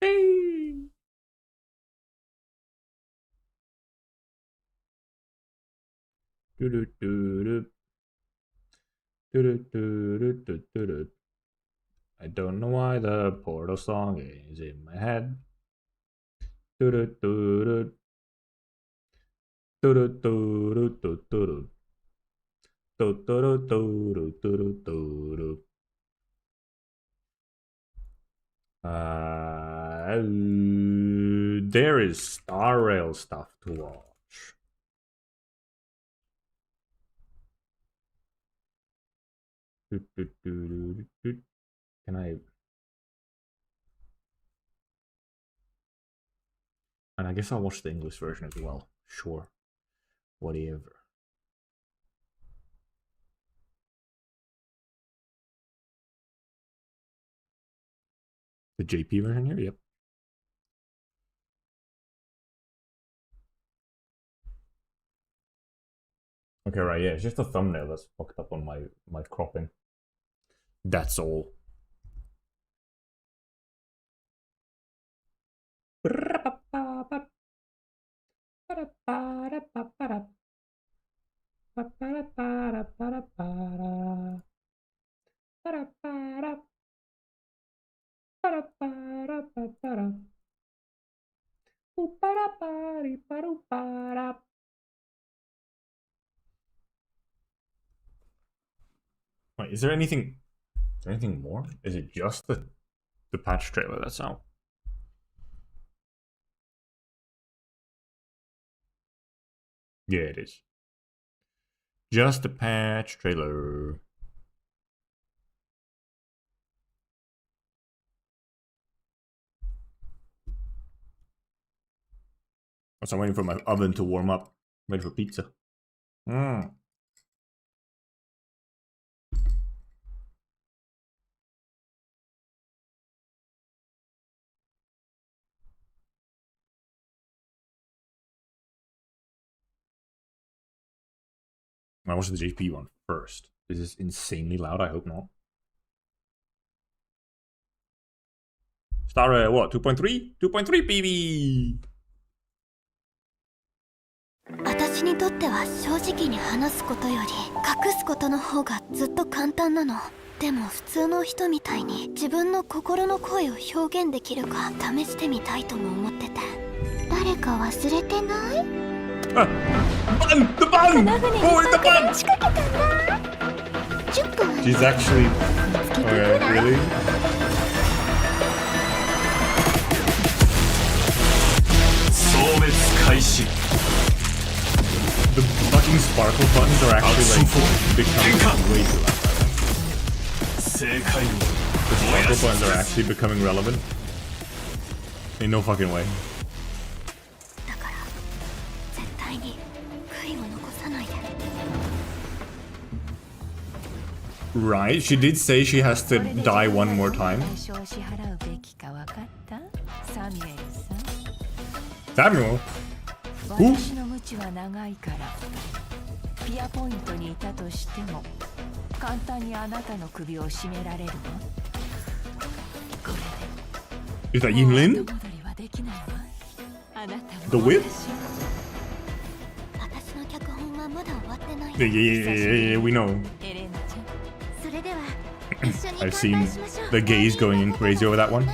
Hey. I don't know why the Portal song is in my head. There is Star Rail stuff to watch. Can I? And I guess I'll watch the English version as well. Sure. Whatever. The JP version here? Yep. Okay, right, yeah, it's just a thumbnail that's fucked up on my cropping. That's all. Wait, is there anything more? Is it just the patch trailer that's out? Yeah, it is. Just the patch trailer. So I'm waiting for my oven to warm up. Ready for pizza. I watched the JP one first. Is this insanely loud? I hope not. Star what? 2.3? 2.3 PB! 私にとっては正直に話すことより隠すことの方がずっと簡単なの。でも普通の人みたいに自分の心の声を表現できるか試してみたいとも思ってて。誰か忘れてない？あ、the bun! Oh, the bun! 仕掛けたんだ。10分。She's actually... Okay, really? The fucking sparkle buttons are actually like becoming way too loud. The sparkle buttons are actually becoming relevant. Ain't no fucking way. Right, she did say she has to die one more time. Samuel? Who? Is that Yinlin? The whip? Yeah, we know. I've seen the gays going crazy over that one.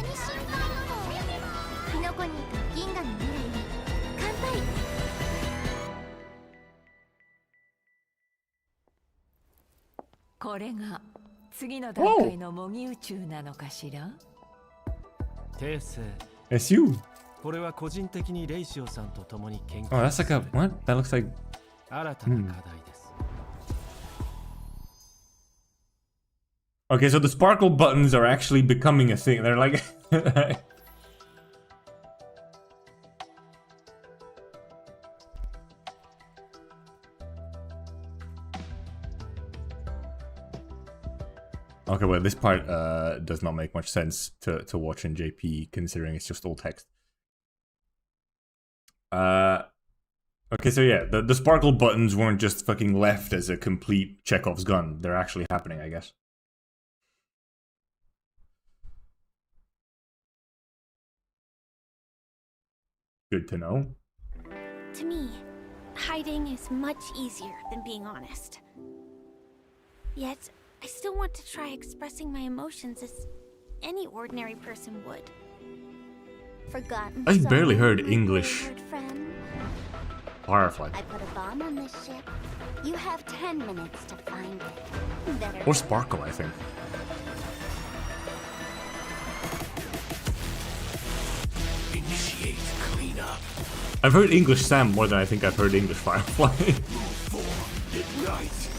It's you. Oh, that's like a... What? That looks like... Okay, so the sparkle buttons are actually becoming a thing. They're like... Okay, well, this part does not make much sense to watch in JP, considering it's just all text. Okay, so yeah, the sparkle buttons weren't just fucking left as a complete Chekhov's gun. They're actually happening, I guess. Good to know. To me, hiding is much easier than being honest. Yet, I still want to try expressing my emotions as any ordinary person would. Forgotten. I barely song, heard my English. wayward friend. Firefly. I put a bomb on this ship. You have 10 minutes to find it. Better. Or Sparkle, I think. Initiate cleanup. I've heard English Sam more than I think I've heard English Firefly. Move form. Ignite.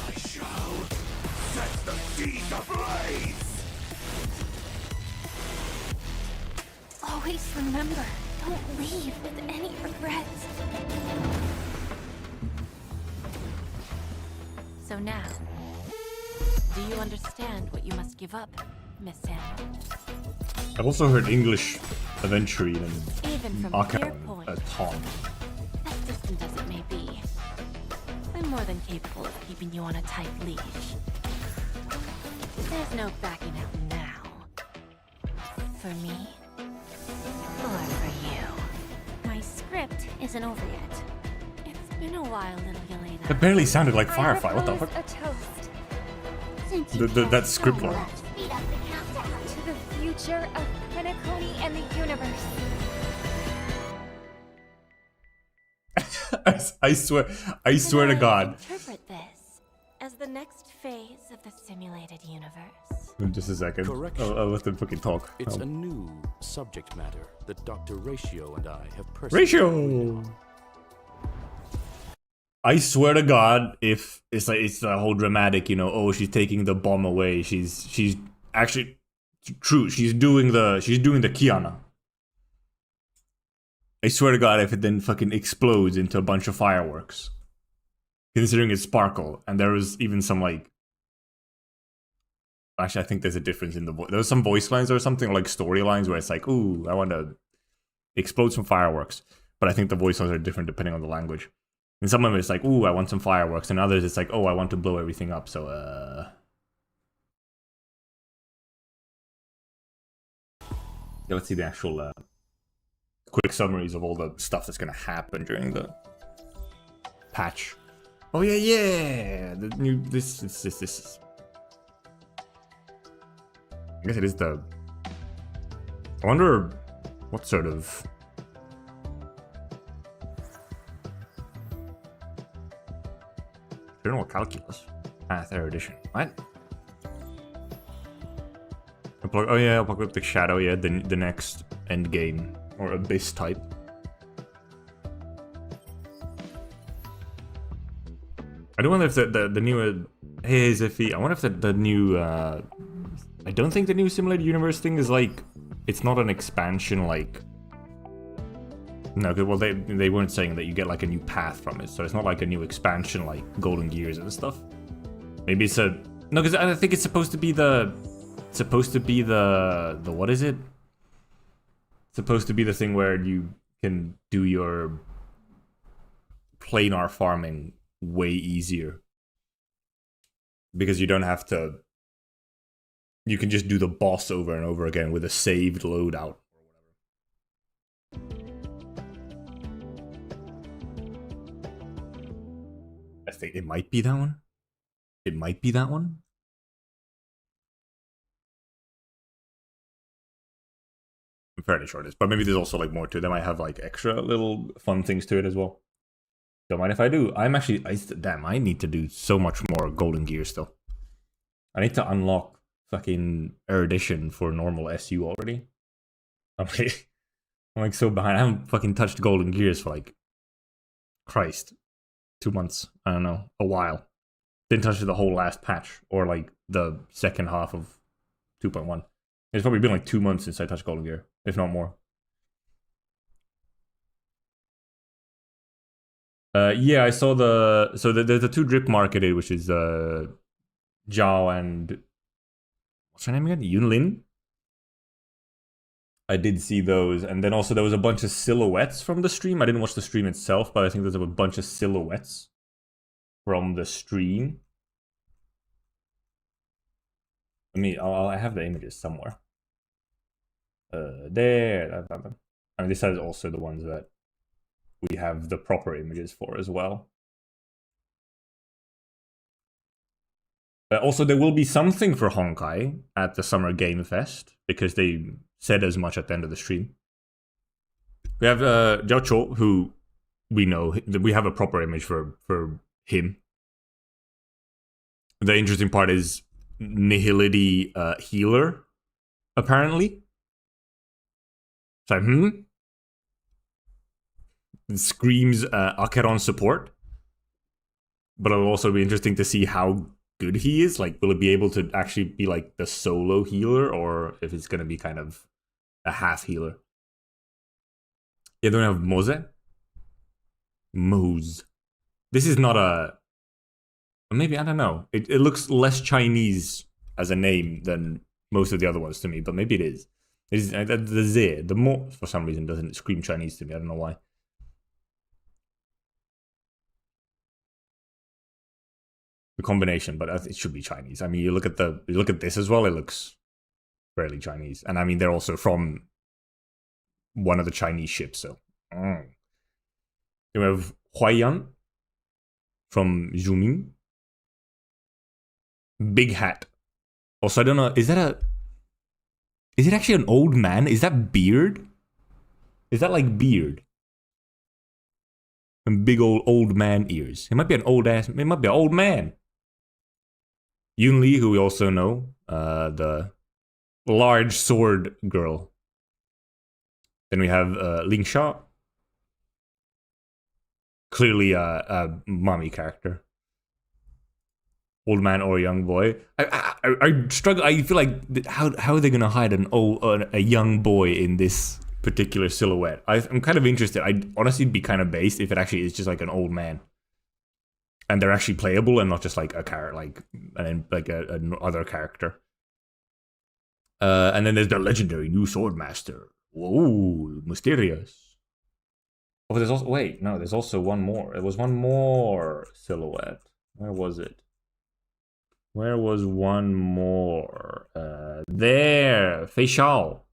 I shall set the seas ablaze. Always remember, don't leave with any regrets. So now, do you understand what you must give up, Miss Sam? I've also heard English Aventurine Even and from your Arkham point, a ton. as distant as it may be, I'm more than capable of keeping you on a tight leash. There's no backing out now. For me, or for you. My script isn't over yet. It's been a while, little Yelena. It barely sounded like I Firefly, what the propose fuck? a toast Since you That care script so line. much, speed up the countdown. to the future of Penacony and the universe. I swear to God. Interpret this as the next phase of the simulated universe. In just a second. Correction. I'll let them fucking talk. It's Oh. a new subject matter that Dr. Ratio and I have personally agreed Ratio! on. I swear to God, if it's like it's the whole dramatic, you know, oh, she's taking the bomb away. She's actually true. She's doing the Kiana. I swear to God, if it then fucking explodes into a bunch of fireworks, considering it's Sparkle, and there was even some like, actually, I think there's a difference in the voice. There was some voice lines or something like storylines where it's like, ooh, I want to explode some fireworks, but I think the voice lines are different depending on the language. And some of it's like, ooh, I want some fireworks, and others it's like, oh, I want to blow everything up. So, yeah, let's see the actual quick summaries of all the stuff that's gonna happen during the patch. Oh yeah, the new this. I guess it is the. I wonder what sort of. General calculus, math erudition. What? Oh yeah, apocalyptic shadow. Yeah, the next end game or abyss type. I do wonder if the new hey Ziffy. I wonder if the new. I don't think the new simulated universe thing is like. It's not an expansion like. No, well they weren't saying that you get like a new path from it, so it's not like a new expansion like Golden Gears and stuff. Maybe it's a no, because I think it's supposed to be the what is it? It's supposed to be the thing where you can do your planar farming way easier because you don't have to. You can just do the boss over and over again with a saved loadout. I think it might be that one. It might be that one. I'm fairly sure it is, but maybe there's also like more to it. They might have like extra little fun things to it as well. Don't mind if I do. I'm actually, damn, I need to do so much more Golden Gear still. I need to unlock fucking erudition for normal SU already. I'm like so behind. I haven't fucking touched Golden Gears for like, Christ, 2 months. I don't know, a while. Didn't touch the whole last patch or like the second half of 2.1. It's probably been like 2 months since I touched Golden Gear, if not more. Yeah, I saw there's the two drip marketed, which is Zhao and what's her name again? Yunlin. I did see those, and then also there was a bunch of silhouettes from the stream. I didn't watch the stream itself, but I think there's a bunch of silhouettes from the stream. I have the images somewhere. There, I found them. I mean, this has also the ones that we have the proper images for as well. Also, there will be something for Honkai at the Summer Game Fest, because they said as much at the end of the stream. We have Zhao Cho, who we know, we have a proper image for him. The interesting part is Nihility Healer, apparently. So, it screams Acheron support. But it'll also be interesting to see how good he is. Like, will it be able to actually be like the solo healer, or if it's going to be kind of a half healer? Yeah, then we have Mose. This is not a... Maybe, I don't know. It looks less Chinese as a name than most of the other ones to me, but maybe it is. It is the Z, the Mo, for some reason, doesn't scream Chinese to me. I don't know why. The combination, but it should be Chinese. I mean, you look at this as well. It looks fairly Chinese, and I mean they're also from one of the Chinese ships. So you have Huaiyan from Zhuning. Big hat. Also, I don't know. Is it actually an old man? Is that beard? Is that like beard? And big old man ears. It might be an old ass. It might be an old man. Yun Li, who we also know, the large sword girl. Then we have Ling Sha. Clearly a mommy character. Old man or young boy. I struggle. I feel like how are they gonna hide a young boy in this particular silhouette? I'm kind of interested. I'd honestly be kind of based if it actually is just like an old man, and they're actually playable and not just like a character, like an other character. And then there's the legendary new swordmaster. Whoa, mysterious. Oh, there's also there's also one more. There was one more silhouette. Where was it? Where was one more? There, Facial.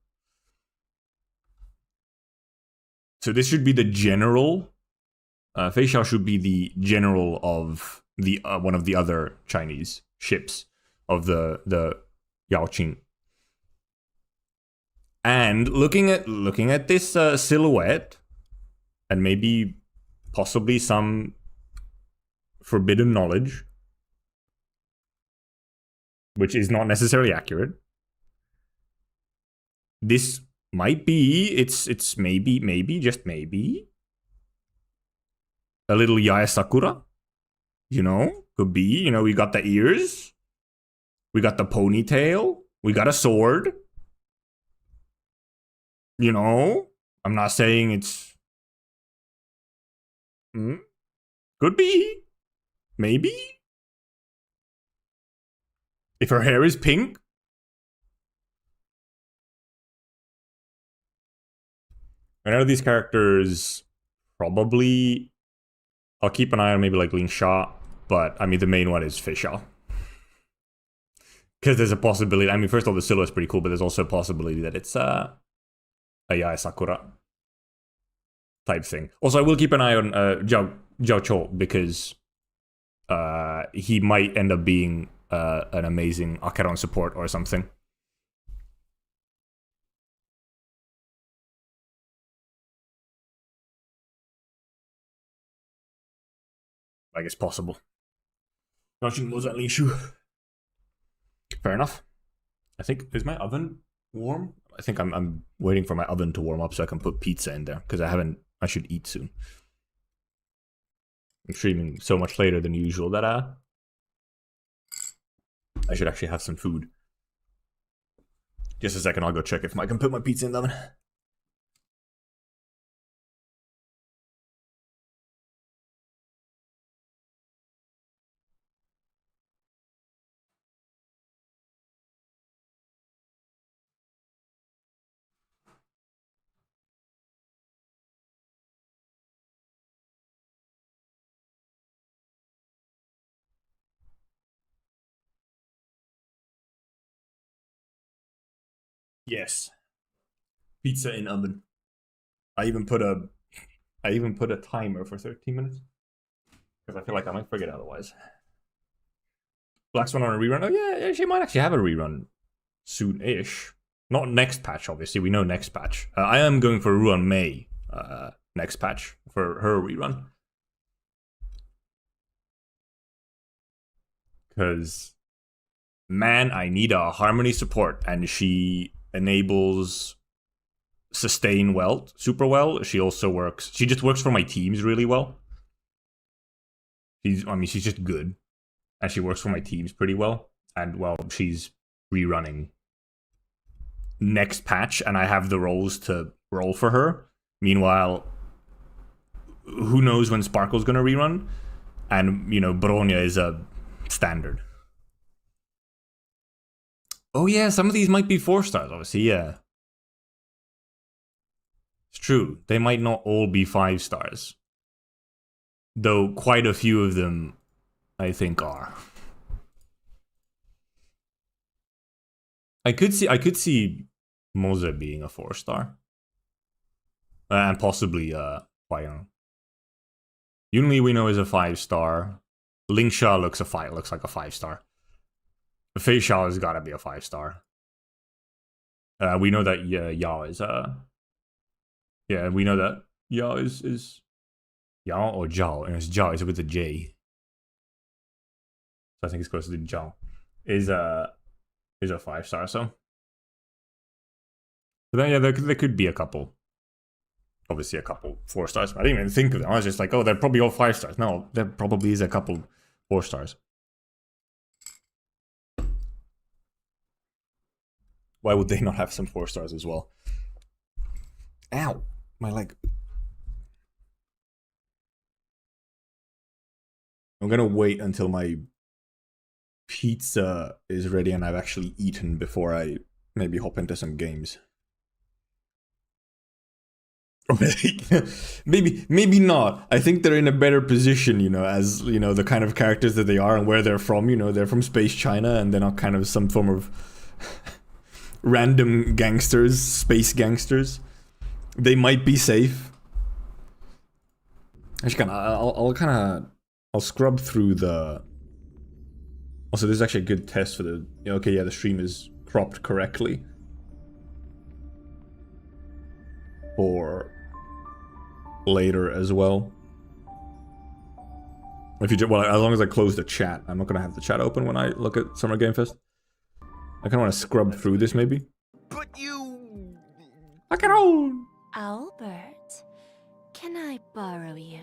So this should be the general. Facial should be the general of the one of the other Chinese ships of the Yaoqing. And looking at this silhouette, and maybe possibly some forbidden knowledge, which is not necessarily accurate. This might be, it's maybe, just maybe, a little Yaya Sakura. You know, could be, you know, we got the ears, we got the ponytail, we got a sword. You know, I'm not saying it's... Could be. Maybe. If her hair is pink. I know these characters probably... I'll keep an eye on maybe like Ling Sha, but I mean the main one is Facial. Because there's a possibility... I mean, first of all, the silhouette's pretty cool, but there's also a possibility that it's a Yaya Sakura type thing. Also, I will keep an eye on Zhao Cho, because he might end up being an amazing Acheron support or something. I guess possible. Fair enough. I think, is my oven warm? I think I'm waiting for my oven to warm up so I can put pizza in there, because I should eat soon. I'm streaming so much later than usual that I should actually have some food. Just a second, I'll go check if I can put my pizza in the oven. Yes. Pizza in oven. I even put a timer for 13 minutes because I feel like I might forget otherwise. Black Swan on a rerun. Oh yeah, she might actually have a rerun soon-ish. Not next patch, obviously. We know next patch. I am going for Ruan May next patch for her rerun. Because, man, I need a Harmony support, and she enables sustain well, super well. She also works. She just works for my teams really well. She's just good. And she works for my teams pretty well. And, well, she's rerunning next patch, and I have the roles to roll for her. Meanwhile, who knows when Sparkle's going to rerun? And, you know, Bronya is a standard. Oh, yeah, some of these might be 4 stars, obviously, yeah. It's true. They might not all be 5 stars. Though quite a few of them, I think, are. I could see Moze being a 4-star. And possibly Huayang. Yunli we know is a 5-star. Lingsha looks like a 5-star. Fei Xiao has gotta be a 5-star. We know that Yao is yeah, we know that Yao is Yao or Zhao, and it's Zhao is with a J. So I think it's closer to Zhao. Is a 5-star, so. But then, yeah, there could be a couple. Obviously, a couple 4 stars. But I didn't even think of them. I was just like, oh, they're probably all 5 stars. No, there probably is a couple 4 stars. Why would they not have some 4 stars as well? Ow! My leg. I'm gonna wait until my pizza is ready and I've actually eaten before I maybe hop into some games. maybe not. I think they're in a better position, you know, as, you know, the kind of characters that they are and where they're from. You know, they're from Space China and they're not kind of some form of random gangsters, space gangsters. They might be safe. Actually, I'll scrub through the. Also, this is actually a good test for the. Okay, yeah, the stream is cropped correctly. For later as well. If you well, as long as I close the chat, I'm not gonna have the chat open when I look at Summer Game Fest. I kind of want to scrub through this, maybe. But you... I can own. Albert, can I borrow you?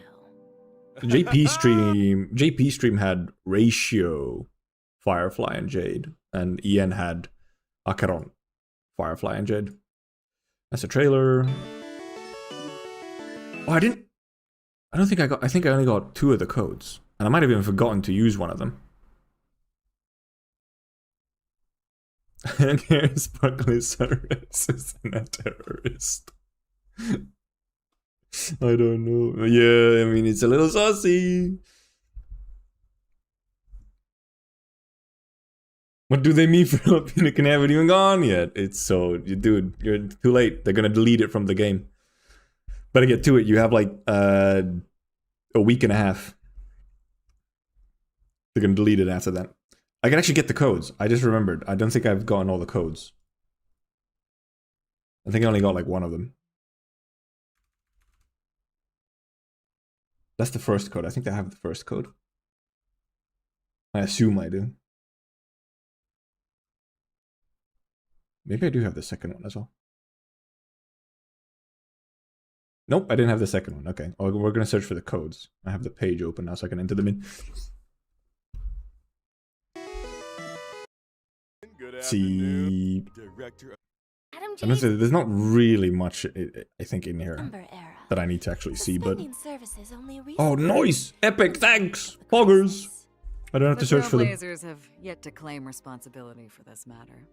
JP stream had Ratio, Firefly and Jade, and Ian had Acheron, Firefly and Jade. That's a trailer. Oh, I think I only got 2 of the codes, and I might have even forgotten to use one of them. And here's Sparkly Cyrus isn't a terrorist. I don't know. Yeah, I mean, it's a little saucy. What do they mean for Filipino? Can haven't even gone yet? It's so, dude, you're too late. They're gonna delete it from the game. Better get to it. You have like a week and a half. They're gonna delete it after that. I can actually get the codes. I just remembered. I don't think I've gotten all the codes. I think I only got like one of them. That's the first code. I think I have the first code. I assume I do. Maybe I do have the second one as well. Nope, I didn't have the second one. Okay. Oh, we're going to search for the codes. I have the page open now so I can enter them in. See. I'm gonna say there's not really much, I think, in here that I need to actually see, but... Oh, nice! Epic, thanks! Poggers! I don't have to search for them. Trailblazers have yet to claim responsibility for this matter.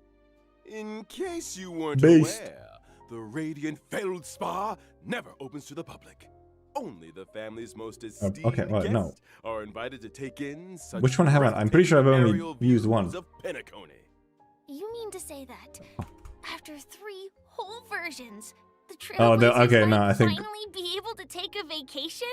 In case you weren't Based. aware, the Radiant Feldspar never opens to the public. Only the family's most esteemed okay, well, guests no. are invited to take in such Which one haven't I? I'm pretty sure I've only aerial used one. views of Penacony. You mean to say that after 3 whole versions, The Oh, Trailblazers okay, no, might I think... finally be able to take a vacation?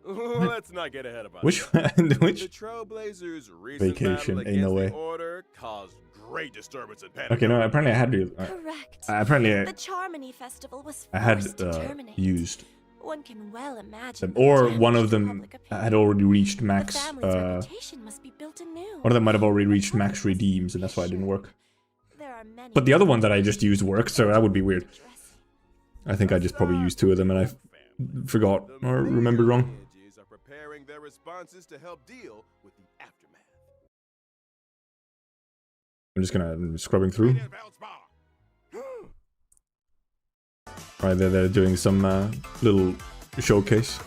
Let's not get ahead of Which ourselves. one? The Which? Trailblazers' recent Vacation, battle ain't no against way. the Order caused great disturbance and panic. Okay, no, apparently I had to... Correct. apparently The Charmony Festival was I had forced to terminate. used One can well imagine them. Or the one of damage to them public opinion. had already reached The max... family's reputation must be built anew. one of them might have already reached The max public must redeems, and that's why it be didn't work. There are many But the other one that I ways just used worked, so that would be weird. to dress. I think I just probably used 2 of them and I forgot or remembered wrong. Lineages are preparing their responses to help deal with the aftermath. I'm just gonna scrubbing through. Right there, they're doing some little showcase.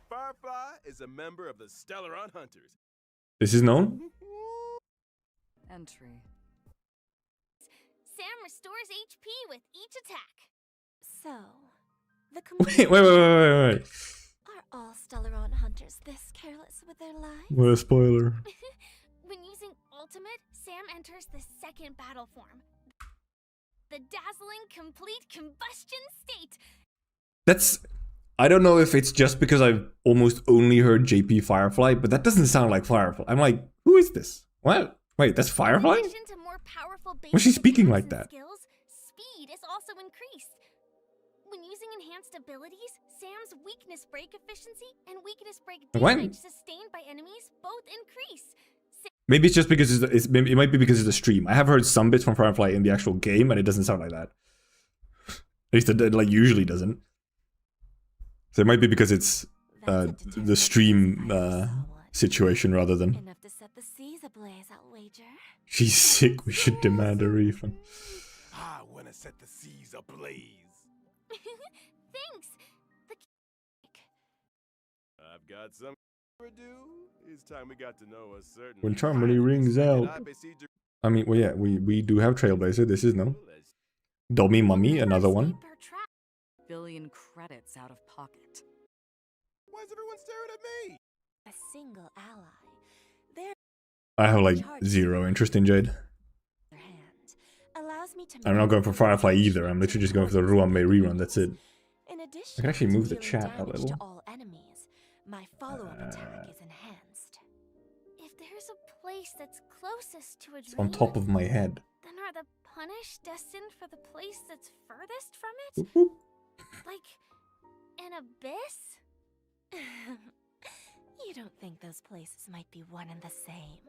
Firefly is a member of the Stellaron Hunters. This is known? Entry. Sam restores HP with each attack. So, the Wait. Are all Stellaron hunters this careless with their lives? What a spoiler. When using ultimate, Sam enters the second battle form. The dazzling complete combustion state. That's... I don't know if it's just because I've almost only heard JP Firefly, but that doesn't sound like Firefly. I'm like, who is this? What? Wait, that's Firefly? In addition to more powerful Why is she basic speaking attacks like and that? Skills, speed is also increased. When using enhanced abilities, Sam's weakness break efficiency and weakness break What? damage sustained by enemies both increase. Maybe it's just because it might be because it's a stream. I have heard some bits from Firefly in the actual game, and it doesn't sound like that. At least it like usually doesn't. So it might be because it's the stream situation rather than... Enough to set the seas ablaze, I'll wager. She's sick, we should demand a refund. I want to set the seas ablaze. Thanks. I've got some to do. It's time we got to know a certain... When Charmony rings out... I mean, well, yeah, we do have Trailblazer, this is no. Dummy Mummy, another one. Billion credits out of pocket. Why is everyone staring at me? A single ally. Their I have like 0 interest in Jade. hand allows me to I'm not going for Firefly either, I'm literally just going for the Ruanmei rerun, that's it. In addition, I can actually move the to chat a damage little. to all enemies, my follow-up attack is enhanced. If there's a place that's closest to a It's dream, on top of my head. then are the punished destined for the place that's furthest from it? Boop, boop. Like an abyss? You don't think those places might be one and the same?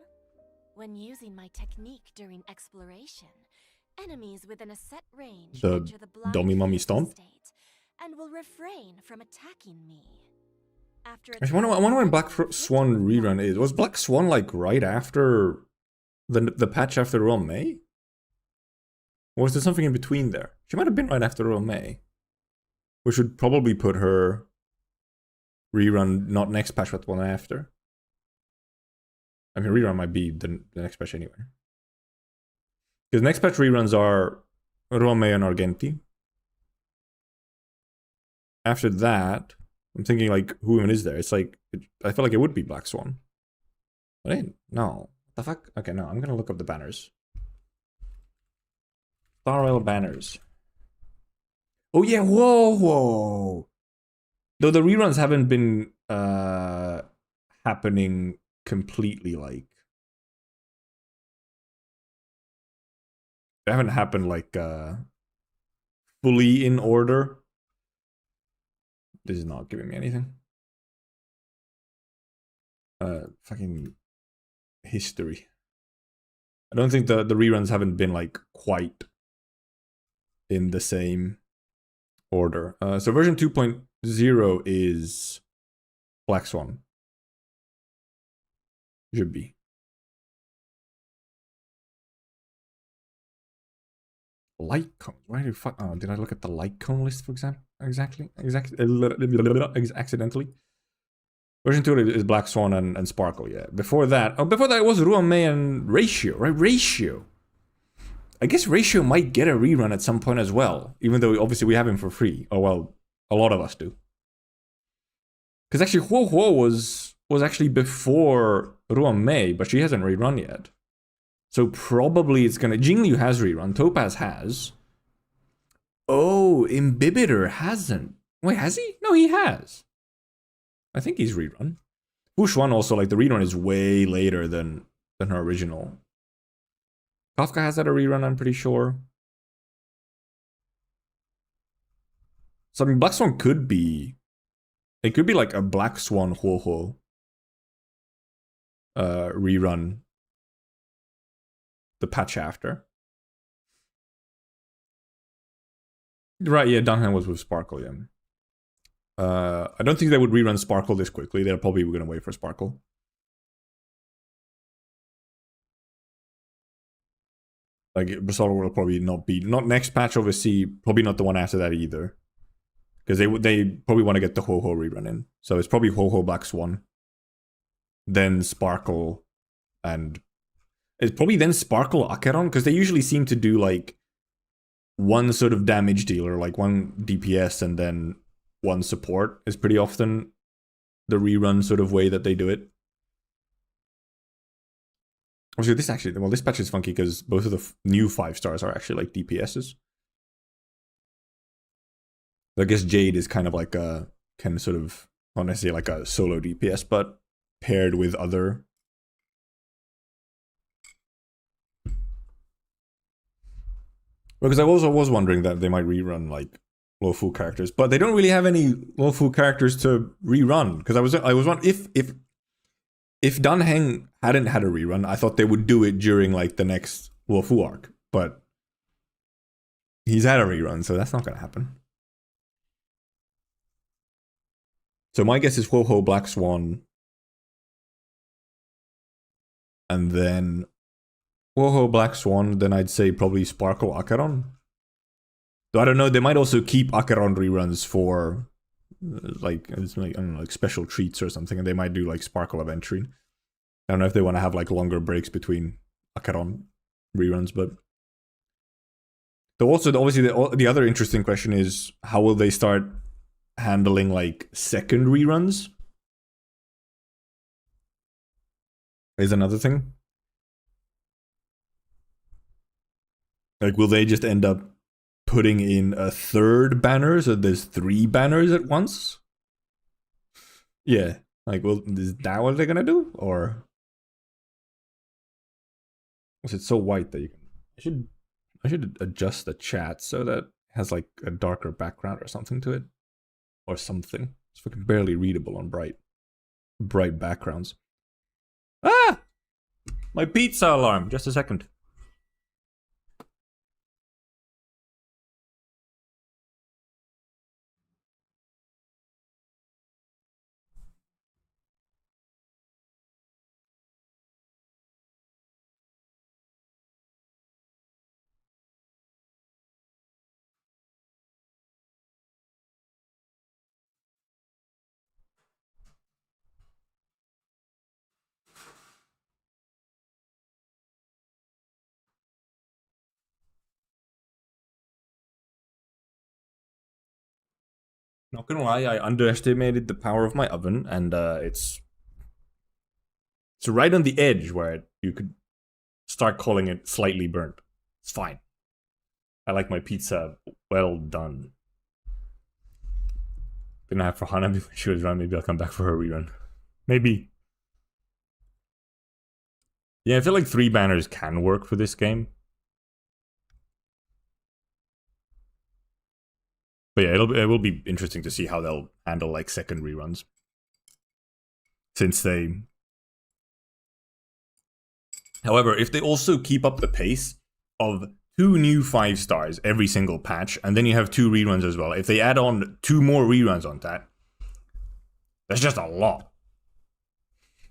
When using my technique during exploration, enemies within a set range The enter the blind dummy mummy freeze stomp? state and will refrain from attacking me. After I wonder when Black Swan rerun is. Was Black Swan like right after the patch after Ruanmei? Or was there something in between there? She might have been right after Ruanmei. Which would probably put her rerun not next patch but one after. I mean, rerun might be the next patch anyway. Because next patch reruns are Ruanmei and Argenti. After that, I'm thinking like, who even is there? It's like, I feel like it would be Black Swan. But ain't, no. What the fuck? Okay, no, I'm gonna look up the banners. Star Rail banners. Oh yeah, whoa. Though the reruns haven't been happening completely like... They haven't happened like fully in order. This is not giving me anything. Fucking history. I don't think the reruns haven't been like quite in the same order. So version 2.0 is Black Swan. Should be. Light cone. Why the fuck? Oh, did I look at the light cone list for example? Accidentally. Version 2 is Black Swan and Sparkle, yeah. Before that it was Ruanmei and Ratio, right? Ratio. I guess Ratio might get a rerun at some point as well, even though obviously we have him for free. Oh well, a lot of us do. Because actually Huo Huo was actually before Ruanmei, but she hasn't rerun yet. So probably it's gonna... Jingliu has rerun. Topaz has. Oh, Imbibitor hasn't. Wait, has he? No, he has. I think he's rerun. Push 1 also, like, the rerun is way later than her original. Kafka has had a rerun, I'm pretty sure. So, I mean, Black Swan could be... It could be like a Black Swan Ho-Ho rerun. The patch after. Right, yeah, Dunham was with Sparkle, yeah. I don't think they would rerun Sparkle this quickly. They're probably going to wait for Sparkle. Like, Basalt will probably not be... Not next patch, obviously. Probably not the one after that either. Because they probably want to get the Ho-Ho rerun in. So it's probably Ho-Ho Black Swan. Then Sparkle. And... It's probably then Sparkle Acheron. Because they usually seem to do, like... One sort of damage dealer. Like, one DPS and then... One support is pretty often the rerun sort of way that they do it. Actually, this patch is funky because both of the new 5-stars are actually like DPSs. I guess Jade is kind of like a, kind of sort of, not necessarily like a solo DPS, but paired with other. Because I also was wondering that they might rerun like Lofu characters, but they don't really have any Lofu characters to rerun. Because I was wondering if Dunheng hadn't had a rerun, I thought they would do it during like the next Lofu arc, but he's had a rerun, so that's not gonna happen. So my guess is Ho-Ho Black Swan, and then Ho-Ho Black Swan. Then I'd say probably Sparkle Acheron. So I don't know, they might also keep Acheron reruns for like, it's like, I don't know, like special treats or something, and they might do like Sparkle Adventuring. I don't know if they want to have like longer breaks between Acheron reruns, but so also obviously the other interesting question is how will they start handling like second reruns? Is another thing. Like, will they just end up putting in a third banner so there's 3 banners at once? Yeah, like, well, is that what they're gonna do? Or was it so white that you can... I should adjust the chat so that it has like a darker background or something to it. Or something. It's fucking barely readable on bright backgrounds. Ah! My pizza alarm. Just a second. Not gonna lie, I underestimated the power of my oven, and it's right on the edge where you could start calling it slightly burnt. It's fine. I like my pizza well done. Gonna have for Hana before she was run. Maybe I'll come back for her rerun. Maybe. Yeah, I feel like 3 banners can work for this game. But yeah, it will be interesting to see how they'll handle like second reruns. Since they... However, if they also keep up the pace of 2 new 5-stars every single patch, and then you have 2 reruns as well, if they add on 2 more reruns on that, that's just a lot.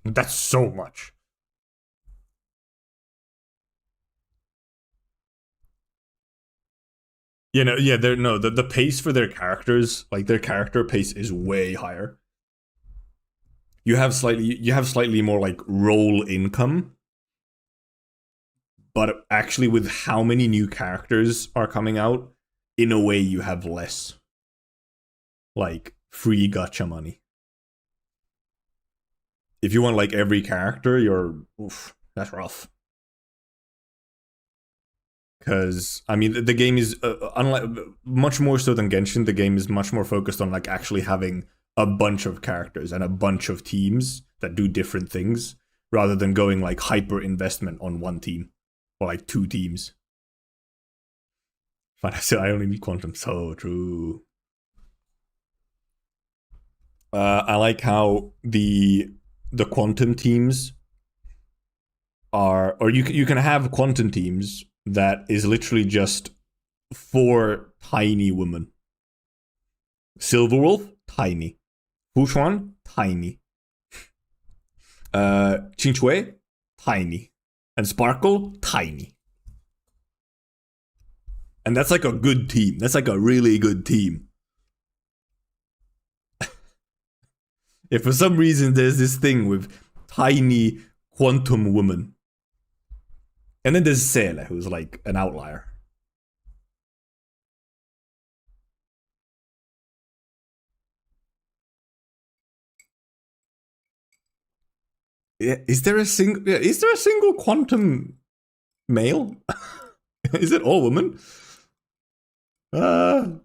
That's so much. You know, yeah, the pace for their characters, like their character pace is way higher. You have slightly more like role income, but actually with how many new characters are coming out, in a way you have less like free gacha money. If you want like every character, oof, that's rough. Because I mean, the game is unlike much more so than Genshin. The game is much more focused on like actually having a bunch of characters and a bunch of teams that do different things, rather than going like hyper investment on one team or like two teams. But I only need Quantum. So true. I like how the Quantum teams are, or you can have Quantum teams that is literally just 4 tiny women. Silverwolf, tiny. Fushuan, tiny. Chinchue, tiny. And Sparkle, tiny. And that's like a good team. That's like a really good team. If for some reason there's this thing with tiny quantum women. And then there's Sele, who's like an outlier. Yeah, is there a single quantum male? Is it all women? Isn't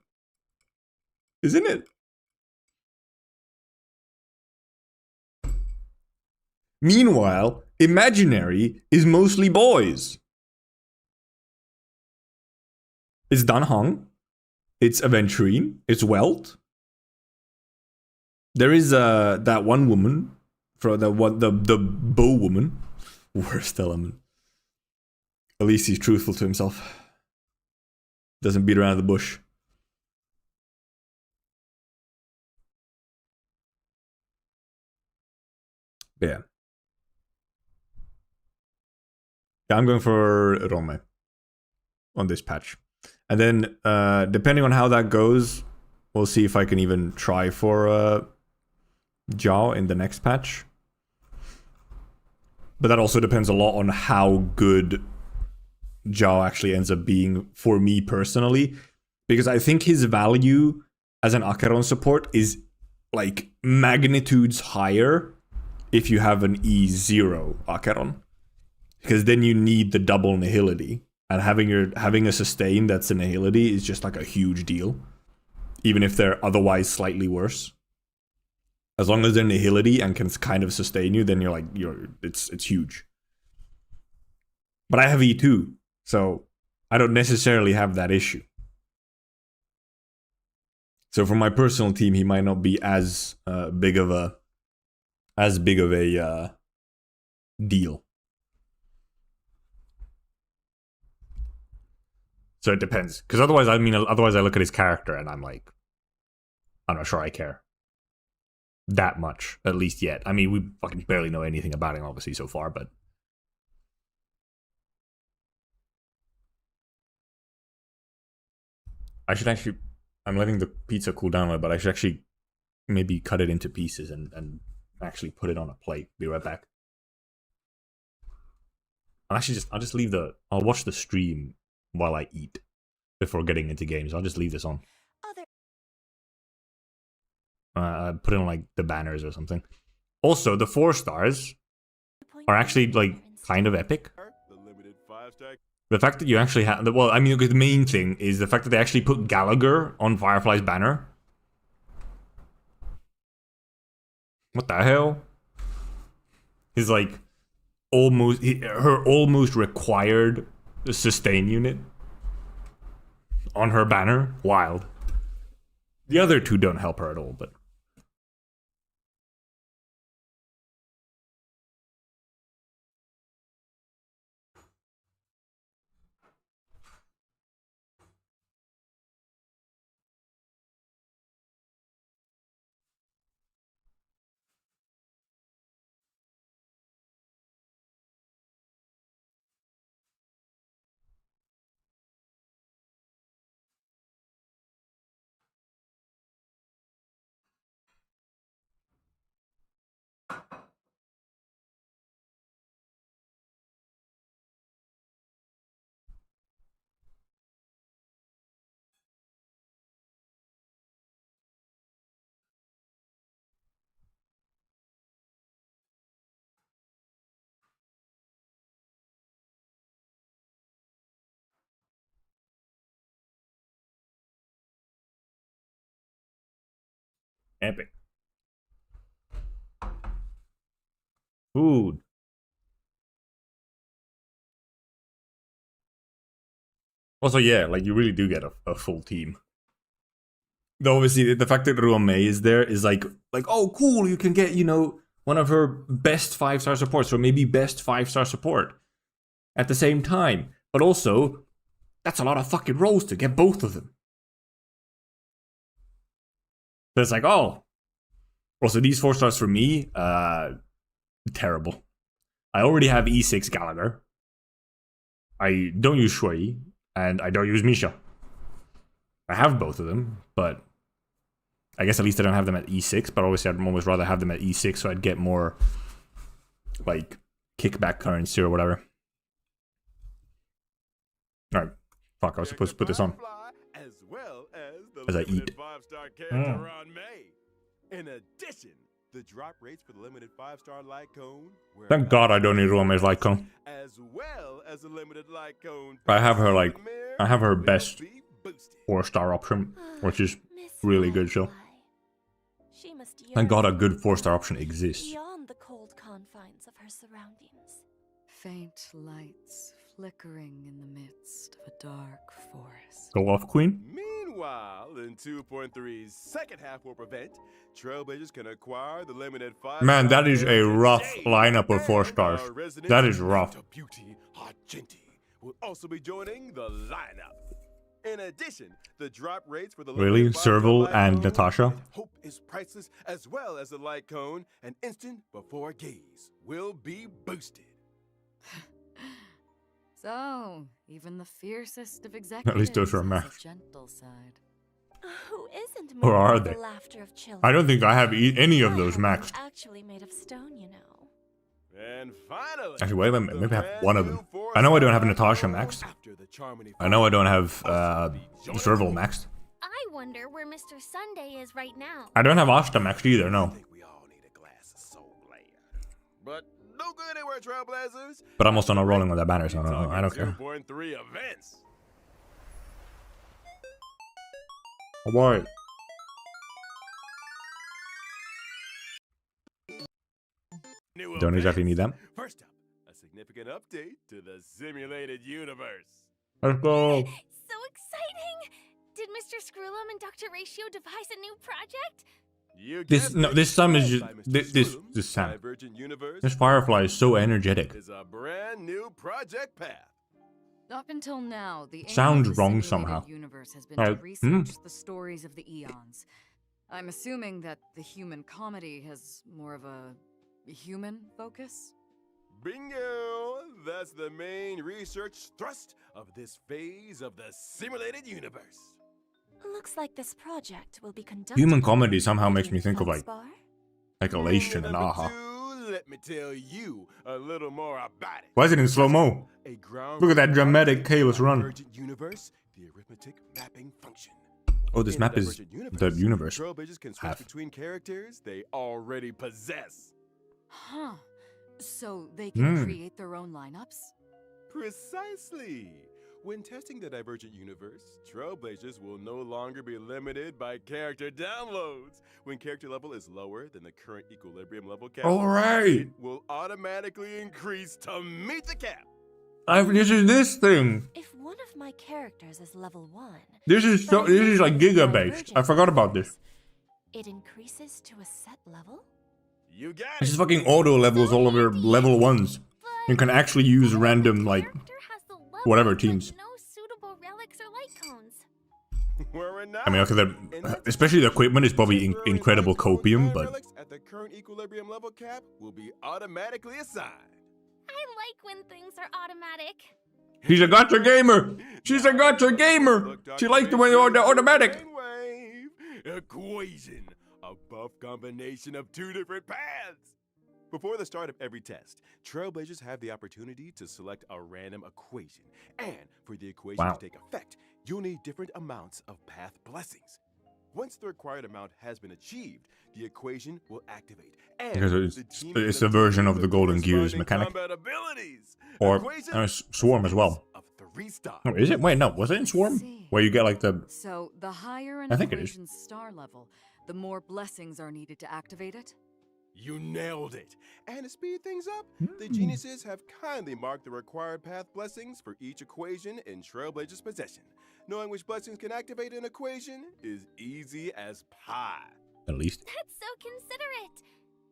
it? Meanwhile, Imaginary is mostly boys. It's Dan Hong. It's Aventurine. It's Welt. There is that one woman, for the bow woman. Worst element. At least he's truthful to himself. Doesn't beat around the bush. Yeah. I'm going for Rome on this patch. And then, depending on how that goes, we'll see if I can even try for Zhao in the next patch. But that also depends a lot on how good Zhao actually ends up being for me personally. Because I think his value as an Acheron support is like magnitudes higher if you have an E0 Acheron. Because then you need the double nihility. And having a sustain that's a nihility is just like a huge deal. Even if they're otherwise slightly worse. As long as they're nihility and can kind of sustain you, then it's huge. But I have E2, so I don't necessarily have that issue. So for my personal team, he might not be as big of a deal. So it depends, because otherwise I look at his character and I'm like, I'm not sure I care that much, at least yet. I mean, we fucking barely know anything about him, obviously, so far, but I should actually, I'm letting the pizza cool down, but I should actually maybe cut it into pieces and actually put it on a plate. Be right back. I'll just leave I'll watch the stream while I eat before getting into games. I'll just leave this on. Put it on like the banners or something. Also, the 4 stars are actually like kind of epic. The fact that you actually have, well, I mean, the main thing is the fact that they actually put Gallagher on Firefly's banner. What the hell? He's like her almost required sustain unit on her banner. Wild. The other 2 don't help her at all, but Epic. Food. Also, yeah, like you really do get a full team. Though obviously the fact that Ruomei is there is like oh cool, you can get, you know, one of her best 5-star supports or maybe best 5-star support at the same time. But also, that's a lot of fucking rolls to get both of them. So it's like, oh. Also, these 4 stars for me, terrible. I already have E6 Gallagher. I don't use Shui, and I don't use Misha. I have both of them, but I guess at least I don't have them at E6, but obviously I'd almost rather have them at E6 so I'd get more, like, kickback currency or whatever. Alright, fuck, I was supposed to put this on. As well As I eat. 5-star character on May. In addition, the drop rates for the limited 5-star light cone. Thank God I don't need Ruomei's light cone. As well as a limited light cone. I have her, like, I have her best 4-star option, which is really good, so. She must Thank God a yearn good 4-star option exists. beyond the cold confines of her surroundings. Faint lights flickering in the midst of a dark forest. Go off, Queen. Meanwhile, in 2.3's second half warp event, Trailblazers can acquire the limited 5. Man, that is a rough lineup of 4 stars. That is rough. Beauty Argenti will also be joining the lineup. In addition, the drop rates for the Really? limited 5-star Serval light and cone Natasha? Hope is priceless, as well as the light cone and instant before gaze will be boosted. So, even the fiercest of executives least those are has masked. a gentle side. Who isn't Or are moved by they? the laughter of children? I don't think I have any of those My heart maxed. is actually made of stone, you know. And finally, Actually, wait a minute, the maybe I have brand one of new them. I know I don't have Natasha 4-star maxed. after the Charmony I know I don't have Finals. Serval maxed. I wonder where Mr. Sunday is right now. I don't have Asta maxed either, I no. think we all need a glass of soul land. But no good anywhere, Trailblazers. But I'm also not rolling with that banner, so I don't care. 2.3 events. Oh boy. New Don't exactly events. need them. First up, a significant update to the simulated universe. Let's go. So exciting! Did Mr. Screwlam and Dr. Ratio devise a new project? You This guessed no, it. this Sam is Led just by Mr. this Screwlam, Sam. Divergent Universe This Firefly is so energetic. is a brand new project path. Up until now, the aim Sounds of the wrong simulated somehow. universe has been Right. to research the stories of the eons. I'm assuming that the human comedy has more of a human focus. Bingo! That's the main research thrust of this phase of the simulated universe. Looks like this project will be conducted. Human comedy by somehow makes me Radiant think of like Feldspar. Elation and Number Aha. 2, let me tell you a little more about it. Why is it in slow mo? A ground Look at that dramatic chaos run. Divergent Universe, the arithmetic mapping function. Oh, this In map is Divergent the universe. Trailblazers can switch half. between characters they already possess. Huh. So they can Hmm. create their own lineups? Precisely. When testing the Divergent Universe, Trailblazers will no longer be limited by character downloads. When character level is lower than the current equilibrium level cap, Alright. it will automatically increase to meet the cap. This is this thing. If one of my characters is level 1, This is so. This is like giga based. I forgot about this. it increases to a set level? You got This it. is fucking auto levels all over level 1s. You can actually use random like whatever teams. No suitable relics or light cones. We're in I mean, okay, especially the equipment is probably incredible copium, but relics at the current equilibrium level cap will be automatically assigned. I like when things are automatic. she's a gacha gamer. She's a gacha gamer. Look, Dr. She likes the way they're automatic. Brainwave equation, a buff combination of two different paths. Before the start of every test, Trailblazers have the opportunity to select a random equation. And for the equation Wow. to take effect, you'll need different amounts of path blessings. Once the required amount has been achieved, the equation will activate. And Because the team it's will a version of obtain the Golden Gears corresponding mechanic. combat abilities. Or Equation Swarm as well. of 3 stars. Oh, is it? Wait, no. Was it in Swarm? See. Where you get like the... So the higher an I think it is. equation's star level, the more blessings are needed to activate it? You nailed it! And to speed things up, the geniuses have kindly marked the required path blessings for each equation in Trailblazer's possession. Knowing which blessings can activate an equation is easy as pie. At least. That's so considerate.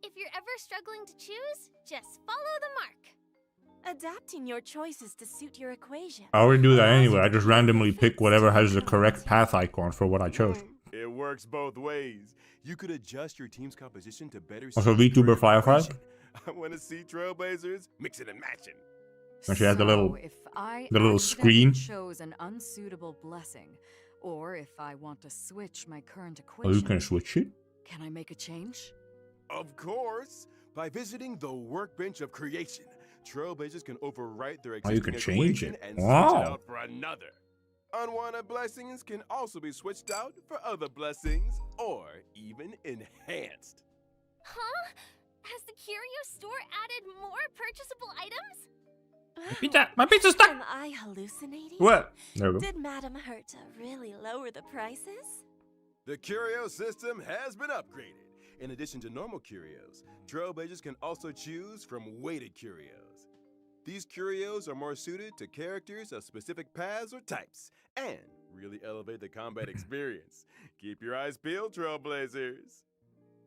If you're ever struggling to choose, just follow the mark. Adapting your choices to suit your equation. I already do that anyway. I just randomly pick whatever has the correct path icon for what I chose. It works both ways. You could adjust your team's composition to better Also, suit VTuber your Firefly. equation. I want to see Trailblazers mixing and matching. And she has the little- if I the little accidentally screen. chose an unsuitable blessing, or if I want to switch my current Oh, equation, you can switch it? can I make a change? Of course, by visiting the workbench of creation, Trailblazers can overwrite their Oh, you existing can change equation it. and switch Wow. it out for another. Unwanted blessings can also be switched out for other blessings, or even enhanced. Huh? Has the curio store added more purchasable items? My pizza's stuck! Am I hallucinating? What? There we go. Did Madame Herta really lower the prices? The curio system has been upgraded. In addition to normal curios, Trailblazers can also choose from weighted curios. These curios are more suited to characters of specific paths or types, and really elevate the combat experience. Keep your eyes peeled, Trailblazers.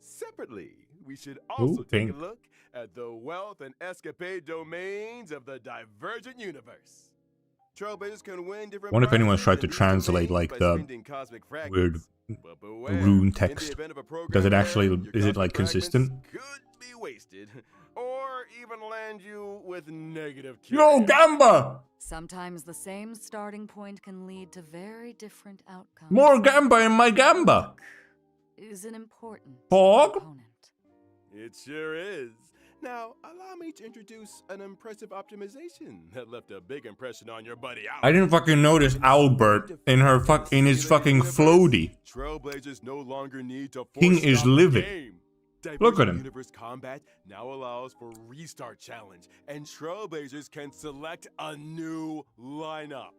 Separately, we should also take pink. a look at the wealth and escapade domains of the Divergent Universe. Trailblazers can win different Wonder if anyone's prizes tried in to these translate, domains like, by the spending cosmic weird fragments. But beware, rune in the text. event of a program Does it actually- error, your is it, like, cosmic consistent? fragments could be wasted, or even land you with negative Yo, curios. Gamba! Sometimes the same starting point can lead to very different outcomes. More Gamba in my Gamba! Is an important Hog? component. It sure is. Now, allow me to introduce an impressive optimization that left a big impression on your buddy Albert. I didn't fucking notice Albert in his fucking floaty. Trailblazers no longer need to King force is stop the living. game. Look at Divergent him. Universe combat now allows for restart challenge, and Trailblazers can select a new lineup.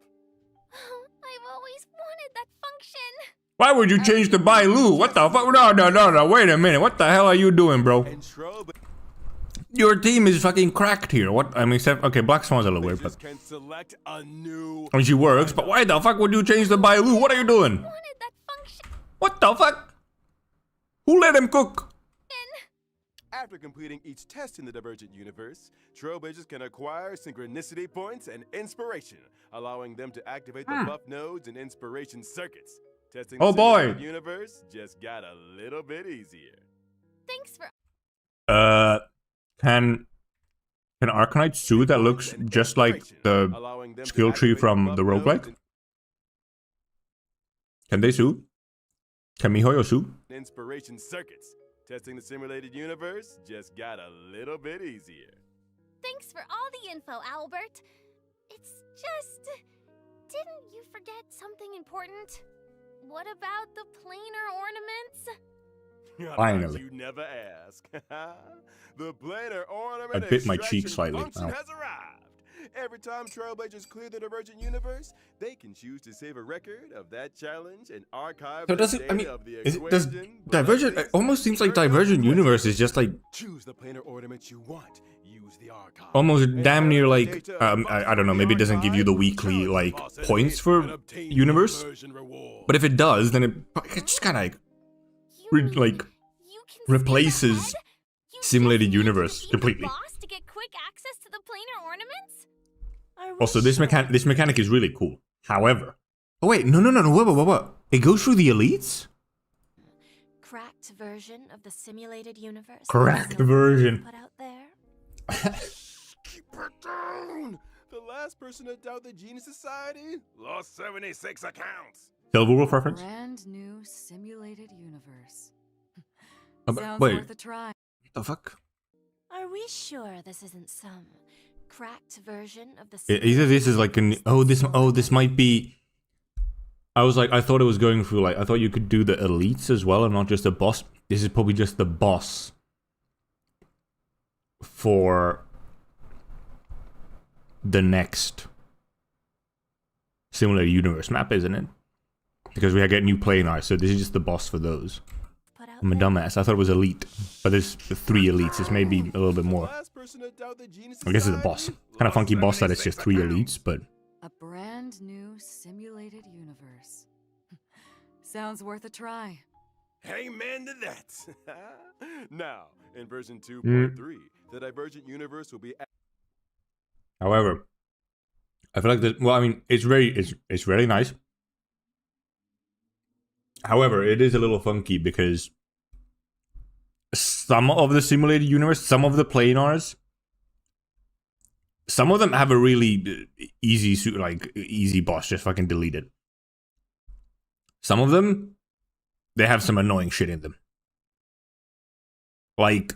I've always wanted that function. Why would you change to Bailu? What the fuck? No, wait a minute. What the hell are you doing, bro? And Trailblazers Your team is fucking cracked here. What? I mean, except, okay, Black Swan's a little weird, but... can select a new I mean, she works, but why the fuck would you change to Bailu? What are you doing? Wanted that function. What the fuck? Who let him cook? After completing each test in the Divergent Universe, Trailblazers can acquire synchronicity points and inspiration, allowing them to activate the buff nodes and inspiration circuits. Testing the Oh, boy. Simulated Universe just got a little bit easier. Thanks for Can Arcanite sue that looks just like the allowing them to skill tree activate from buff the nodes roguelike? and Can they sue? Can Mihoyo sue? inspiration circuits. Testing the Simulated Universe just got a little bit easier. Thanks for all the info, Albert. It's just... Didn't you forget something important? What about the planar ornaments? Finally. You never ask. The planar ornament I bit my extraction cheek slightly. function Ow. has arrived. Every time Trailblazers clear the Divergent Universe, they can choose to save a record of that challenge and archive So the does it, I data mean, of the is it, does equation, Divergent, it blessings, almost seems like circles, Divergent and Universe is just like, choose the planar ornament you want. Use the archive. almost And damn near all the like, data I don't know, maybe it doesn't give you the weekly, like, points for Universe? But if it does, then it just kind of like, You mean like, you can skip replaces ahead? You Simulated just need to Universe beat the completely. boss to get quick access to the planar ornaments? Are we Also, this sure? mechanic is really cool. However, oh wait, no, what? It goes through the elites? Cracked version of the simulated universe. Cracked Someone version. Put out there. Keep it down! The last person to doubt the Genius Society lost 76 accounts. Silver Wolf reference? Brand new simulated universe. Oh, but Sounds wait, worth a try. what the fuck? Are we sure this isn't some cracked version of the Either this is like an, this might be, I thought it was going through, like, I thought you could do the elites as well and not just the boss. This is probably just the boss for the next Simulated Universe map, isn't it? Because we get new planars, so this is just the boss for those. Put I'm a dumbass. I thought it was elite, but there's 3 elites. It's maybe a little bit more. I guess it's a boss. Kind of funky boss that it's just 3 elites, but A brand new simulated universe. Sounds worth a try. Amen to that. Now, in version 2.3, the Divergent universe will be. however, I feel like that. Well, I mean, it's really nice. However, it is a little funky because some of the simulated universe, some of the planars, some of them have a really easy boss. Just fucking delete it. Some of them, they have some annoying shit in them. Like,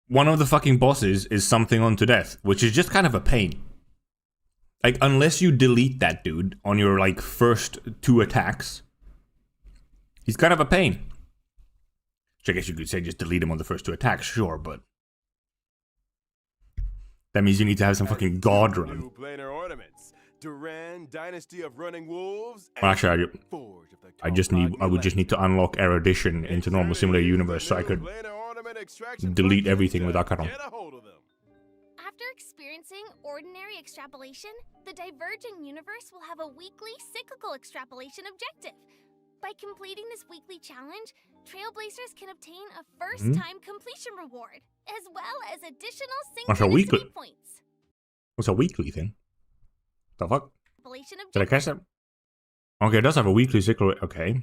one of the fucking bosses is something unto death, which is just kind of a pain. Like, unless you delete that dude on your, like, first 2 attacks, he's kind of a pain. Which I guess you could say just delete him on the first 2 attacks, sure, but that means you need to have some fucking god run. New planar ornaments. Duran, Dynasty of Running Wolves. Well, actually, I would just need to unlock erudition into normal simulator universe so I could delete everything with Akaron. After experiencing ordinary extrapolation, the Diverging universe will have a weekly cyclical extrapolation objective. By completing this weekly challenge, Trailblazers can obtain a first-time completion reward, as well as additional What's a weekly? synchronicity points. What's a weekly thing? The fuck? Extrapolation Did I catch that? Okay, it does have a weekly cycle. Okay.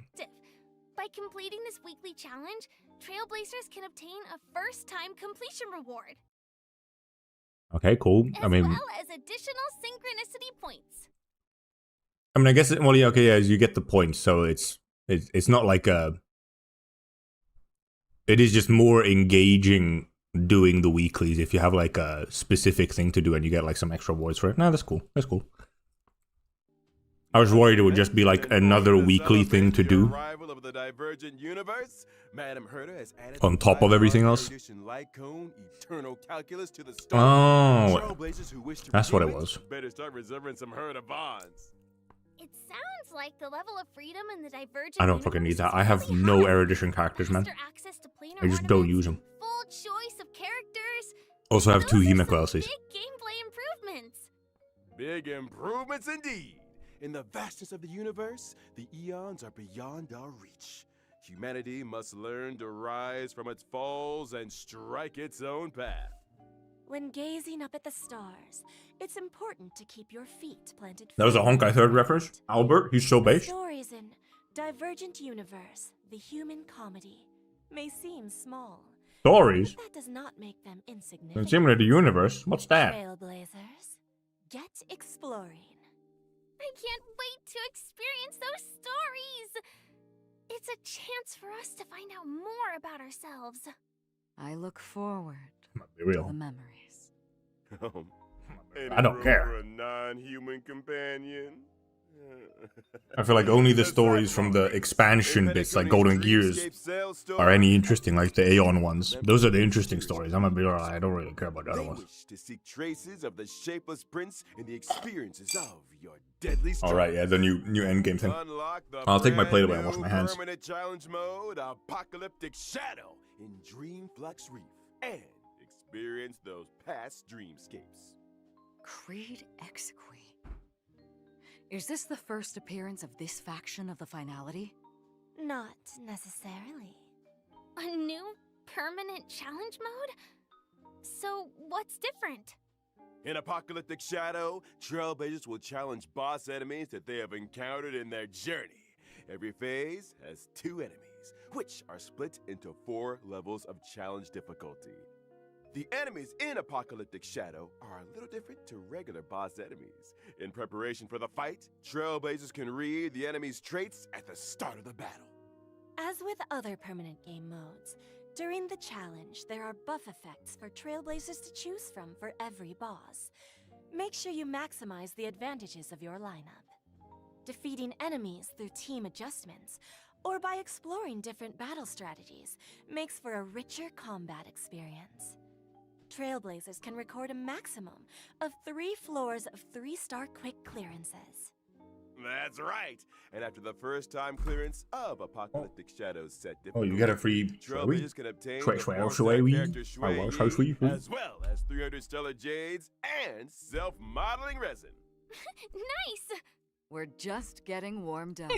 By completing this weekly challenge, Trailblazers can obtain a first-time completion reward, Okay, cool. as I mean, well as additional synchronicity points. I guess. Well, yeah, okay, yeah. You get the points, so it's not like a. It is just more engaging doing the weeklies if you have like a specific thing to do and you get like some extra rewards for it. No, that's cool. That's cool. I was worried it would just be like another weekly thing to do on top of everything else. Oh, that's what it was. Better start reserving some herd of bonds. It sounds like the level of freedom in the Divergent I don't fucking need that. I have universe is no really high. erudition characters, man. Faster access to planar I just don't ornaments, use them. Full choice of characters. Also have 2 Those are Hemic some LCs. big gameplay improvements. Big improvements indeed. In the vastness of the universe, the eons are beyond our reach. Humanity must learn to rise from its falls and strike its own path. When gazing up at the stars, it's important to keep your feet planted. That was a Honkai Third reference. Albert, he's so based. Stories in Divergent Universe, the human comedy, may seem small. Stories? But that does not make them In insignificant. Simulator Universe? What's that? Trailblazers, get exploring. I can't wait to experience those stories. It's a chance for us to find out more about ourselves. I look forward Be to the real. memories. I don't care. For a non-human companion. I feel like only the stories from the expansion bits, like Golden Gears, are any interesting, like the Aeon ones. Those are the interesting stories. I'm gonna be alright. I don't really care about the other They ones. wish to seek traces of the shapeless prince in the experiences of your deadly Alright, yeah, the new endgame thing. Unlock the I'll take my plate away brand and wash my new hands. Permanent challenge mode, Apocalyptic Shadow in Dream Flux Reef, and experience those past dreamscapes. Creed Exequi. Is this the first appearance of this faction of the finality? Not necessarily. A new permanent challenge mode? So what's different? In Apocalyptic Shadow, Trailblazers will challenge boss enemies that they have encountered in their journey. Every phase has 2 enemies, which are split into 4 levels of challenge difficulty. The enemies in Apocalyptic Shadow are a little different to regular boss enemies. In preparation for the fight, Trailblazers can read the enemy's traits at the start of the battle. As with other permanent game modes, during the challenge, there are buff effects for Trailblazers to choose from for every boss. Make sure you maximize the advantages of your lineup. Defeating enemies through team adjustments, or by exploring different battle strategies, makes for a richer combat experience. Trailblazers can record a maximum of 3 floors of 3-star quick clearances. That's right. And after the first time clearance of Apocalyptic Shadows set Oh, difficulty, you get a free Trailblazers can obtain Shui the Shui 4-star Shui character Shui Shui Shui Shui. as well as 300 stellar jades and self-modeling resin. Nice! We're just getting warmed up.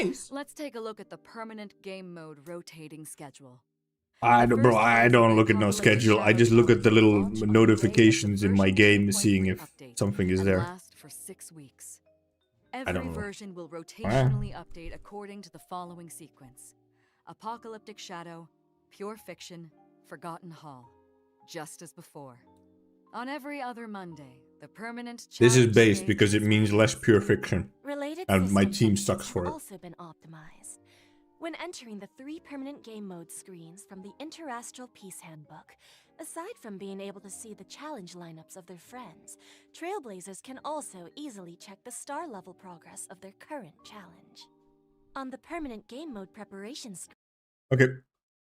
Nice. Let's take a look at the permanent game mode rotating schedule. I don't look at no schedule. I just look at the little notifications in my game, seeing if something is there. Last for 6 weeks. don't Every know. version will rotationally update according to the following sequence: Apocalyptic Shadow, Pure Fiction, Forgotten Hall. Just as before. On every other Monday, the permanent This is challenge based stage because it is means less released. pure fiction. Related And my system team functions sucks for have it. also been optimized. When entering the 3 permanent game mode screens from the Interastral Peace Handbook, aside from being able to see the challenge lineups of their friends, Trailblazers can also easily check the star level progress of their current challenge. On the permanent game mode preparation screen, Okay,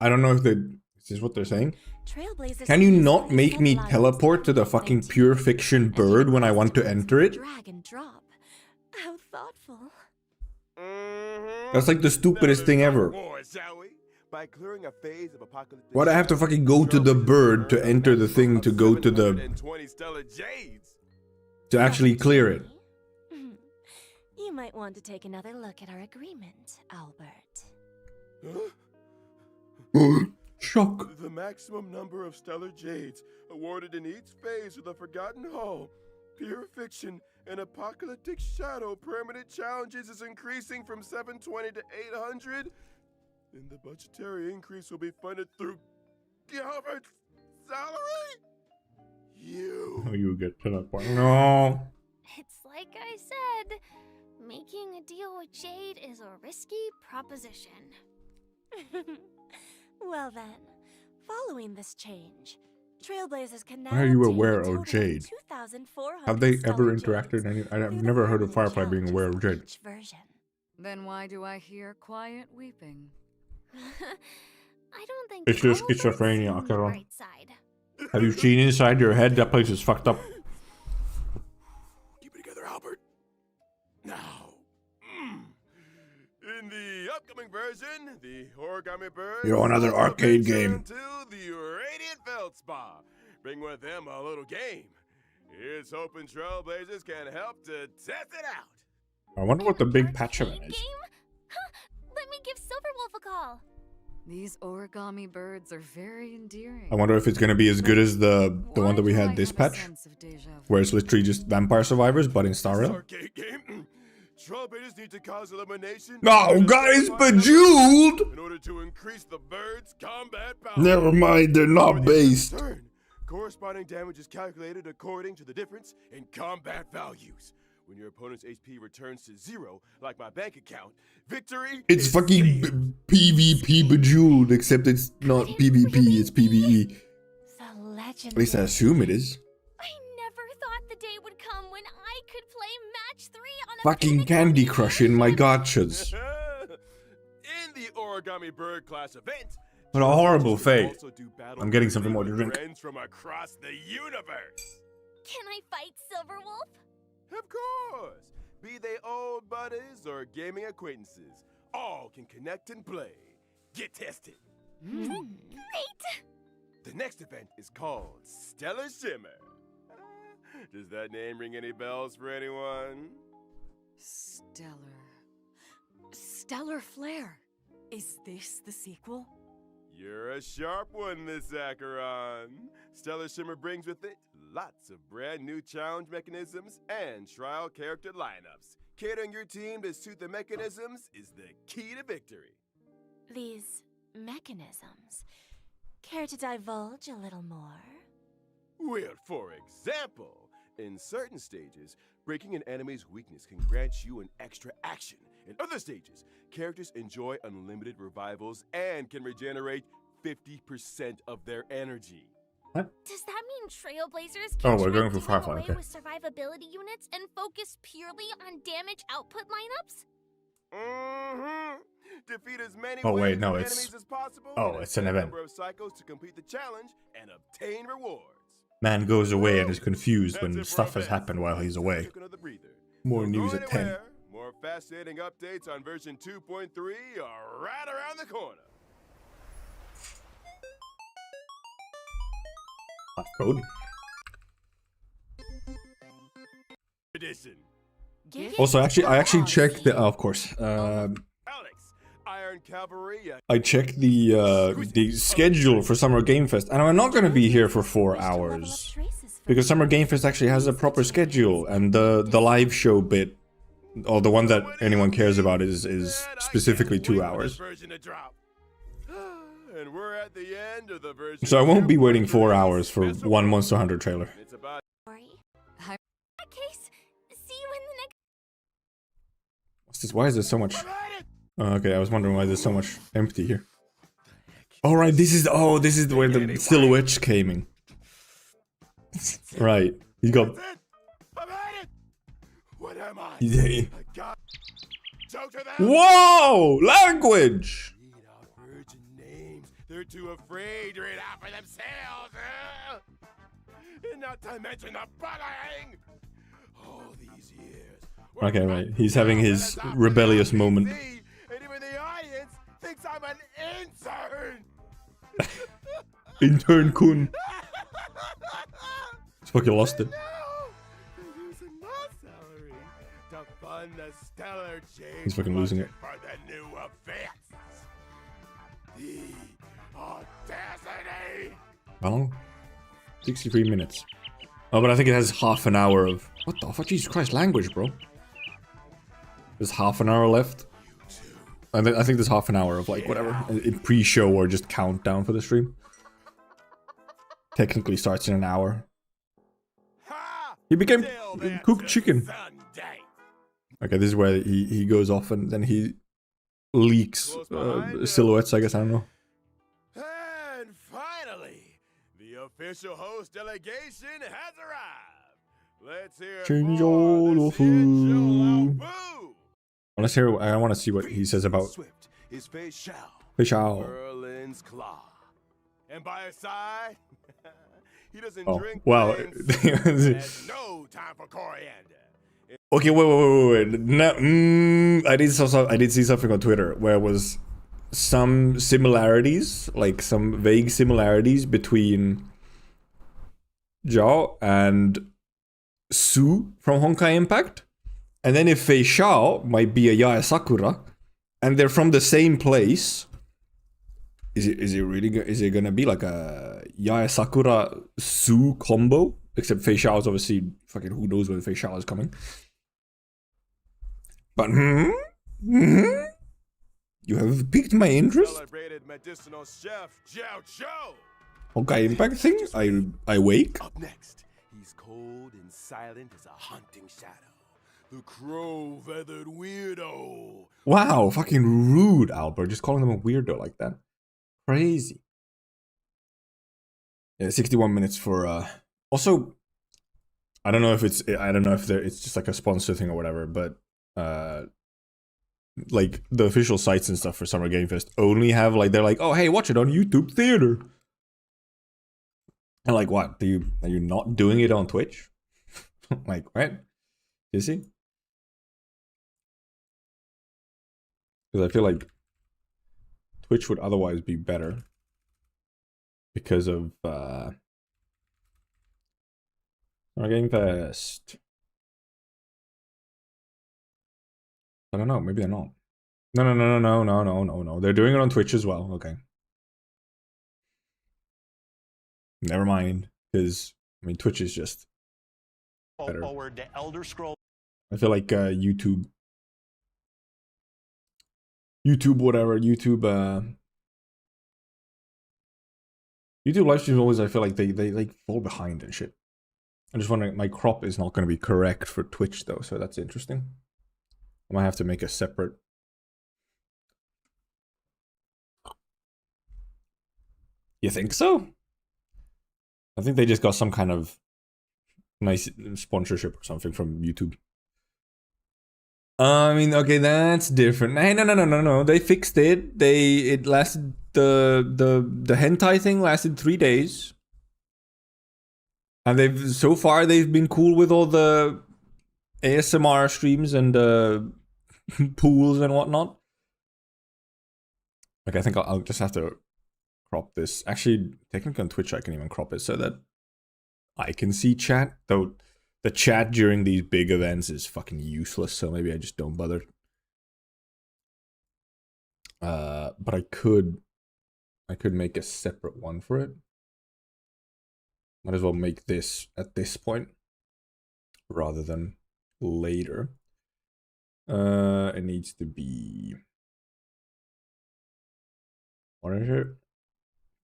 I don't know if is this what they're saying? Trailblazers Can you use not make preset me lineups teleport to the from fucking their pure team, fiction and bird even when I want to customers enter with it? Drag and drop. How thoughtful. That's like the stupidest thing ever. More, shall we? By clearing a phase of Apocalyptic Why'd I have to Shadows, fucking go to the Trailblazers bird to earn a enter the maximum thing of to go to the 720 stellar jades. to actually clear it? You might want to take another look at our agreement, Albert. Huh? Shock. The maximum number of stellar jades awarded in each phase of the Forgotten Hall, Pure Fiction, and Apocalyptic Shadow permanent challenges is increasing from 720 to 800. Then the budgetary increase will be funded through Gilbert's salary? Oh, you get teleported. No. It's like I said, making a deal with Jade is a risky proposition. Well then, following this change, Trailblazers can now Why are you obtain aware a total of Jade? 2,400 Have they ever stellar interacted? jades I've through the never heard of permanent Firefly being aware of challenges Jade. each version. Then why do I hear quiet weeping? I don't think It's your all of it's schizophrenia, on the Akira. bright side. Have you seen inside your head? That place is fucked up. Keep it together, Albert. Now, in the upcoming version, the Origami Birds You know, another will arcade venture game. into the Radiant Feldspa, bring with them a little game. Here's hoping Trailblazers can help to test it out. I wonder what the big Arcade patch event is. game? Huh, let me give Silverwolf a call. These origami birds are very endearing. I wonder if it's gonna be as good as the one Why that we do I had this have a patch, sense of déjà vu? where it's literally just vampire survivors, but in Star This Rail. arcade game, Trailblazers need to cause elimination. Oh, guys, Bejeweled! In order to increase the birds' combat power. Never mind, they're For not the end of based. the turn, corresponding damage is calculated according to the difference in combat values. When your opponent's HP returns to 0, like my bank account, victory It's is fucking sealed. PvP Bejeweled, except it's not PvP, it's PvE. The legendary. At least I assume it is. I never thought the day would come when I could play match 3 on a Fucking Candy Crush in my gotchas. In the Origami Bird class event, What a horrible Trailblazers fate. also do battle I'm getting something more to with drink. friends from across the universe. Can I fight Silverwolf? Of course! Be they old buddies or gaming acquaintances, all can connect and play. Get tested. Great! The next event is called Stellar Shimmer. Does that name ring any bells for anyone? Stellar Flare. Is this the sequel? You're a sharp one, Miss Acheron. Stellar Shimmer brings with it lots of brand new challenge mechanisms and trial character lineups. Catering your team to suit the mechanisms is the key to victory. These mechanisms. Care to divulge a little more? Well, for example, in certain stages, breaking an enemy's weakness can grant you an extra action. In other stages, characters enjoy unlimited revivals and can regenerate 50% of their energy. Does that mean Trailblazers Oh, can we're try going for doing Firefly, away okay. with survivability units and focus purely on damage output lineups? Mm-hmm. Defeat as many Oh, wait, waves no, of it's- enemies as possible. oh, in a it's an set event. number of cycles to complete the challenge and obtain rewards. Man goes away and is confused That's when it for stuff has events. happened while he's away. Took another breather. More Don't news go at 10. anywhere. More More fascinating updates on version 2.3 are right around the corner. That's code. Edition. Also, I actually checked the. Of course. Alex, Iron Cavalry. I checked the schedule for Summer Game Fest, and I'm not gonna be here for 4 hours because Summer Game Fest actually has a proper schedule, and the live show bit, or the one that anyone cares about, is specifically 2 hours. And we're at the end of the version. So I won't be waiting 4 hours for one Monster Hunter trailer. It's about case, see you in the next. What's this? Why is there so much? Oh, okay, I was wondering why there's so much empty here. All right, this is where the silhouettes came in. Right, he got. What am I? Yeah. Joke to them. Whoa! Language! Read out virgin names. They're too afraid to read out for themselves. And not to mention the bullying. All these years. Okay, right. He's having his rebellious moment. And even the audience thinks I'm an intern. Intern Kun. He's fucking lost it. No! They're using my salary to fund the stellar change. He's fucking losing it. For the new events. The audacity. How long? 63 minutes. Oh, but I think it has half an hour of... What the fuck? Jesus Christ, language, bro. There's half an hour left. I think there's half an hour of, like, whatever. In pre-show or just countdown for the stream. Technically starts in an hour. He became cooked chicken. Sunday. Okay, this is where he goes off and then he leaks silhouettes, I guess, I don't know. And finally, the official host delegation has arrived. Let's hear Change more all of of the food. Boo. Let's hear. I want to see what he says about Swift is Fei Shao, Fish Owl. Berlin's Claw. And by his side, he doesn't Oh, drink wow. wine, has no time for coriander. Okay, wait. No, I did see something on Twitter where it was some similarities, like some vague similarities between Zhao and Su from Honkai Impact. And then if Fei Shao might be a Yae Sakura, and they're from the same place, is it gonna be like a Yae Sakura Su combo? Except Fei Shao is obviously fucking who knows when Fei Shao is coming. But you have piqued my interest. Celebrated medicinal chef Jiao Chou. Honkai Impact thing? I wake. Up next, he's cold and silent as a hunting shadow. The crow-feathered weirdo. Wow, fucking rude, Albert. Just calling them a weirdo like that. Crazy. Yeah, 61 minutes for also I don't know if it's just like a sponsor thing or whatever, but like the official sites and stuff for Summer Game Fest only have like they're like, oh hey, watch it on YouTube Theater. And like what? Are you not doing it on Twitch? Like what? Is he? Because I feel like Twitch would otherwise be better because of Summer Game Fest. I don't know. Maybe they're not. No. They're doing it on Twitch as well. Okay. Never mind. Because I mean, Twitch is just better. Forward to Elder Scrolls. I feel like YouTube live streams always, I feel like they like fall behind and shit. I'm just wondering, my crop is not going to be correct for Twitch though, so that's interesting. I might have to make a separate. You think so? I think they just got some kind of nice sponsorship or something from YouTube. I mean, okay, that's different. Hey, no. They fixed it. It lasted the hentai thing lasted 3 days. And they've been cool with all the ASMR streams and pools and whatnot. Like, I think I'll just have to crop this. Actually, technically on Twitch I can even crop it so that I can see chat. Though the chat during these big events is fucking useless, so maybe I just don't bother. But I could make a separate one for it. Might as well make this at this point rather than later. It needs to be, what is it?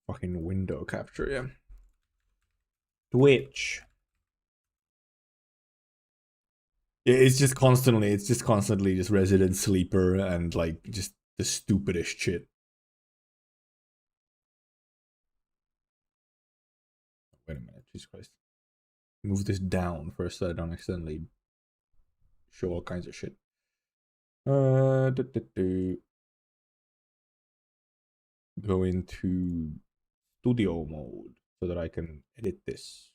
Fucking window capture, yeah. Twitch. Yeah, it's just constantly just Resident Sleeper and like just the stupidest shit. Wait a minute, Jesus Christ. Move this down first so I don't accidentally show all kinds of shit. Go into studio mode so that I can edit this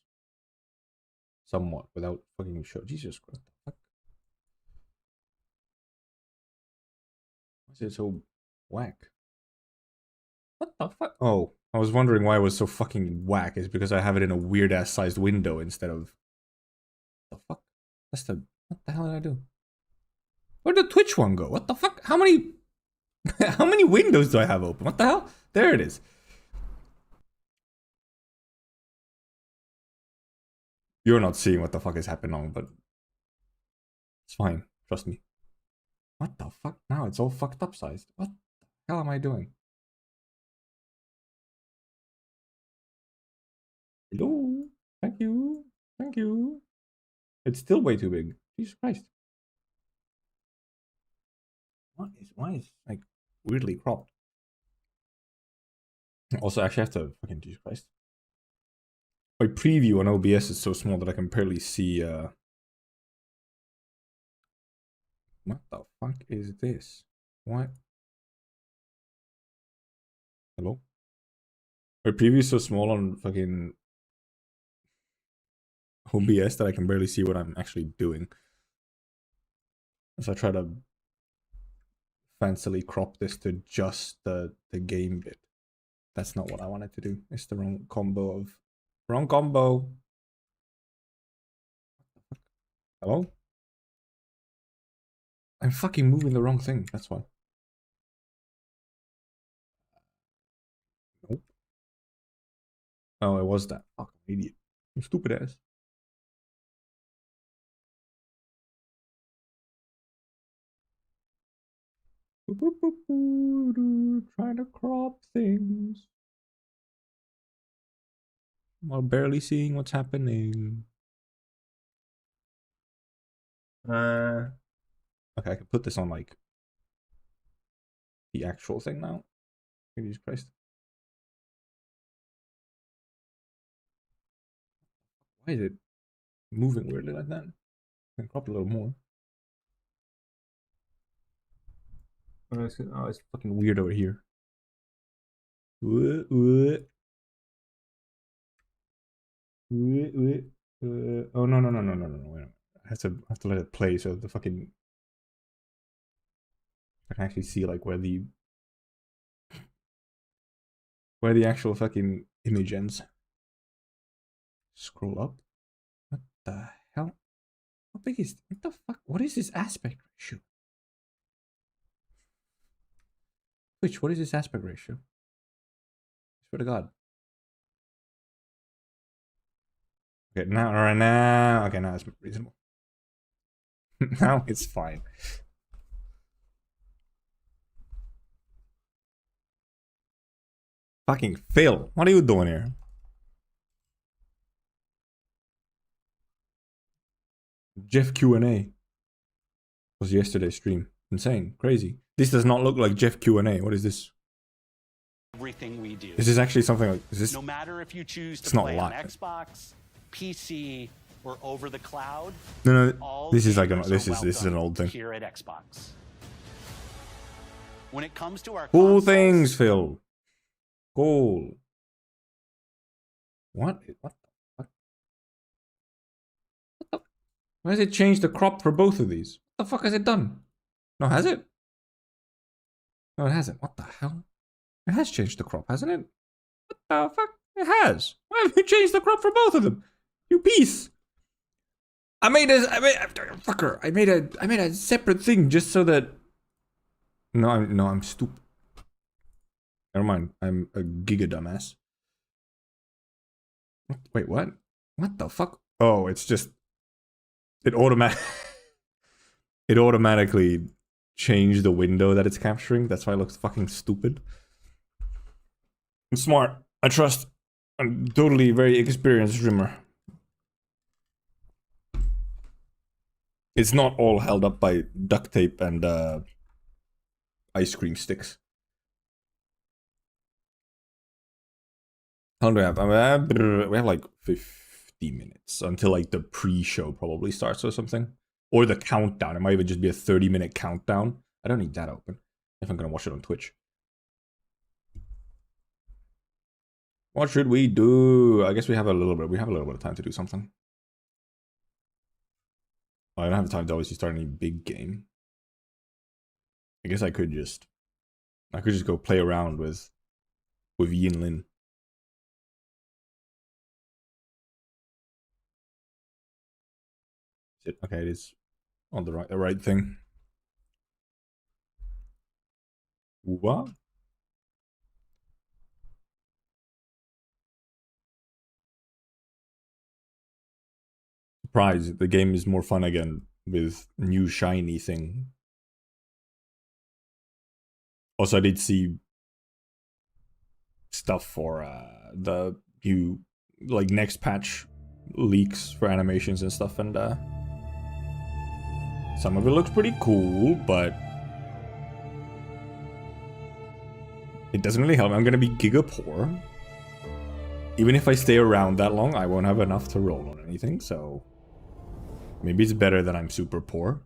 somewhat without fucking show. Jesus Christ, what the fuck? Why is it so whack? What the fuck? Oh, I was wondering why it was so fucking whack. It's because I have it in a weird ass sized window instead of. What the fuck? What the hell did I do? Where'd the Twitch one go? What the fuck? How many how many windows do I have open? What the hell? There it is. You're not seeing what the fuck is happening, but it's fine. Trust me. What the fuck? Now it's all fucked up sized. What the hell am I doing? Hello? Thank you. Thank you. It's still way too big. Jesus Christ. Why is like weirdly cropped? Also, actually, I have to fucking Jesus Christ. My preview on OBS is so small that I can barely see. What the fuck is this? What? Hello? My preview is so small on fucking OBS that I can barely see what I'm actually doing. So I try to fancily crop this to just the game bit. That's not what I wanted to do. It's the wrong combo of... Wrong combo! Hello? I'm fucking moving the wrong thing, that's why. Nope. Oh, it was that. Fuck, idiot. You stupid ass. Trying to crop things while barely seeing what's happening. Okay, I can put this on like the actual thing now. Jesus Christ. Why is it moving weirdly like that? I can crop a little more. Oh, it's fucking weird over here. Oh no. Wait a minute. I have to let it play so the fucking I can actually see like where the actual fucking image ends. Scroll up. What the hell? How big is what the fuck? What is this aspect ratio? Twitch, what is this aspect ratio? I swear to God. Okay, now, alright, now. Okay, now it's reasonable. Now it's fine. Fucking Phil, what are you doing here? Jeff Q&A was yesterday's stream. Insane, crazy. This does not look like Jeff Q&A. What is this? Everything we do. Is this actually something like? Is this? No matter if you choose it's to not play on live. Xbox, PC, or over the cloud. No. This is like this is an old thing. Here at Xbox. When it comes to our cool things, Phil. Cool. What? What the fuck? What the? Why has it changed the crop for both of these? What the fuck has it done? No, has it? No, it hasn't. What the hell? It has changed the crop, hasn't it? What the fuck? It has. Why have you changed the crop for both of them? You piece. I made a separate thing just so that. No, I'm stupid. Never mind. I'm a giga dumbass. Wait, what? What the fuck? Oh, it's just it automatically changed the window that it's capturing. That's why it looks fucking stupid. I'm smart. I trust. I'm totally very experienced streamer. It's not all held up by duct tape and ice cream sticks. How long do we have? We have like 50 minutes until like the pre-show probably starts or something. Or the countdown. It might even just be a 30-minute countdown. I don't need that open if I'm gonna watch it on Twitch. What should we do? I guess we have a little bit. We have a little bit of time to do something. I don't have time to obviously start any big game. I guess I could just go play around with Yinlin. Okay, it is on the right thing. What? Surprise! The game is more fun again with new shiny thing. Also, I did see stuff for the new like next patch leaks for animations and stuff, and some of it looks pretty cool, but it doesn't really help. I'm gonna be giga poor. Even if I stay around that long, I won't have enough to roll on anything, so maybe it's better that I'm super poor.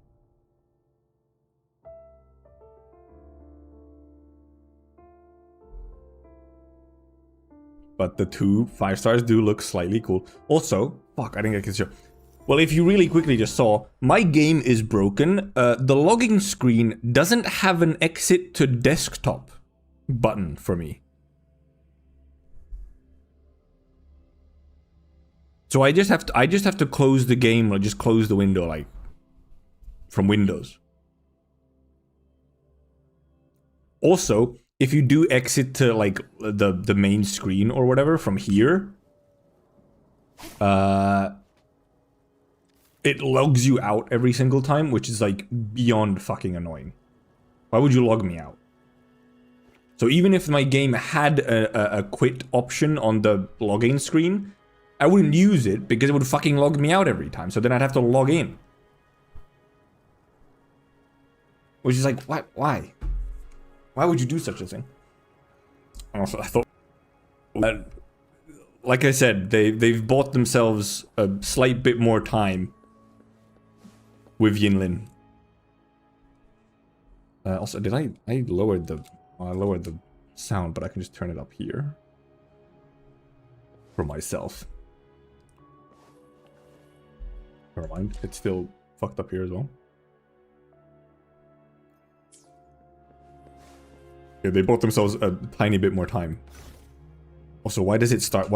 But the 2 5-stars do look slightly cool. Also, fuck, I think I can show. Well, if you really quickly just saw, my game is broken. The logging screen doesn't have an exit to desktop button for me. So I just have to close the game or just close the window like from Windows. Also, if you do exit to like the main screen or whatever from here, it logs you out every single time, which is like beyond fucking annoying. Why would you log me out? So even if my game had a quit option on the login screen, I wouldn't use it because it would fucking log me out every time. So then I'd have to log in. Which is like, why? Why would you do such a thing? Also, I thought, like I said, they've bought themselves a slight bit more time with Yinlin. Also, did I lowered the sound, but I can just turn it up here for myself. Never mind, it's still fucked up here as well. Yeah, they bought themselves a tiny bit more time. Also, why does it start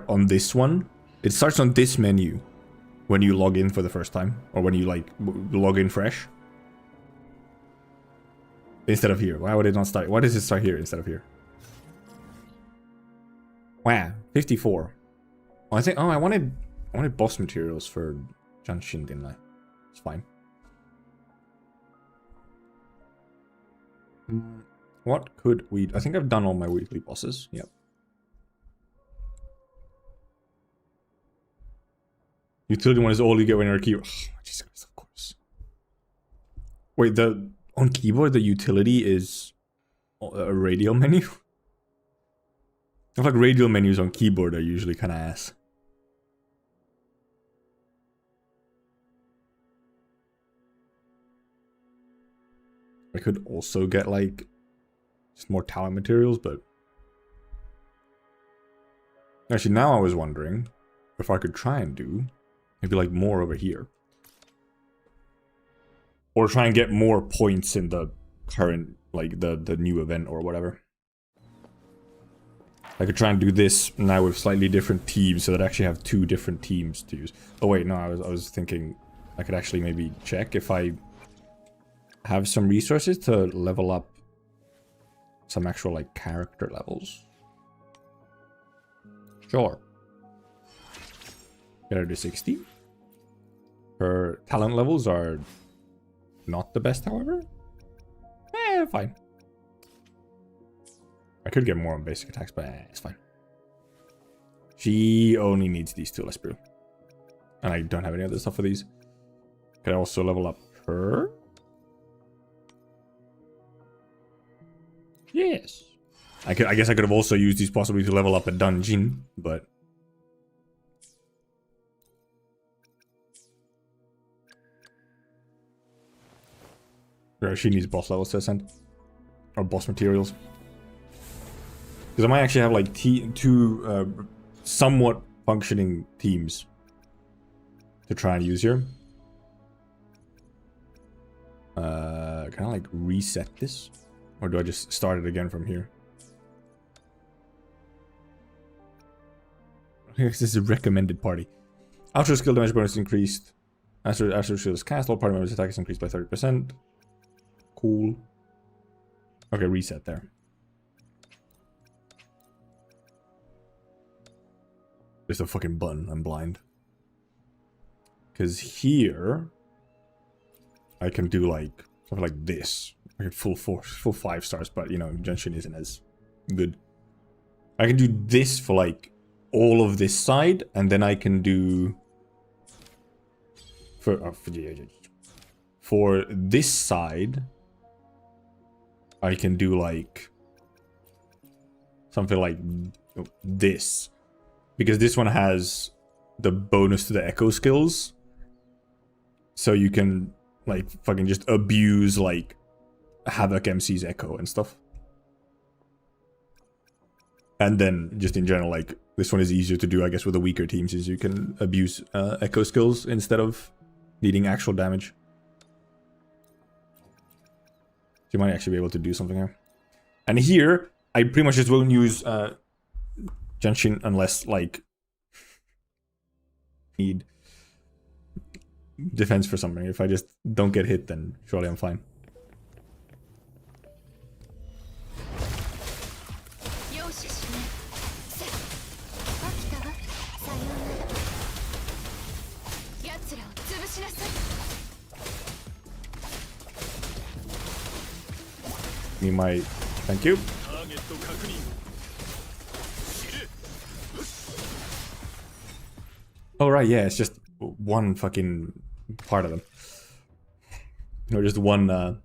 on this one? It starts on this menu when you log in for the first time, or when you like log in fresh. Instead of here. Why would it not start? Why does it start here instead of here? Wow, 54. Oh, I think. Oh, I wanted boss materials for Janshin, didn't I? It's fine. What could we? I think I've done all my weekly bosses. Yep. Utility one is all you get when you're a keyboard. Oh, Jesus Christ, of course. Wait, on keyboard the utility is a radial menu? I feel like radial menus on keyboard are usually kind of ass. I could also get like just more talent materials, but actually now I was wondering if I could try and do maybe like more over here. Or try and get more points in the current, like, the new event or whatever. I could try and do this now with slightly different teams so that I actually have 2 different teams to use. Oh wait, no, I was thinking I could actually maybe check if I have some resources to level up some actual, like, character levels. Sure. Get her to 60. Her talent levels are not the best, however. Fine. I could get more on basic attacks, but it's fine. She only needs these 2, let's brew. And I don't have any other stuff for these. Could I also level up her? Yes. I guess I could have also used these possibly to level up a dungeon, but she needs boss levels to ascend. Or boss materials. Because I might actually have like 2 somewhat functioning teams to try and use here. Can I like reset this? Or do I just start it again from here? This is a recommended party. After skill damage bonus increased. After skill is cast, all party members' attack is increased by 30%. Cool. Okay, reset there. There's a fucking button. I'm blind. Because here, I can do like something like this. I get full 5 stars, but you know, Genshin isn't as good. I can do this for like all of this side, and then I can do for this side. I can do like something like this, because this one has the bonus to the echo skills, so you can like fucking just abuse like Havoc MC's echo and stuff. And then just in general, like this one is easier to do, I guess, with the weaker teams, is you can abuse echo skills instead of needing actual damage. You might actually be able to do something here. And here, I pretty much just won't use Genshin unless, like, need defense for something. If I just don't get hit, then surely I'm fine. Me might. Thank you. Oh right, yeah, it's just one fucking part of them. No, just one. I'm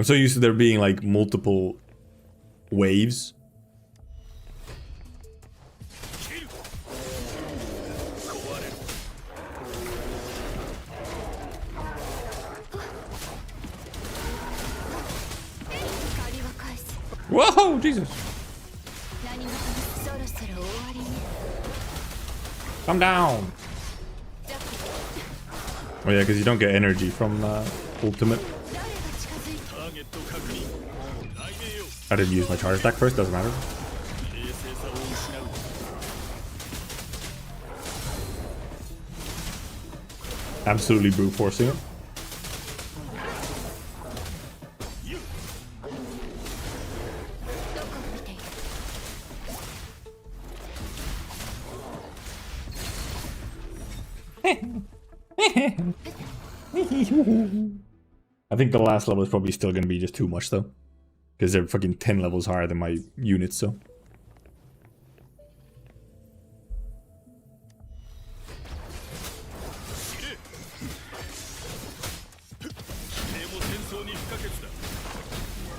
so used to there being like multiple waves. Whoa, Jesus. Come down. Oh yeah, because you don't get energy from ultimate. I didn't use my charge attack first, doesn't matter. Absolutely brute forcing it. I think the last level is probably still going to be just too much though, because they're fucking 10 levels higher than my units, so.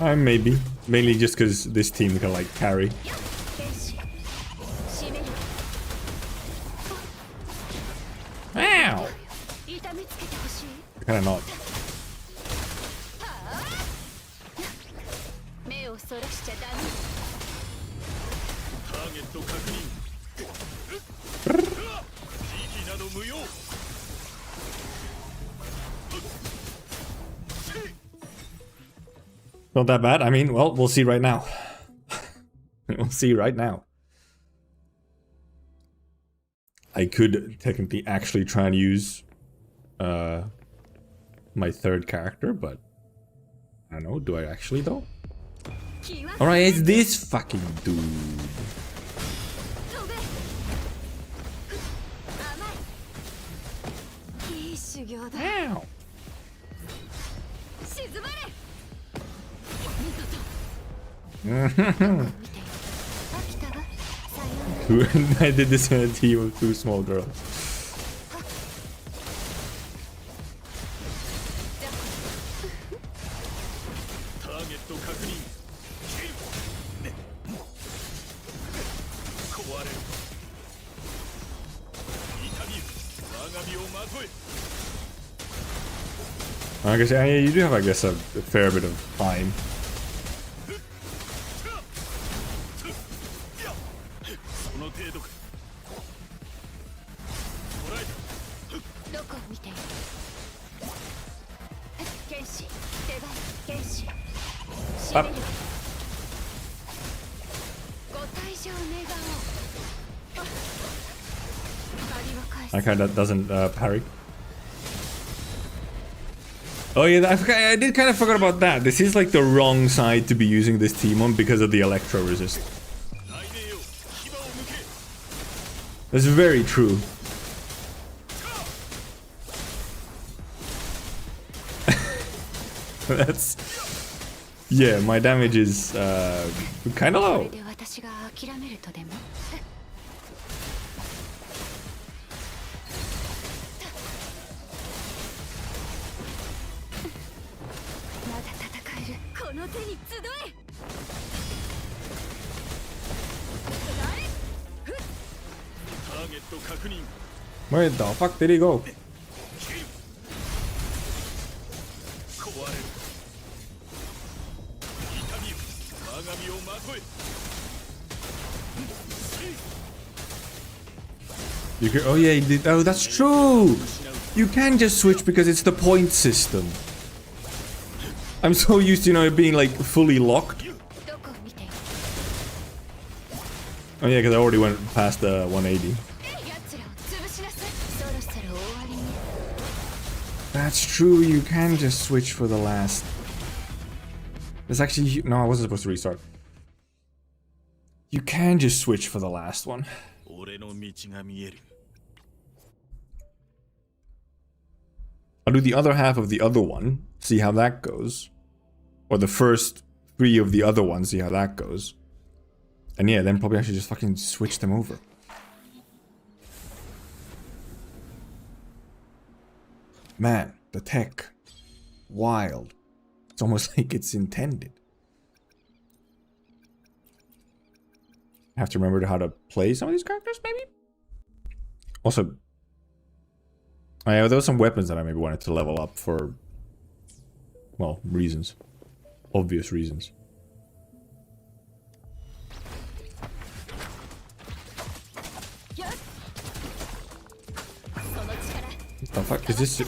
Maybe. Mainly just because this team can like carry. Ow! Kinda not. Not that bad. I mean, well, we'll see right now. We'll see right now. I could technically actually try and use my third character, but I don't know. Do I actually though? Alright, it's this fucking dude. Ow. I did this in a team of 2 small girls. I guess yeah, you do have, I guess, a fair bit of time. Up. Okay, that doesn't parry. Oh yeah, I did kind of forget about that. This is like the wrong side to be using this team on because of the electro resist. That's very true. That's... Yeah, my damage is kind of low. Where the fuck did he go? You can, oh yeah, you did, oh that's true! You can just switch because it's the point system. I'm so used to, you know, it being like fully locked. Oh yeah, because I already went past the 180. That's true, you can just switch for the last... There's actually... No, I wasn't supposed to restart. You can just switch for the last one. I'll do the other half of the other one, see how that goes. Or the first 3 of the other ones, see how that goes. And yeah, then probably I should just fucking switch them over. Man, the tech. Wild. It's almost like it's intended. I have to remember how to play some of these characters, maybe? Also, there were some weapons that I maybe wanted to level up for, well, reasons. Obvious reasons. What the fuck is this?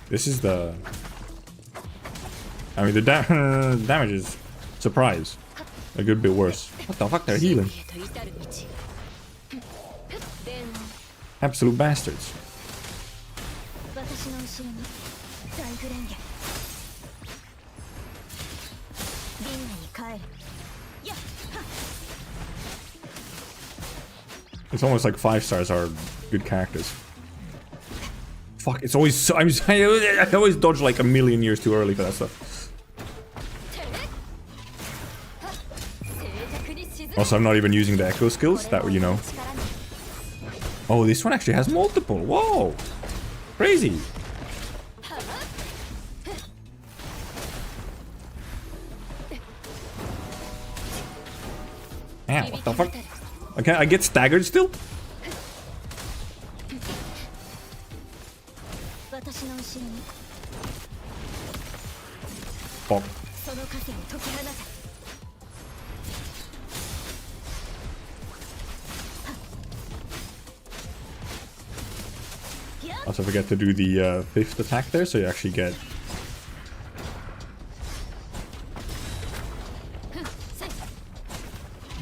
This is the... I mean, the damage is... Surprise. A good bit worse. What the fuck? They're healing. Absolute bastards. It's almost like 5 stars are good characters. Fuck, it's always so... I always dodge like a million years too early for that stuff. Also, I'm not even using the echo skills, that you know. Oh, this one actually has multiple. Whoa! Crazy! Ow, what the fuck? Okay, I get staggered still? Fuck. Also forget to do the 5th attack there, so you actually get...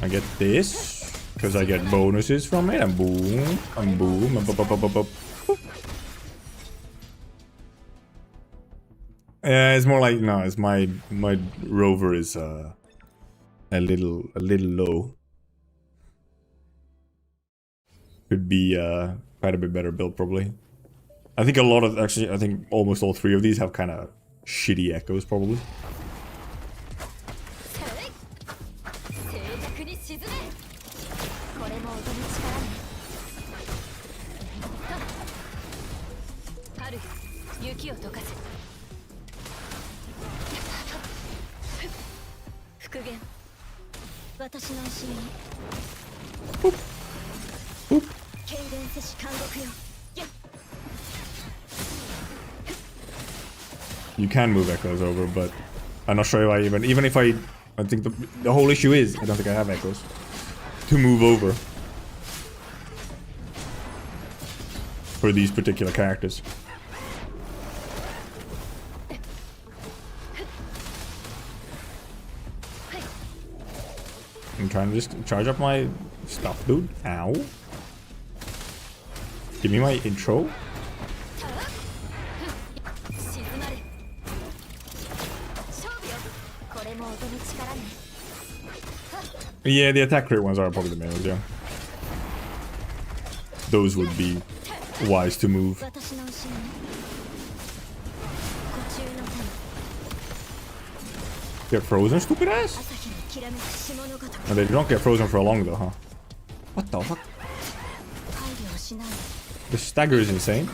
I get this, because I get bonuses from it, and boom, and boom, and boop. Yeah, it's more like, no, it's my rover is a little low. Could be quite a bit better built, probably. I think a lot of, actually, I think almost all 3 of these have kind of shitty echoes, probably. You can move echoes over, but I'm not sure if I even if I think the whole issue is I don't think I have echoes to move over for these particular characters. I'm trying to just charge up my stuff, dude. Ow. Give me my intro. Yeah, the attack crit ones are probably the main ones, yeah. Those would be wise to move. Get frozen, stupid ass? No, they don't get frozen for long though, huh? What the fuck? The stagger is insane.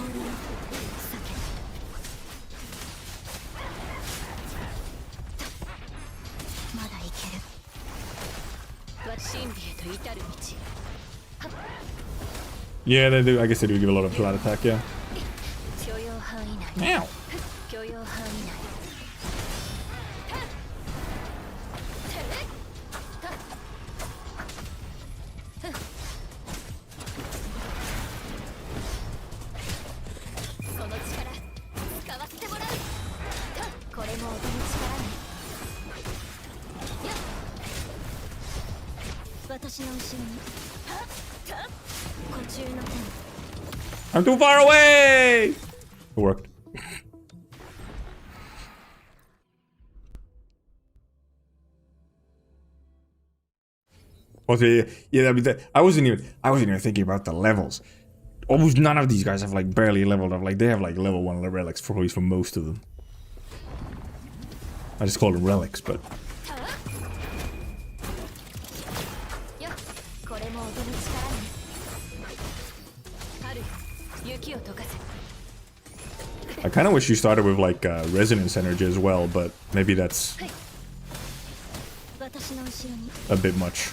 Yeah, they do. I guess they do give a lot of flat attack, yeah. Ow. I'm too far away! It worked. Okay, yeah, I mean, I wasn't even thinking about the levels. Almost none of these guys have like barely leveled up. Like they have like level 1 relics probably for most of them. I just call them relics, but I kind of wish you started with like resonance energy as well, but maybe that's a bit much.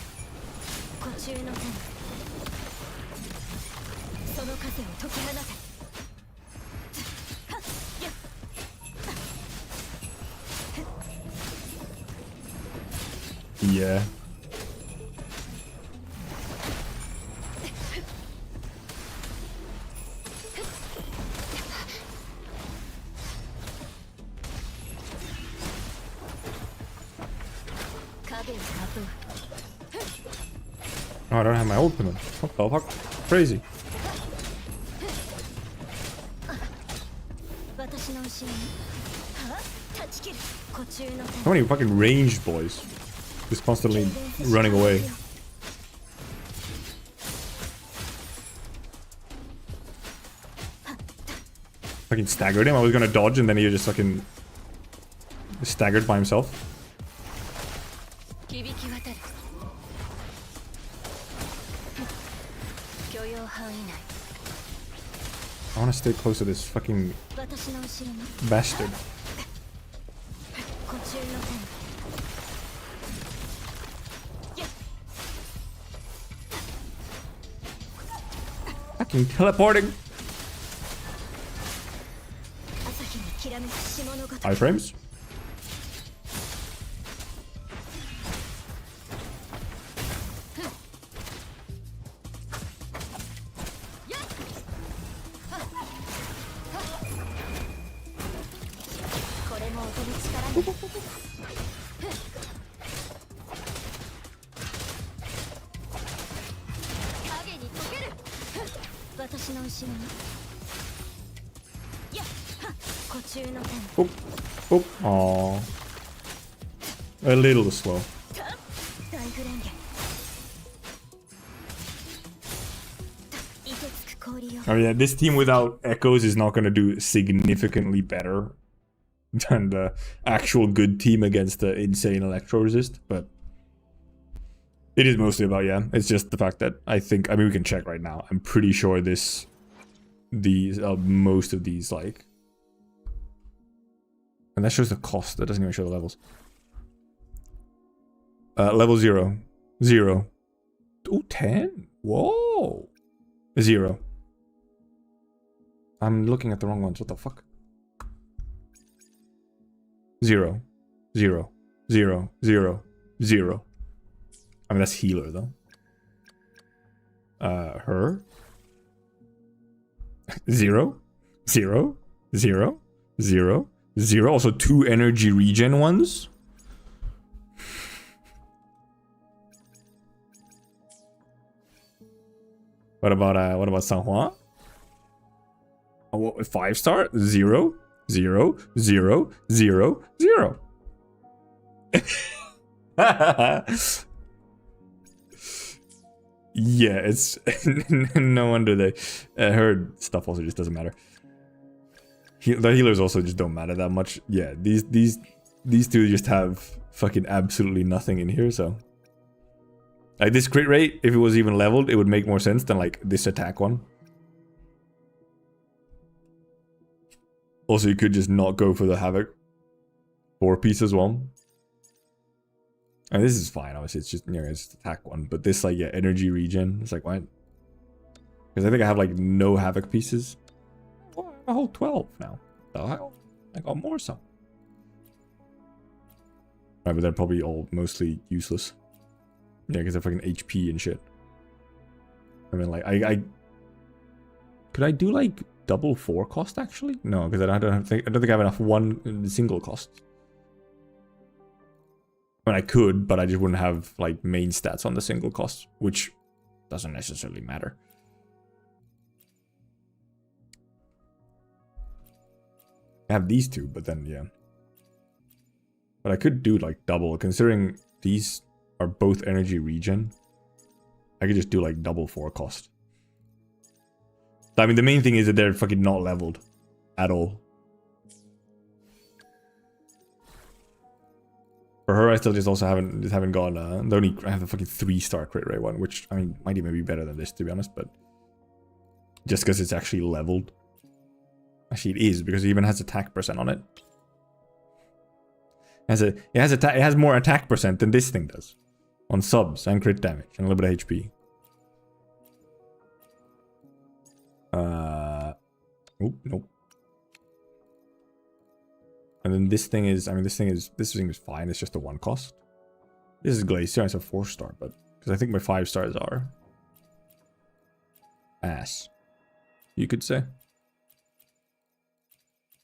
Yeah. Oh, I don't have my ultimate. What the fuck? Crazy. How many fucking ranged boys? Just constantly running away. Fucking staggered him. I was gonna dodge and then he just fucking staggered by himself. I wanna stay close to this fucking bastard. Fucking teleporting. Iframes. Oh, oh, aw. A little slow. Oh yeah, this team without echoes is not going to do significantly better than the actual good team against the insane electro resist, but it is mostly about, yeah, it's just the fact that I mean, we can check right now. I'm pretty sure most of these, like, and that shows the cost, that doesn't even show the levels. Level 0. 0. Ooh, 10? Whoa. 0. I'm looking at the wrong ones. What the fuck? 0. 0. 0. 0. 0. I mean, that's healer, though. Her. 0. 0. 0. 0. 0. Also 2 energy regen ones. What about San Juan? Oh, what, 5-star? 0, 0, 0, 0, 0. Yeah, it's no wonder they her stuff also just doesn't matter. The healers also just don't matter that much. Yeah, these two just have fucking absolutely nothing in here, so. Like, this crit rate, if it was even leveled, it would make more sense than, like, this attack one. Also, you could just not go for the Havoc 4-piece as well. And this is fine, obviously, it's just, you know, it's just attack one. But this, like, yeah, energy regen, it's like, what? Because I think I have, like, no Havoc pieces. Well, I hold 12 now. The hell? I got more so. Right, but they're probably all mostly useless. Yeah, because they're fucking HP and shit. I mean, like, I could I do like double 4 cost actually? No, because I don't think I have enough one single cost. I mean, I could, but I just wouldn't have like main stats on the single cost, which doesn't necessarily matter. I have these two, but then yeah. But I could do like double, considering these are both energy regen. I could just do like double 4 cost. I mean, the main thing is that they're fucking not leveled at all. For her, I still just also haven't gone. I have the fucking 3-star crit rate one, which I mean might even be better than this, to be honest. But just because it's actually leveled, actually it is, because it even has attack percent on it. It has more attack percent than this thing does. On subs and crit damage and a little bit of HP. Oh, nope. And then this thing is, I mean, this thing is fine. It's just a 1 cost. This is Glacier. It's a 4-star, but because I think my 5 stars are ass, you could say.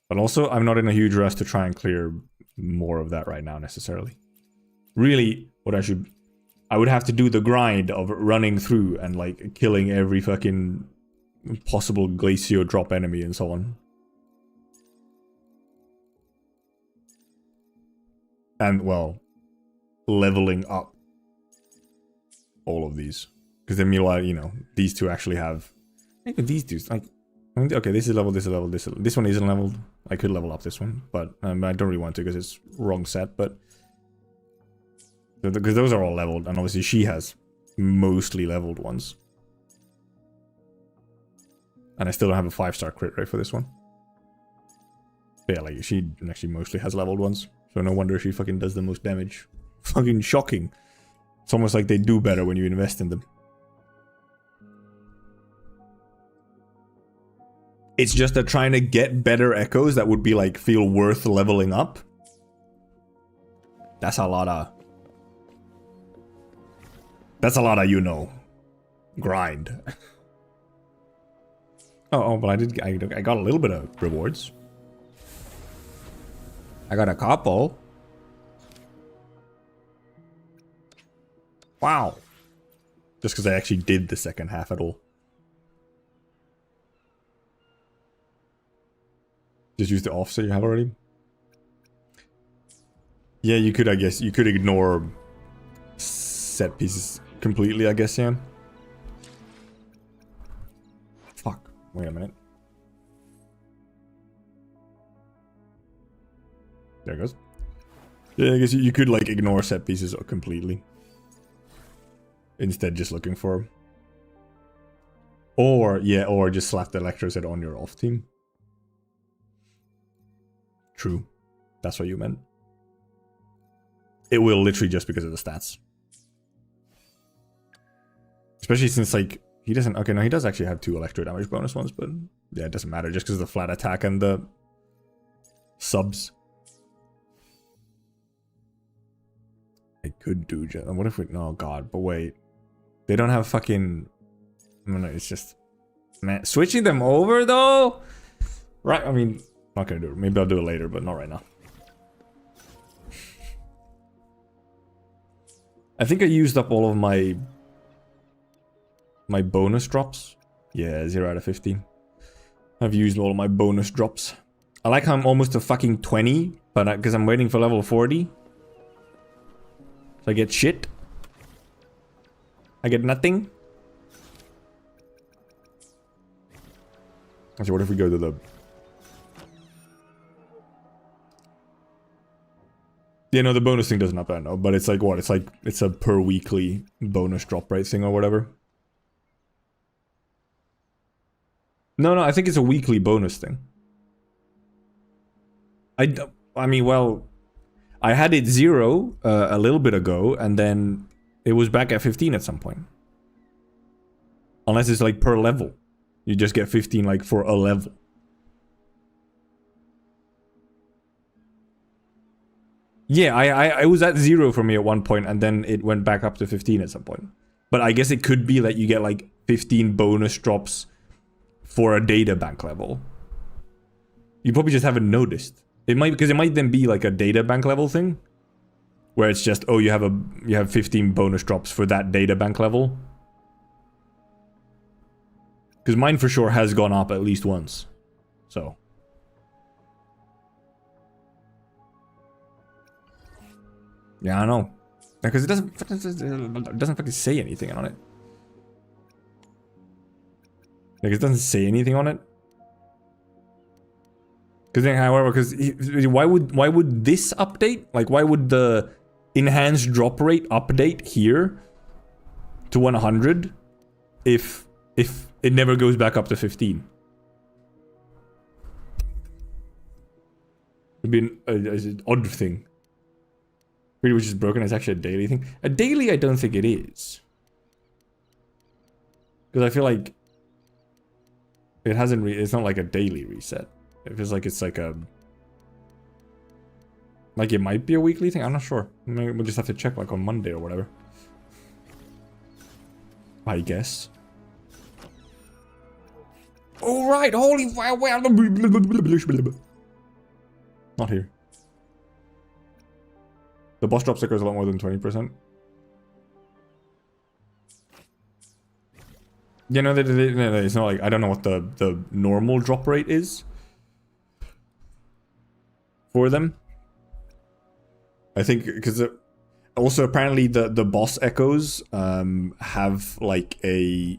But also, I'm not in a huge rush to try and clear more of that right now necessarily. Really, what I would have to do the grind of running through and like killing every fucking possible Glacio drop enemy and so on. And well, leveling up all of these. Because then meanwhile, you know, these two actually have, maybe these two, like, I mean, okay, this is leveled, this is leveled, this one isn't leveled. I could level up this one, but I don't really want to because it's wrong set, but because those are all leveled, and obviously she has mostly leveled ones. And I still don't have a 5-star crit rate for this one. But yeah, like, she actually mostly has leveled ones, so no wonder she fucking does the most damage. Fucking shocking. It's almost like they do better when you invest in them. It's just that trying to get better echoes that would be like feel worth leveling up. That's a lot of, you know, grind. Oh, but I got a little bit of rewards. I got a couple. Wow. Just because I actually did the second half at all. Just use the offset you have already. Yeah, you could, I guess. You could ignore set pieces completely, I guess, yeah. Fuck. Wait a minute. There it goes. Yeah, I guess you could, like, ignore set pieces completely. Instead, just looking for them. Or, yeah, or just slap the electro set on your off team. True. That's what you meant. It will literally just because of the stats. Especially since, like, he doesn't... Okay, no, he does actually have 2 electro damage bonus ones, but... Yeah, it doesn't matter just because of the flat attack and the... subs. I could do... What if we... Oh, God, but wait. They don't have fucking... No, it's just... Man, switching them over, though? Right, I mean... Not gonna do it. Maybe I'll do it later, but not right now. I think I used up all of my bonus drops. Yeah, 0 out of 15. I've used all of my bonus drops. I like how I'm almost to fucking 20, but because I'm waiting for level 40. So I get shit. I get nothing. Actually, what if we go to the... Yeah, no, the bonus thing doesn't up that, no. But it's like, what? It's like, it's a per weekly bonus drop rate thing or whatever. No, I think it's a weekly bonus thing. I mean, well, I had it 0 a little bit ago, and then it was back at 15 at some point. Unless it's like per level. You just get 15 like for a level. Yeah, I was at 0 for me at one point, and then it went back up to 15 at some point. But I guess it could be that you get like 15 bonus drops for a data bank level. You probably just haven't noticed. It might, because it might then be like a data bank level thing, where it's just, oh, you have 15 bonus drops for that data bank level. Because mine for sure has gone up at least once. So. Yeah, I know. Because it doesn't fucking say anything on it. Like, it doesn't say anything on it. Because then, however, because why would this update? Like, why would the enhanced drop rate update here to 100 if it never goes back up to 15? It'd be an odd thing. Which is broken, it's actually a daily thing. A daily, I don't think it is. Because I feel like it hasn't. It's not like a daily reset. It feels like it's like a. Like it might be a weekly thing. I'm not sure. Maybe we'll just have to check like on Monday or whatever. I guess. All right. Holy. Not here. The boss drop sticker is a lot more than 20%. Yeah, no, it's not like... I don't know what the normal drop rate is for them. I think, because also apparently the boss echoes have like a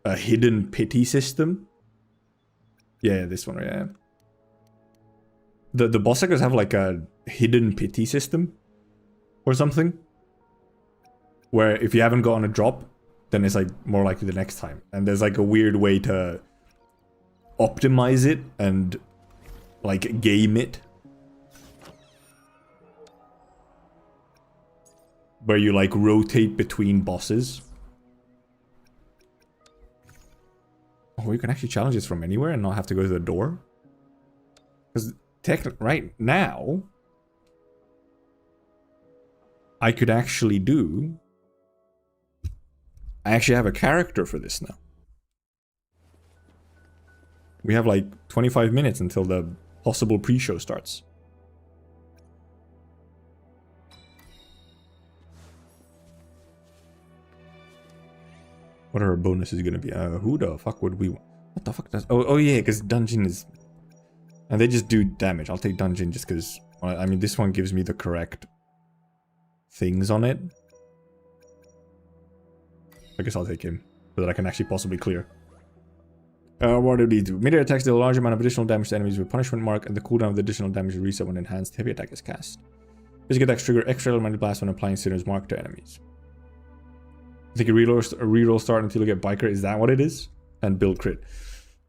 hidden pity system. Yeah, this one, yeah. The boss echoes have like a hidden pity system. Or something. Where if you haven't gotten a drop, then it's like more likely the next time. And there's like a weird way to optimize it and like game it. Where you like rotate between bosses. Oh, you can actually challenge this from anywhere and not have to go to the door? Because technically, right now... I could actually do... I actually have a character for this now. We have like 25 minutes until the possible pre-show starts. What are her bonuses gonna be? Who the fuck would we... What the fuck does... Oh yeah, because dungeon is... And they just do damage. I'll take dungeon just because... I mean, this one gives me the correct things on it. I guess I'll take him, so that I can actually possibly clear. What do these do? Mid-air attacks deal a large amount of additional damage to enemies with punishment mark, and the cooldown of the additional damage is reset when enhanced heavy attack is cast. Basic attacks trigger extra elemental blast when applying Sinner's mark to enemies. I think a reroll start until you get biker. Is that what it is? And build crit.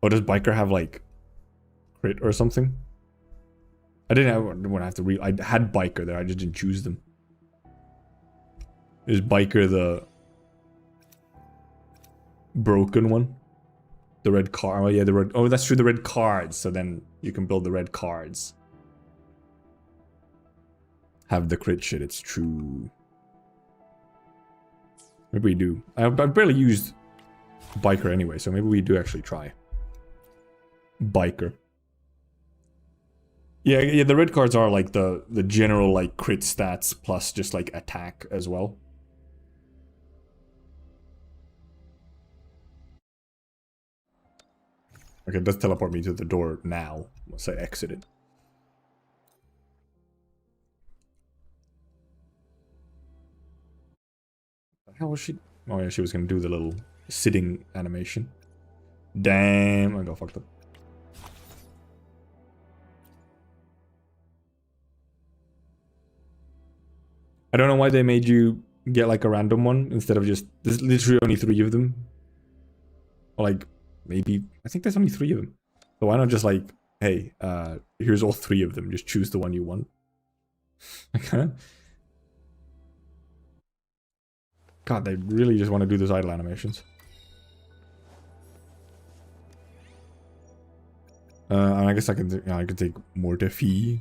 Or does biker have like crit or something? I didn't have to I had biker there, I just didn't choose them. Is biker the broken one? The red card. Oh yeah, the red. Oh, that's true. The red cards. So then you can build the red cards. Have the crit shit. It's true. Maybe we do. I've barely used biker anyway, so maybe we do actually try biker. Yeah. The red cards are like the general like crit stats plus just like attack as well. Okay, it does teleport me to the door now once I exit it. What the hell was she? Oh yeah, she was gonna do the little sitting animation. Damn, I got fucked up. I don't know why they made you get like a random one instead of just... There's literally only 3 of them. Or like... Maybe, I think there's only 3 of them. So why not just like, hey, here's all 3 of them. Just choose the one you want. Okay. God, they really just want to do those idle animations. And I guess I can take Mortefi.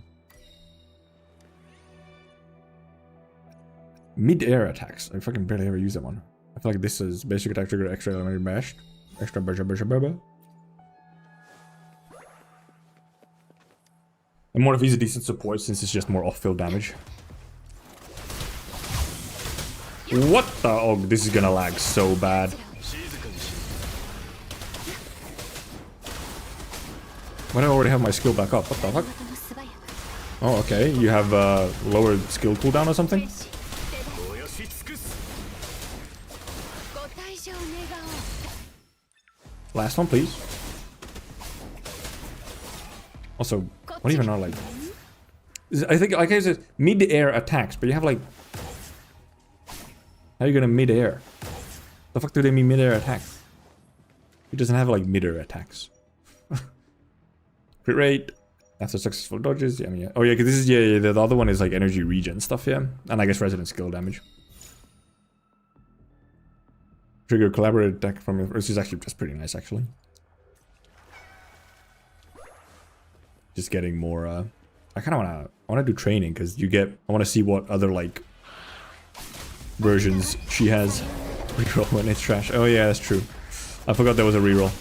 Mid-air attacks. I fucking barely ever use that one. I feel like this is basic attack trigger extra elementary bash. Extra burger. And more of he's a decent support since it's just more off-field damage. What the? Oh, this is gonna lag so bad. Why do I already have my skill back up? What the fuck? Oh, okay. You have lower skill cooldown or something? Last one, please. Also, what even are like... I think, like I said, mid-air attacks, but you have like... How are you gonna mid-air? The fuck do they mean mid-air attacks? He doesn't have like mid-air attacks. Crit rate. After successful dodges. Yeah, I mean, yeah. Oh yeah, because this is... Yeah, the other one is like energy regen stuff, yeah. And I guess resident skill damage. Trigger collaborative attack from your... This is actually just pretty nice, actually. Just getting more... I kind of want to do training, because you get... I want to see what other, like... versions she has. Reroll when it's trash. Oh yeah, that's true. I forgot there was a reroll.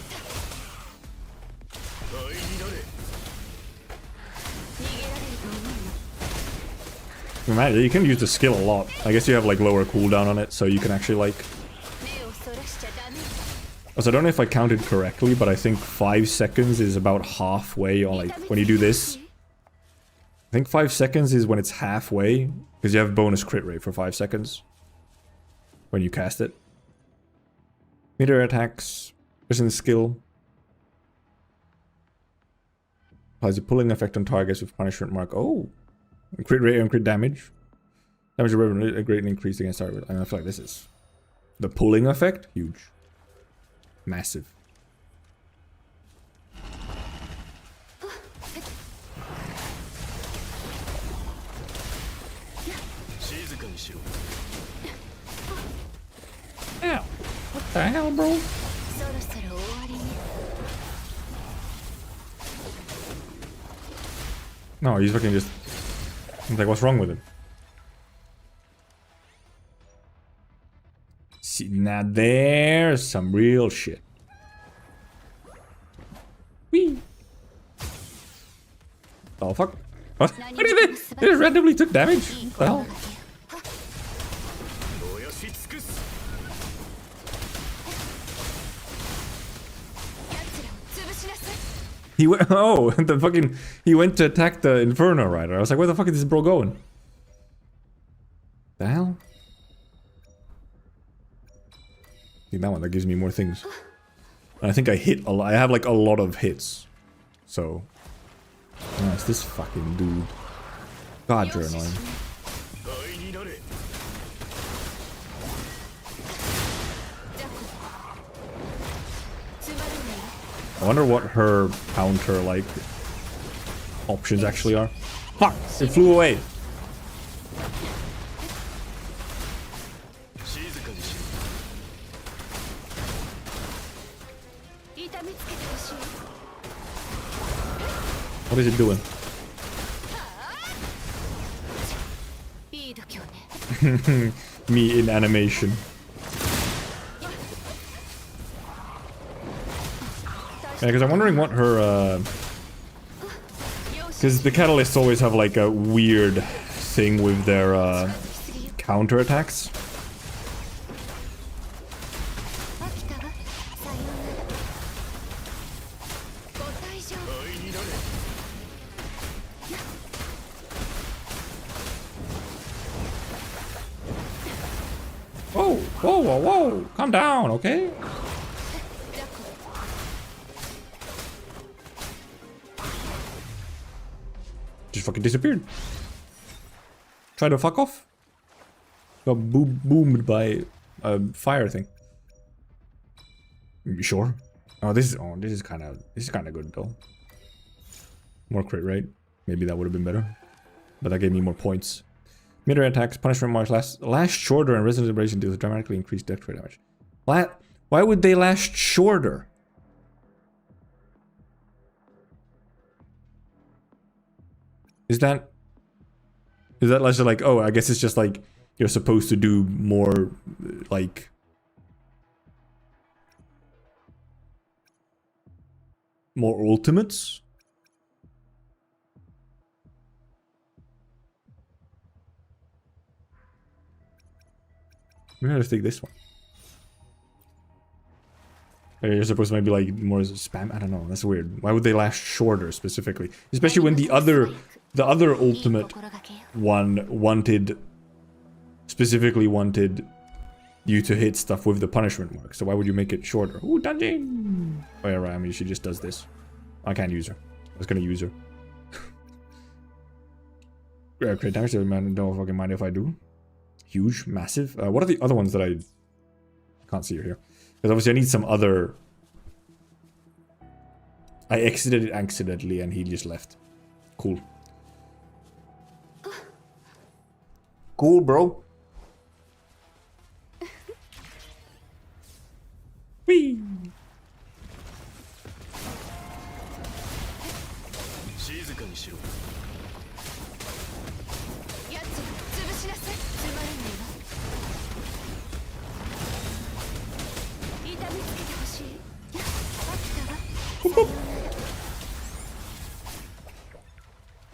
Man, you can use the skill a lot. I guess you have, like, lower cooldown on it, so you can actually, like... Also, I don't know if I counted correctly, but I think 5 seconds is about halfway, or like, when you do this. I think 5 seconds is when it's halfway, because you have bonus crit rate for 5 seconds. When you cast it. Meter attacks, prison skill. Applies a pulling effect on targets with punishment mark. Oh! And crit rate and crit damage. Damage greatly increased against target. I feel like this is... The pulling effect? Huge. Massive. Ow. What the hell, bro? No, he's fucking just... I'm like, what's wrong with him? See, now there's some real shit. Whee! Oh, fuck. What? What did they? They just randomly took damage? What the hell? He went. Oh, the fucking. He went to attack the Inferno Rider. I was like, where the fuck is this bro going? The hell? I think that one that gives me more things. And I think I hit a lot. I have like a lot of hits. So. Oh, it's this fucking dude. God, you're annoying. I wonder what her counter, like, options actually are. Fuck! It flew away! What is it doing? Me in animation. Yeah, because I'm wondering what her, because the Catalysts always have like a weird thing with their, counter attacks. Whoa, whoa, whoa, whoa, calm down, okay? Just fucking disappeared. Try to fuck off. Got boomed by a fire thing. You sure? Oh, this is kind of good though. More crit rate. Maybe that would have been better, but that gave me more points. Mid-range attacks, punishment marks last shorter, and resonance abrasion deals dramatically increased death crit damage. Why would they last shorter? Is that less like, oh, I guess it's just like you're supposed to do more like more ultimates? Maybe I'll just take this one. You're supposed to maybe like more spam. I don't know. That's weird. Why would they last shorter specifically? Especially when the other ultimate one specifically wanted you to hit stuff with the punishment mark. So why would you make it shorter? Ooh, dungeon! Oh yeah, right. I mean, she just does this. I can't use her. I was gonna use her. Crit damage. Man, don't fucking mind if I do. Huge, massive. What are the other ones that I can't see here? Because obviously I need some other... I exited it accidentally and he just left. Cool. Cool, bro. Whee!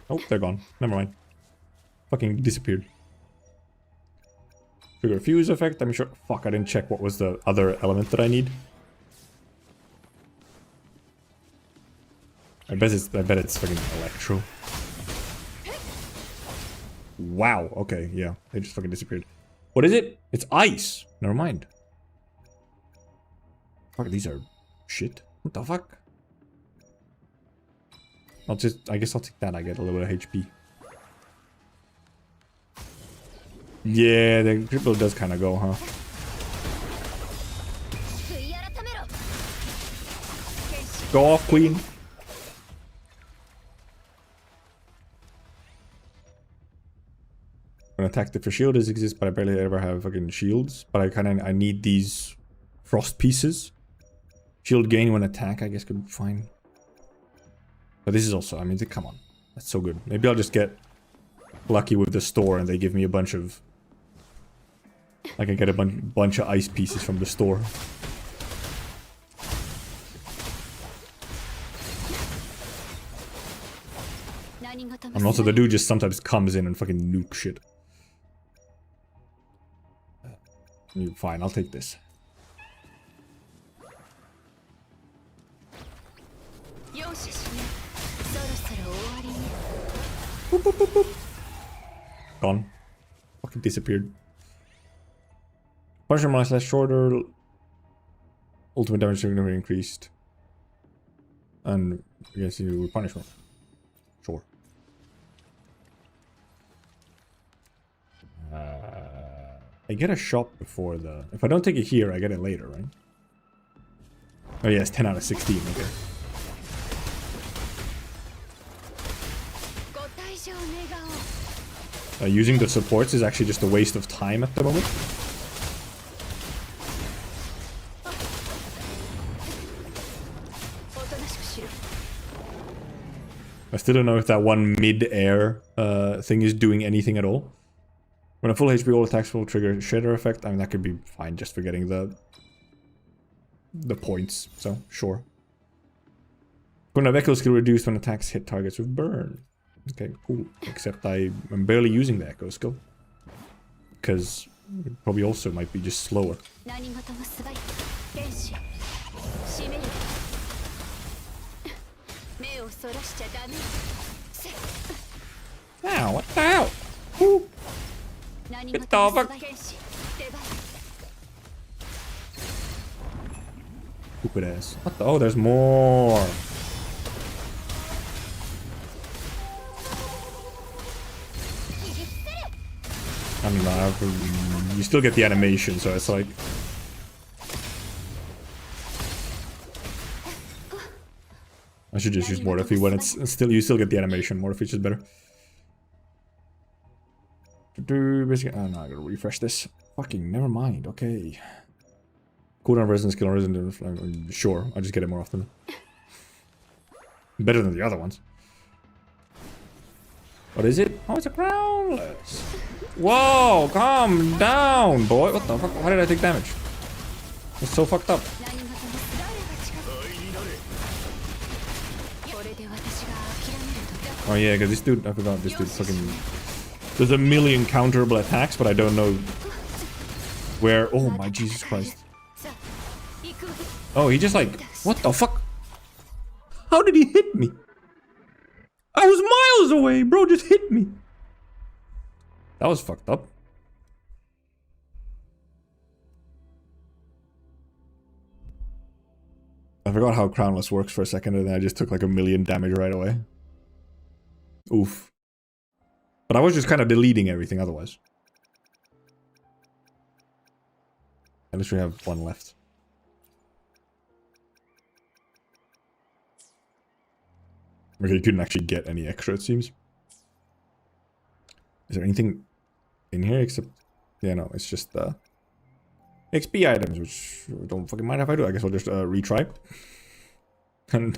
Oh, they're gone. Never mind. Fucking disappeared. Trigger fuse effect. I'm sure. Fuck, I didn't check what was the other element that I need. I bet it's fucking electro. Wow. Okay. Yeah. They just fucking disappeared. What is it? It's ice. Never mind. Fuck. These are shit. What the fuck? I guess I'll take that. I get a little bit of HP. Yeah, the triple does kind of go, huh? Go off, queen. An attack for shield does exist, but I barely ever have fucking shields. But I need these frost pieces. Shield gain when attack, I guess could be fine. But this is also, I mean, come on. That's so good. Maybe I'll just get lucky with the store and they give me a bunch of... I can get a bunch of ice pieces from the store. And also the dude just sometimes comes in and fucking nuke shit. Fine, I'll take this. Boop, boop, boop, boop. Gone. Fucking disappeared. Punishment minus less shorter. Ultimate damage significantly increased. And I guess you punishment. Sure. I get a shop before the... If I don't take it here, I get it later, right? Oh yeah, it's 10 out of 16, okay. Using the supports is actually just a waste of time at the moment. I still don't know if that one mid-air thing is doing anything at all. When a full HP, all attacks will trigger Shredder effect. I mean, that could be fine just for getting the points, so sure. When a Echo skill reduced when attacks hit targets with burn. Okay, cool. Except I'm barely using the Echo skill. Because it probably also might be just slower. Ow, what the hell? Woo. Get the fuck? Stupid ass. What the? Oh, there's more. I mean, you still get the animation, so it's like... I should just use Morphe when it's still... You still get the animation. Morphe is just better. Basically, oh no, I gotta refresh this. Fucking, never mind. Okay. Cooldown resistance, skill resistance. Sure, I'll just get it more often. Better than the other ones. What is it? Oh, it's a crownless. Whoa, calm down, boy. What the fuck? Why did I take damage? It's so fucked up. Oh yeah, because this dude, I forgot, this dude fucking... There's a million counterable attacks, but I don't know where... Oh my Jesus Christ. Oh, he just like... What the fuck? How did he hit me? I was miles away, bro, just hit me. That was fucked up. I forgot how Crownless works for a second, and then I just took like a million damage right away. Oof. But I was just kind of deleting everything otherwise. At least we have one left. Okay, you couldn't actually get any extra, it seems. Is there anything in here except... Yeah, no, it's just XP items, which don't fucking mind if I do. I guess I'll just retry. And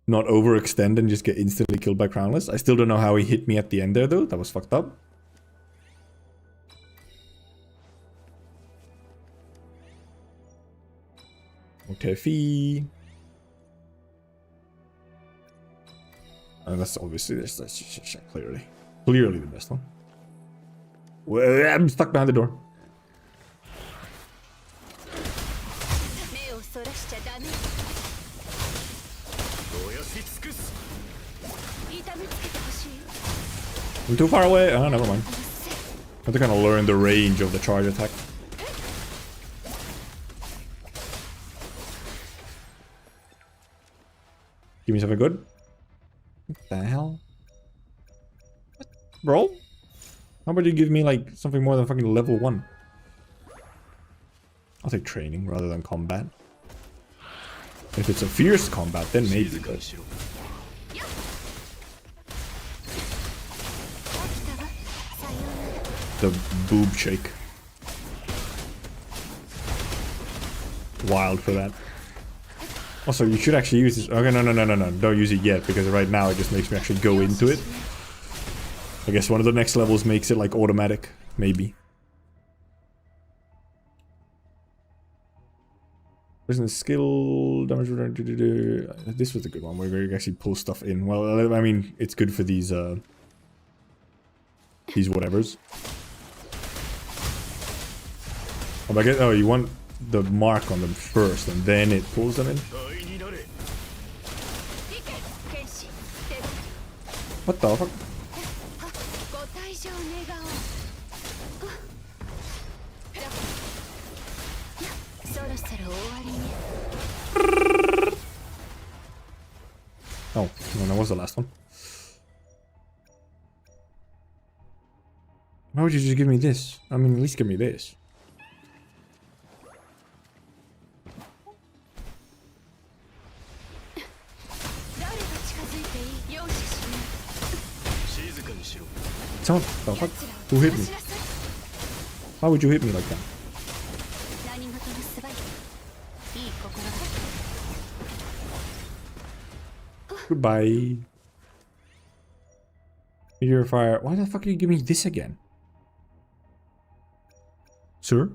not overextend and just get instantly killed by Crownless. I still don't know how he hit me at the end there, though. That was fucked up. Okay, fee. And that's obviously that's clearly the best one. Well, I'm stuck behind the door. I'm too far away. Oh, never mind. I have to kind of learn the range of the charge attack. Give me something good. What the hell? What? Bro? How about you give me like something more than fucking level 1? I'll take training rather than combat. If it's a fierce combat, then maybe, but... The boob shake. Wild for that. Also, you should actually use this. Okay, no. Don't use it yet, because right now it just makes me actually go into it. I guess one of the next levels makes it like automatic. Maybe. Business skill damage. This was a good one where you actually pull stuff in. Well, I mean, it's good for these whatevers. Oh, I guess, oh, you want the mark on them first, and then it pulls them in. What the fuck? ご退場願おう。そろそろ終わりね。 Oh, no, that was the last one. Why would you just give me this? I mean, at least give me this. Someone, the fuck? Who hit me? Why would you hit me like that? Goodbye. Meteor fire. Why the fuck did you give me this again? Sir?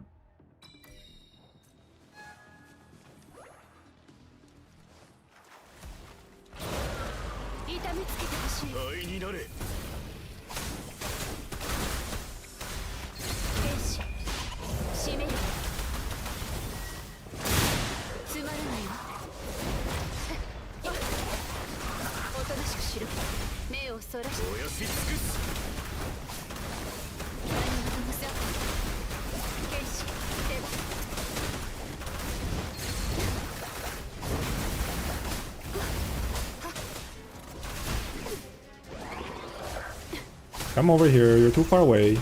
Come over here, you're too far away.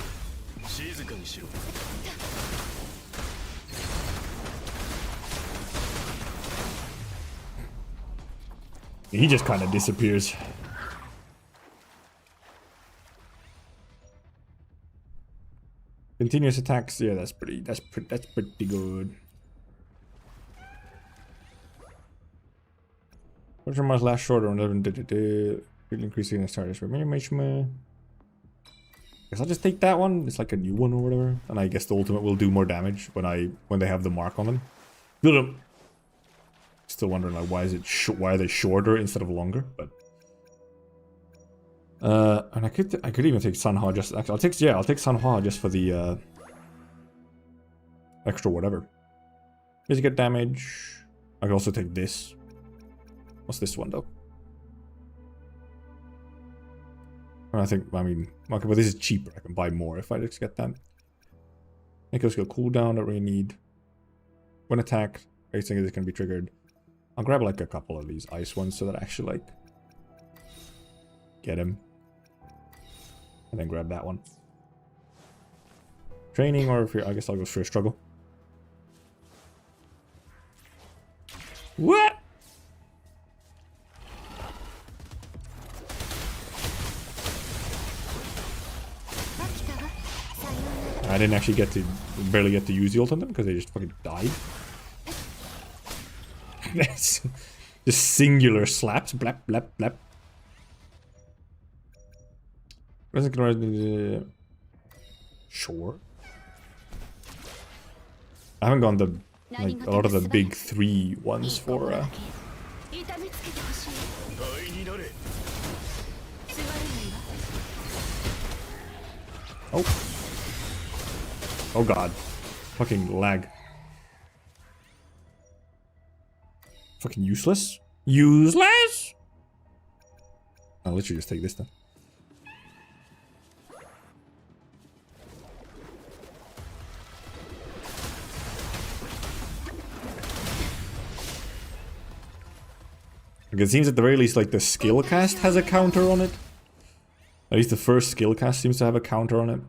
He just kind of disappears. Continuous attacks, yeah, that's pretty good. Portion must last shorter on 11 increasing the starters animation. Guess I'll just take that one. It's like a new one or whatever, and I guess the ultimate will do more damage when they have the mark on them. Still wondering like why are they shorter instead of longer? But and I could even take Sanhwa just. Actually, I'll take Sanhwa just for the extra whatever. Physical damage. I could also take this. What's this one though? I mean, okay, but this is cheaper. I can buy more if I just get that. Echo skill cooldown, don't really need. When attacked, everything is can be triggered. I'll grab like a couple of these ice ones so that I actually like get him. And then grab that one. Training, or if you're, I guess I'll go for a struggle. What? I didn't actually barely get to use the ult on them because they just fucking died. That's just singular slaps, blap, blap, blap. Sure. I haven't gone the like a lot of the big 3 ones for Oh. Oh god. Fucking lag. Fucking useless? Useless? I'll literally just take this then. Like, it seems at the very least like the skill cast has a counter on it. At least the first skill cast seems to have a counter on it.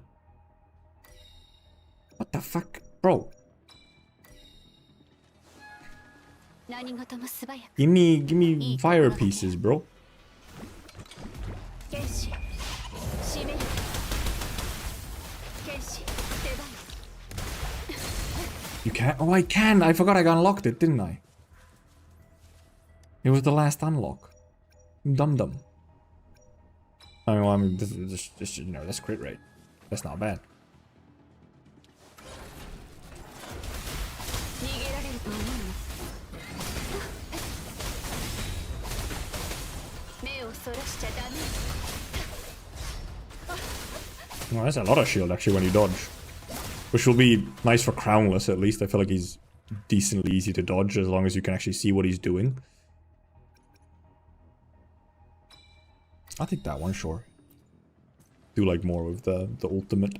What the fuck? Bro. Give me fire pieces, bro. You can't? Oh, I can! I forgot I unlocked it, didn't I? It was the last unlock. Dum-dum. I mean, this is just, you know, that's crit rate. That's not bad. Well, that's a lot of shield actually when you dodge. Which will be nice for Crownless at least. I feel like he's decently easy to dodge as long as you can actually see what he's doing. I'll take that one, sure. Do like more with the ultimate.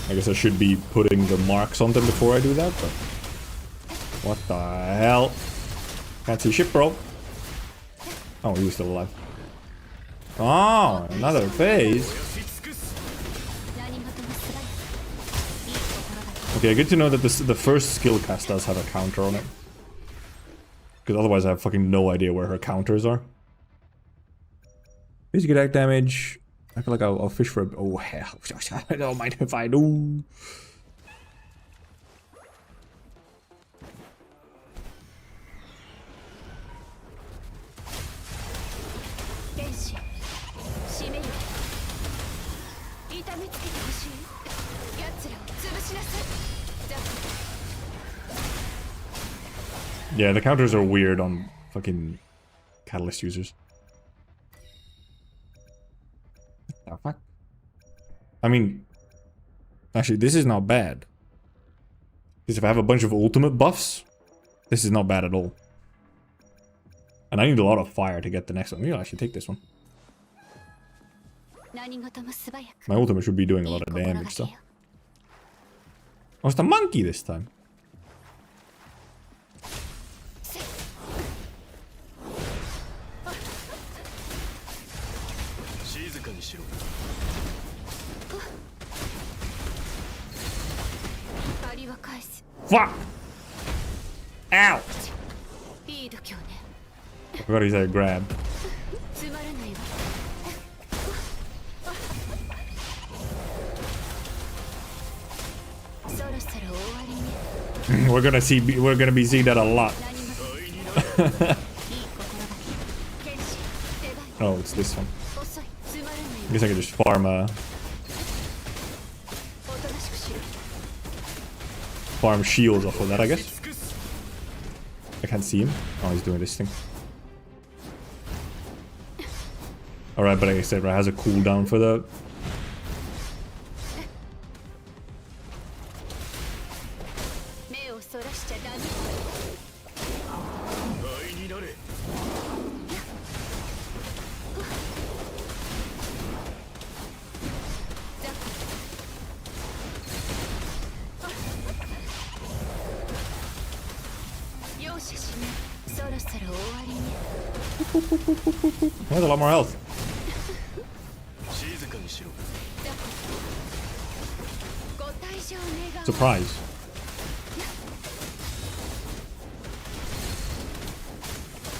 I guess I should be putting the marks on them before I do that, but... What the hell? Can't see shit, bro. Oh, he was still alive. Oh, another phase. Okay, good to know that the first skill cast does have a counter on it. Because otherwise I have fucking no idea where her counters are. Basic attack damage. I feel like I'll fish for a... Oh, hell. I don't mind if I do. Yeah, the counters are weird on fucking Catalyst users. What the fuck? I mean, actually, this is not bad. Because if I have a bunch of ultimate buffs, this is not bad at all. And I need a lot of fire to get the next one. Maybe I'll actually take this one. My ultimate should be doing a lot of damage, though. Oh, it's the monkey this time. Fuck! Ow! I forgot he said grab. We're gonna be seeing that a lot. Oh, it's this one. I guess I could just farm shields off of that, I guess. I can't see him. Oh, he's doing this thing. Alright, but like I said, it has a cooldown for the... He has a lot more health. Surprise.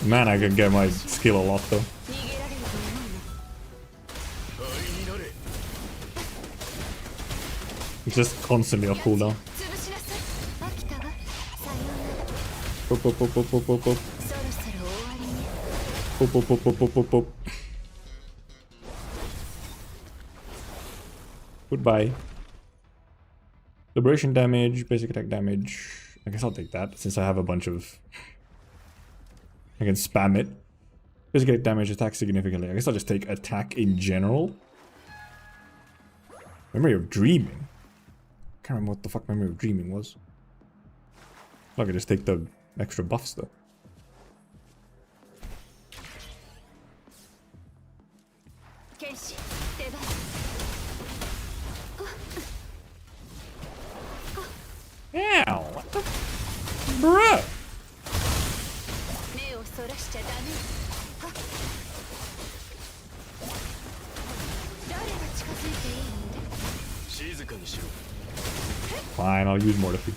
Man, I can get my skill a lot though. It's just constantly a cooldown. Boop, boop, boop, boop, boop, boop, boop. Boop, boop, boop, boop, boop, boop, boop. Goodbye. Liberation damage, basic attack damage. I guess I'll take that since I have a bunch of... I can spam it. Basic attack damage, attack significantly. I guess I'll just take attack in general. Memory of Dreaming. Can't remember what the fuck Memory of Dreaming was. I could just take the extra buffs though. Ow! What the? Bruh! Fine, I'll use Mortify.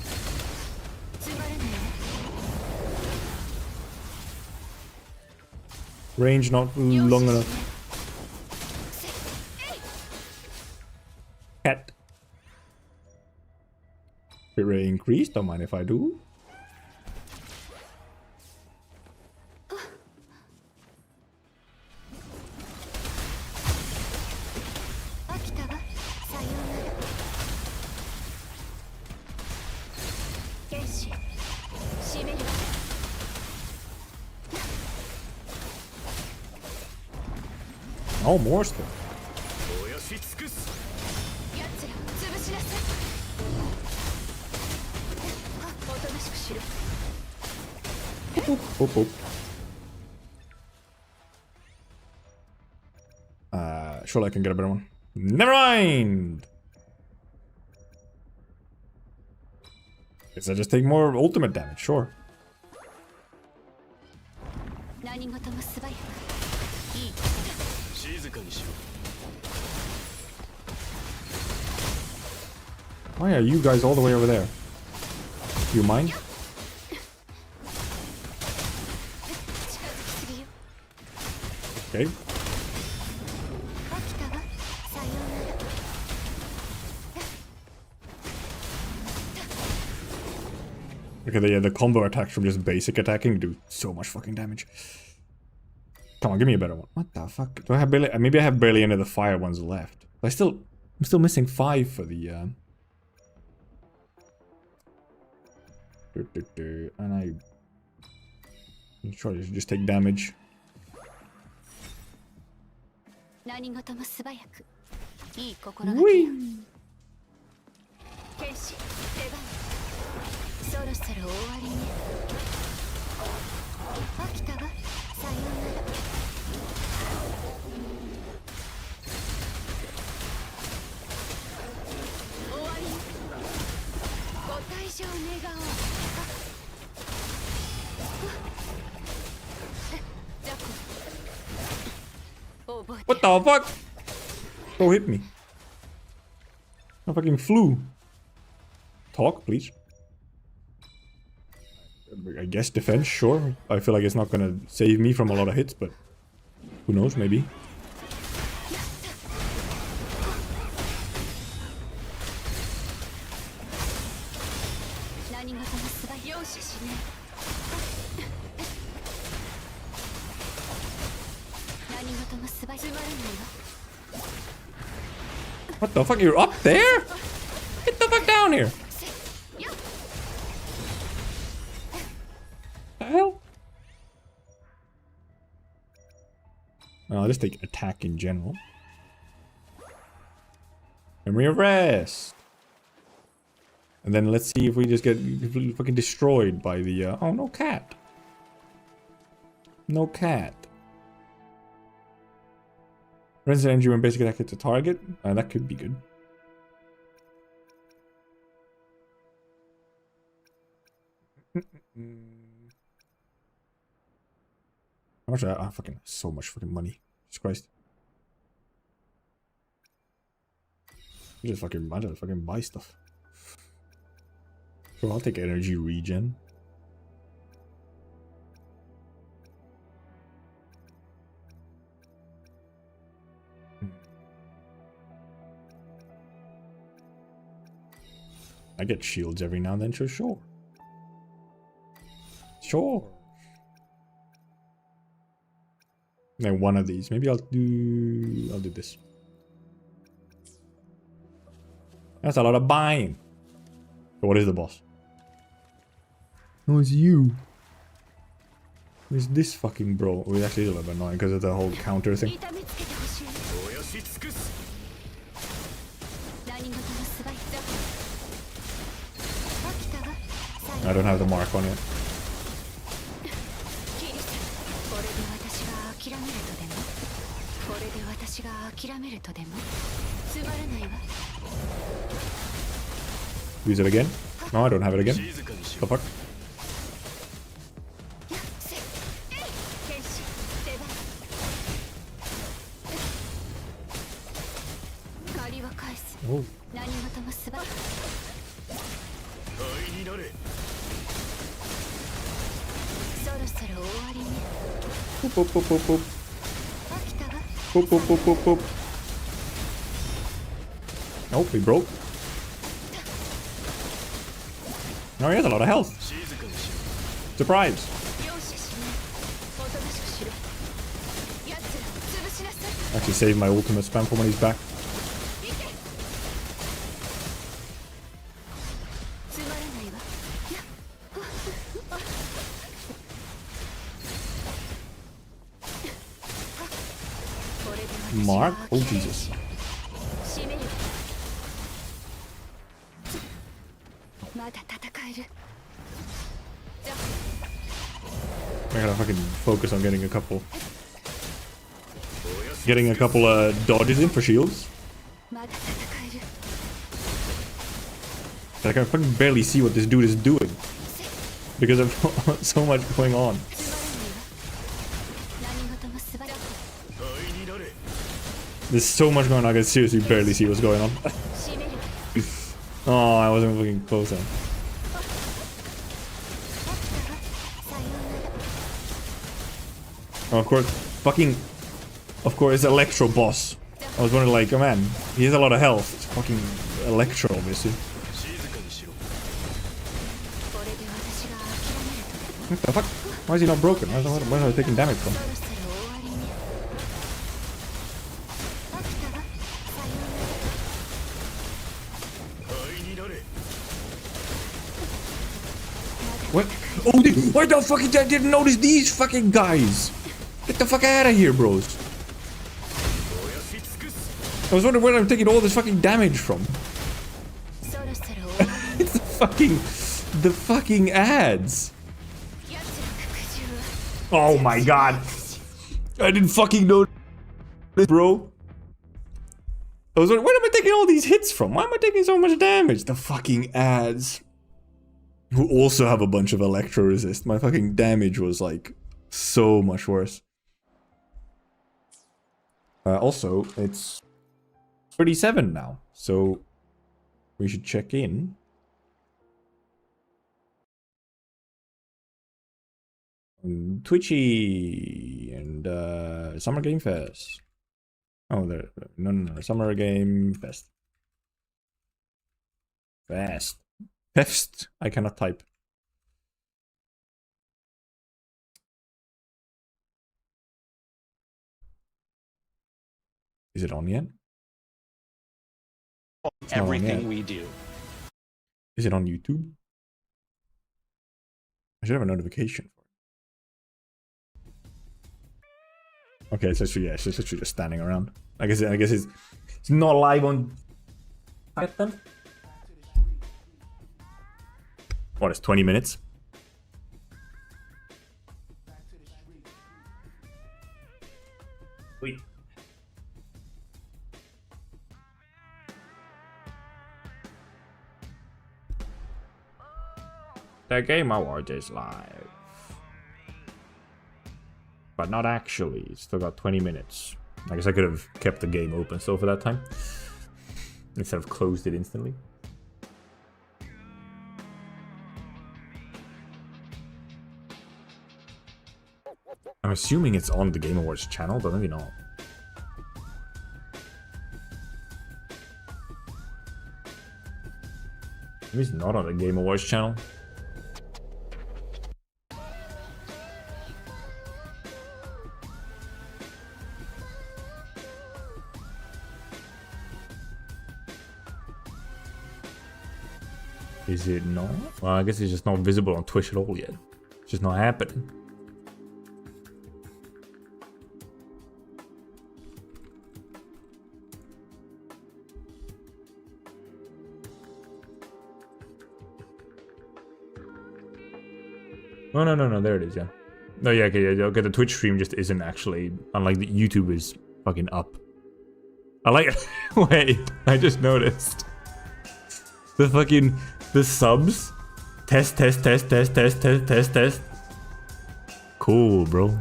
Range not long enough. Cat. Hit rate increased, don't mind if I do. Oh, more stuff. Boop, boop. Surely I can get a better one. Never mind! Guess I just take more ultimate damage, sure. 何事も素早く。静かにしろ。 Why are you guys all the way over there? Do you mind? 近づきすぎよ。 Okay. 飽きたわ。さようなら。 Okay, the combo attacks from just basic attacking do so much fucking damage. Come on, give me a better one. What the fuck? Do I have barely? Maybe I have barely any of the fire ones left. I'm still missing 5 for the. And I'm sure I should just take damage. 何事も素早く。いい心がけよ。剣士、出番。そろそろ終わりね。飽きたわ。さようなら。終わりね。ご退場願おう。じゃこ。覚えて。 What the fuck? Don't hit me. I fucking flew. Talk, please. I guess defense, sure. I feel like it's not gonna save me from a lot of hits, but who knows, maybe. What the fuck? You're up there? Get the fuck down here! The hell? I'll just take attack in general. Memory of rest. And then let's see if we just get fucking destroyed by the oh, no cat. No cat. Resident energy when basic attack hits a target. That could be good. How much? Fucking so much fucking money. Jesus Christ. I just fucking buy stuff. So I'll take energy regen. I get shields every now and then, sure. Sure. And one of these. Maybe I'll do this. That's a lot of buying. So what is the boss? Oh, it's you. Who's this fucking bro? Oh, it actually is a little bit annoying because of the whole counter thing. I don't have the mark on it. Use it again? No, I don't have it again. The fuck? Oh. Boop, boop, boop, boop, boop. Boop, boop, boop, boop, boop. Oh, he broke. Oh, he has a lot of health. Surprise. Actually save my ultimate spam for when he's back. Mark? Oh, Jesus. I gotta fucking focus on getting a couple dodges in for shields. I can fucking barely see what this dude is doing because of so much going on. There's so much going on, I can seriously barely see what's going on. Oh, I wasn't looking close then. Oh, of course, Electro boss. I was wondering, like, oh man, he has a lot of health. It's fucking Electro, obviously. What the fuck? Why is he not broken? Why is I taking damage from? What? Oh, why the fuck I didn't notice these fucking guys? Get the fuck out of here, bros. I was wondering where I'm taking all this fucking damage from. It's the fucking ads. Oh my god. I didn't fucking know this, bro. I was wondering, where am I taking all these hits from? Why am I taking so much damage? The fucking ads. Who also have a bunch of electro resist. My fucking damage was like so much worse. Also, it's 37 now, so we should check in. Twitchy and Summer Game Fest. Oh, no, Summer Game Fest. Fest. I cannot type. Is it on yet? Everything we do. Is it on YouTube? I should have a notification for it. Okay, it's actually, yeah, it's literally just standing around. I guess it's not live on then. What, it's 20 minutes? Wait. The Game Award is live. But not actually, it's still got 20 minutes. I guess I could have kept the game open still for that time. Instead of closed it instantly. I'm assuming it's on the Game Awards channel, but maybe not. Maybe it's not on the Game Awards channel. Is it not? Well, I guess it's just not visible on Twitch at all yet. It's just not happening. Oh, no, there it is, yeah. No, yeah, okay, the Twitch stream just isn't actually, unlike the YouTube is fucking up. I like it. Wait, I just noticed. The subs. Test. Cool, bro.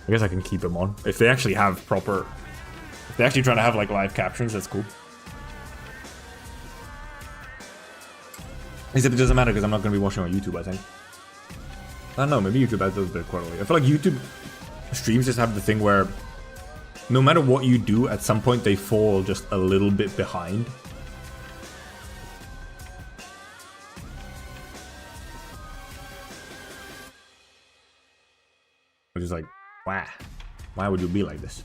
I guess I can keep them on. If they actually have proper, if they're actually trying to have like live captions, that's cool. Except it doesn't matter because I'm not going to be watching on YouTube, I think. I don't know, maybe YouTube has those bit quarterly. I feel like YouTube streams just have the thing where no matter what you do, at some point they fall just a little bit behind. Which is like, wow, why would you be like this?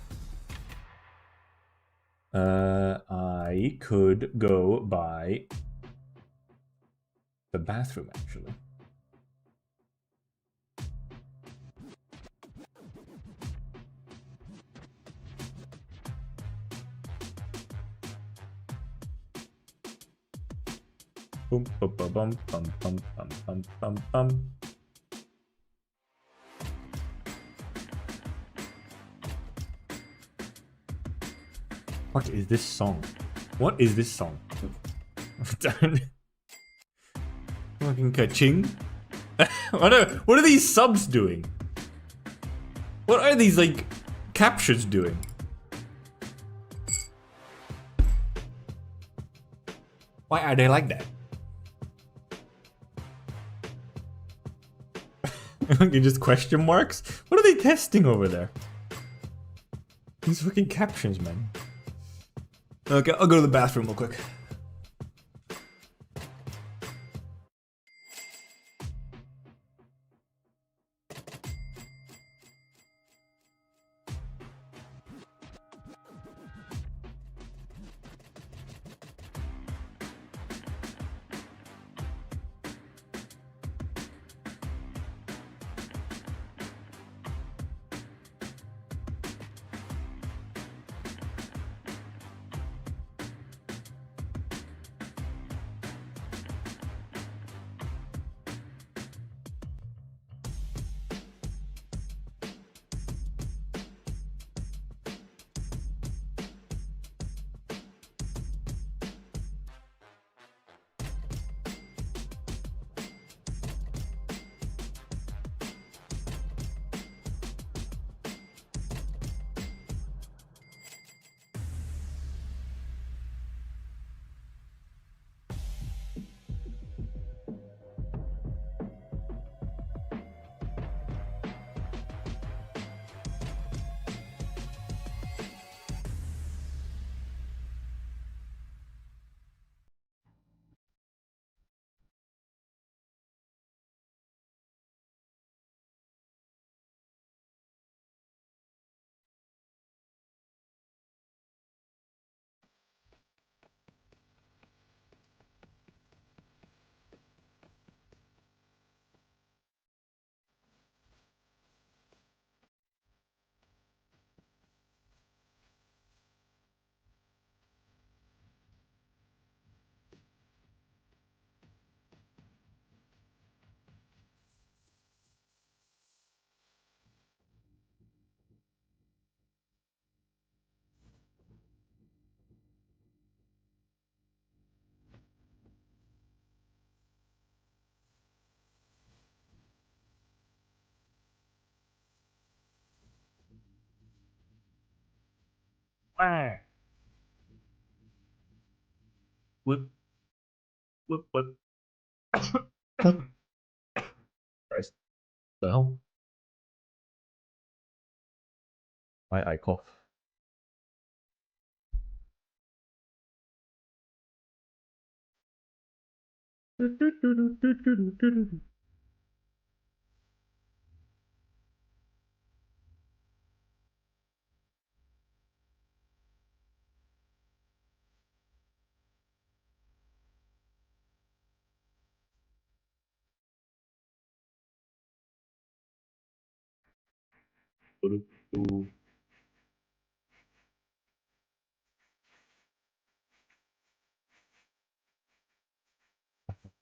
I could go by the bathroom, actually. Boom, bum, bum, bum, bum, bum, bum, bum, bum, bum. What is this song? What is this song? Fucking ka-ching. What are these subs doing? What are these, like, captions doing? Why are they like that? You just question marks? What are they testing over there? These fucking captions, man. Okay, I'll go to the bathroom real quick. Whip, whip, whip. Christ. The hell? Why I cough?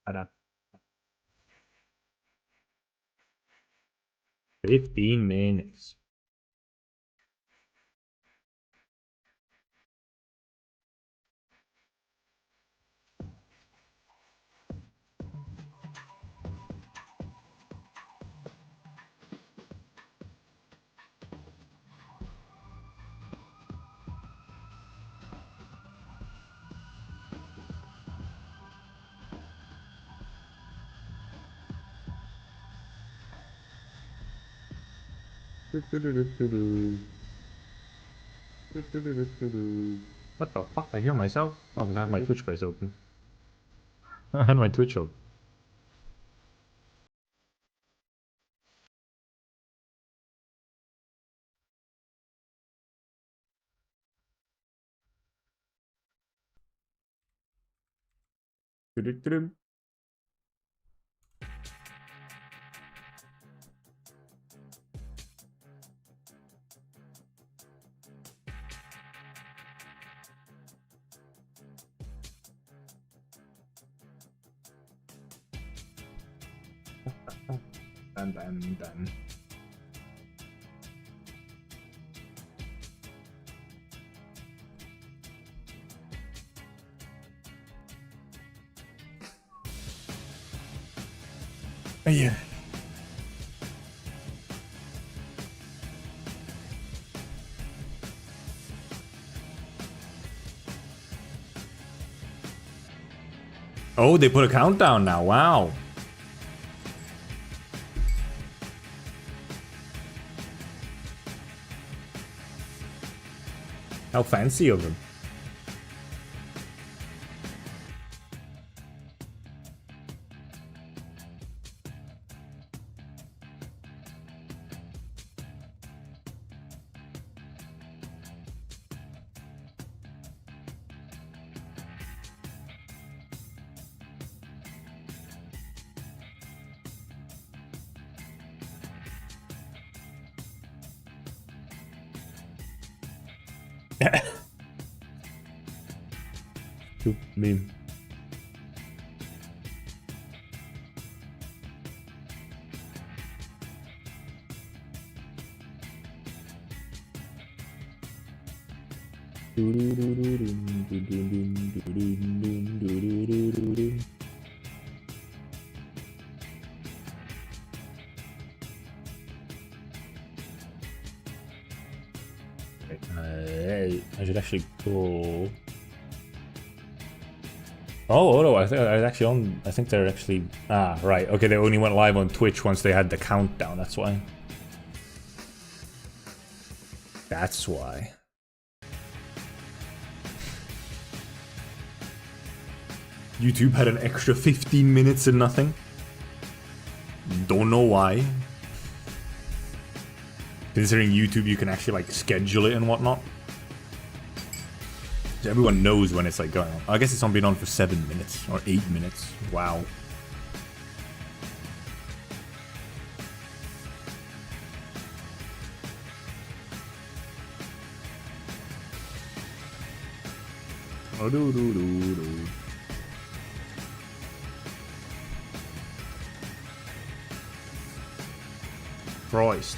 Ada. 15 minutes. What the fuck? I hear myself? Oh, because I have my Twitch guys open. I had my Twitch open. Dun. Yeah. Oh, they put a countdown now. Wow. How fancy of them. Cute meme. I should actually go. Oh no! I think they're actually. Ah, right. Okay, they only went live on Twitch once they had the countdown. That's why. That's why. YouTube had an extra 15 minutes and nothing. Don't know why. Considering YouTube, you can actually like schedule it and whatnot. So everyone knows when it's like going on. I guess it's been on for 7 minutes or 8 minutes. Wow. Oh, do do do do. Christ.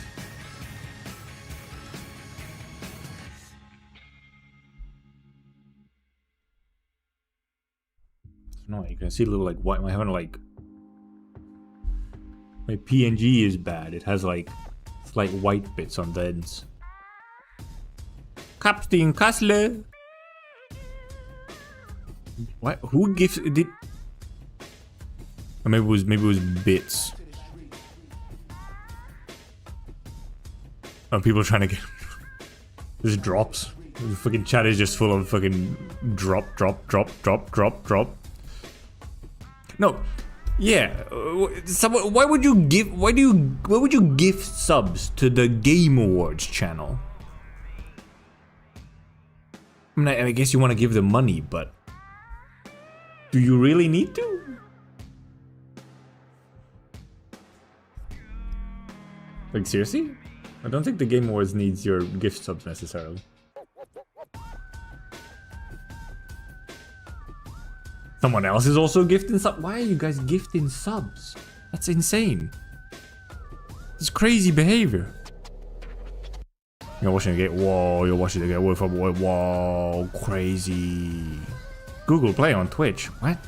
No, you can see a little like white. I haven't like my PNG is bad. It has like slight white bits on the ends. Captain Kassler. What? Who gives did? Or maybe it was bits. Oh, people are trying to get just drops. The fucking chat is just full of fucking drop. No, yeah. Why would you gift subs to the Game Awards channel? I mean, I guess you want to give them money, but do you really need to? Like seriously? I don't think the Game Awards needs your gift subs necessarily. Someone else is also gifting subs. Why are you guys gifting subs? That's insane. It's crazy behavior. You're watching it. Whoa, you're watching it. Whoa, crazy. Google Play on Twitch. What?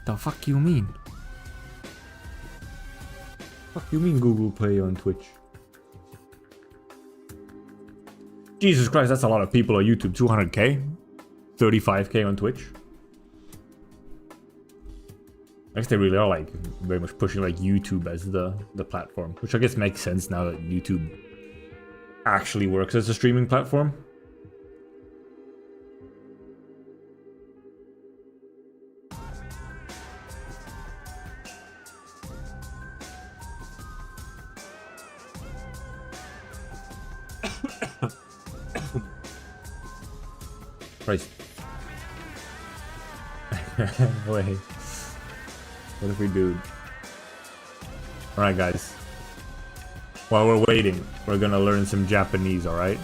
The fuck you mean? Fuck you mean Google Play on Twitch? Jesus Christ, that's a lot of people on YouTube. 200k? 35k on Twitch? I guess they really are like very much pushing like YouTube as the platform, which I guess makes sense now that YouTube actually works as a streaming platform. Christ. Wait. What if we do? Alright guys. While we're waiting, we're gonna learn some Japanese, alright?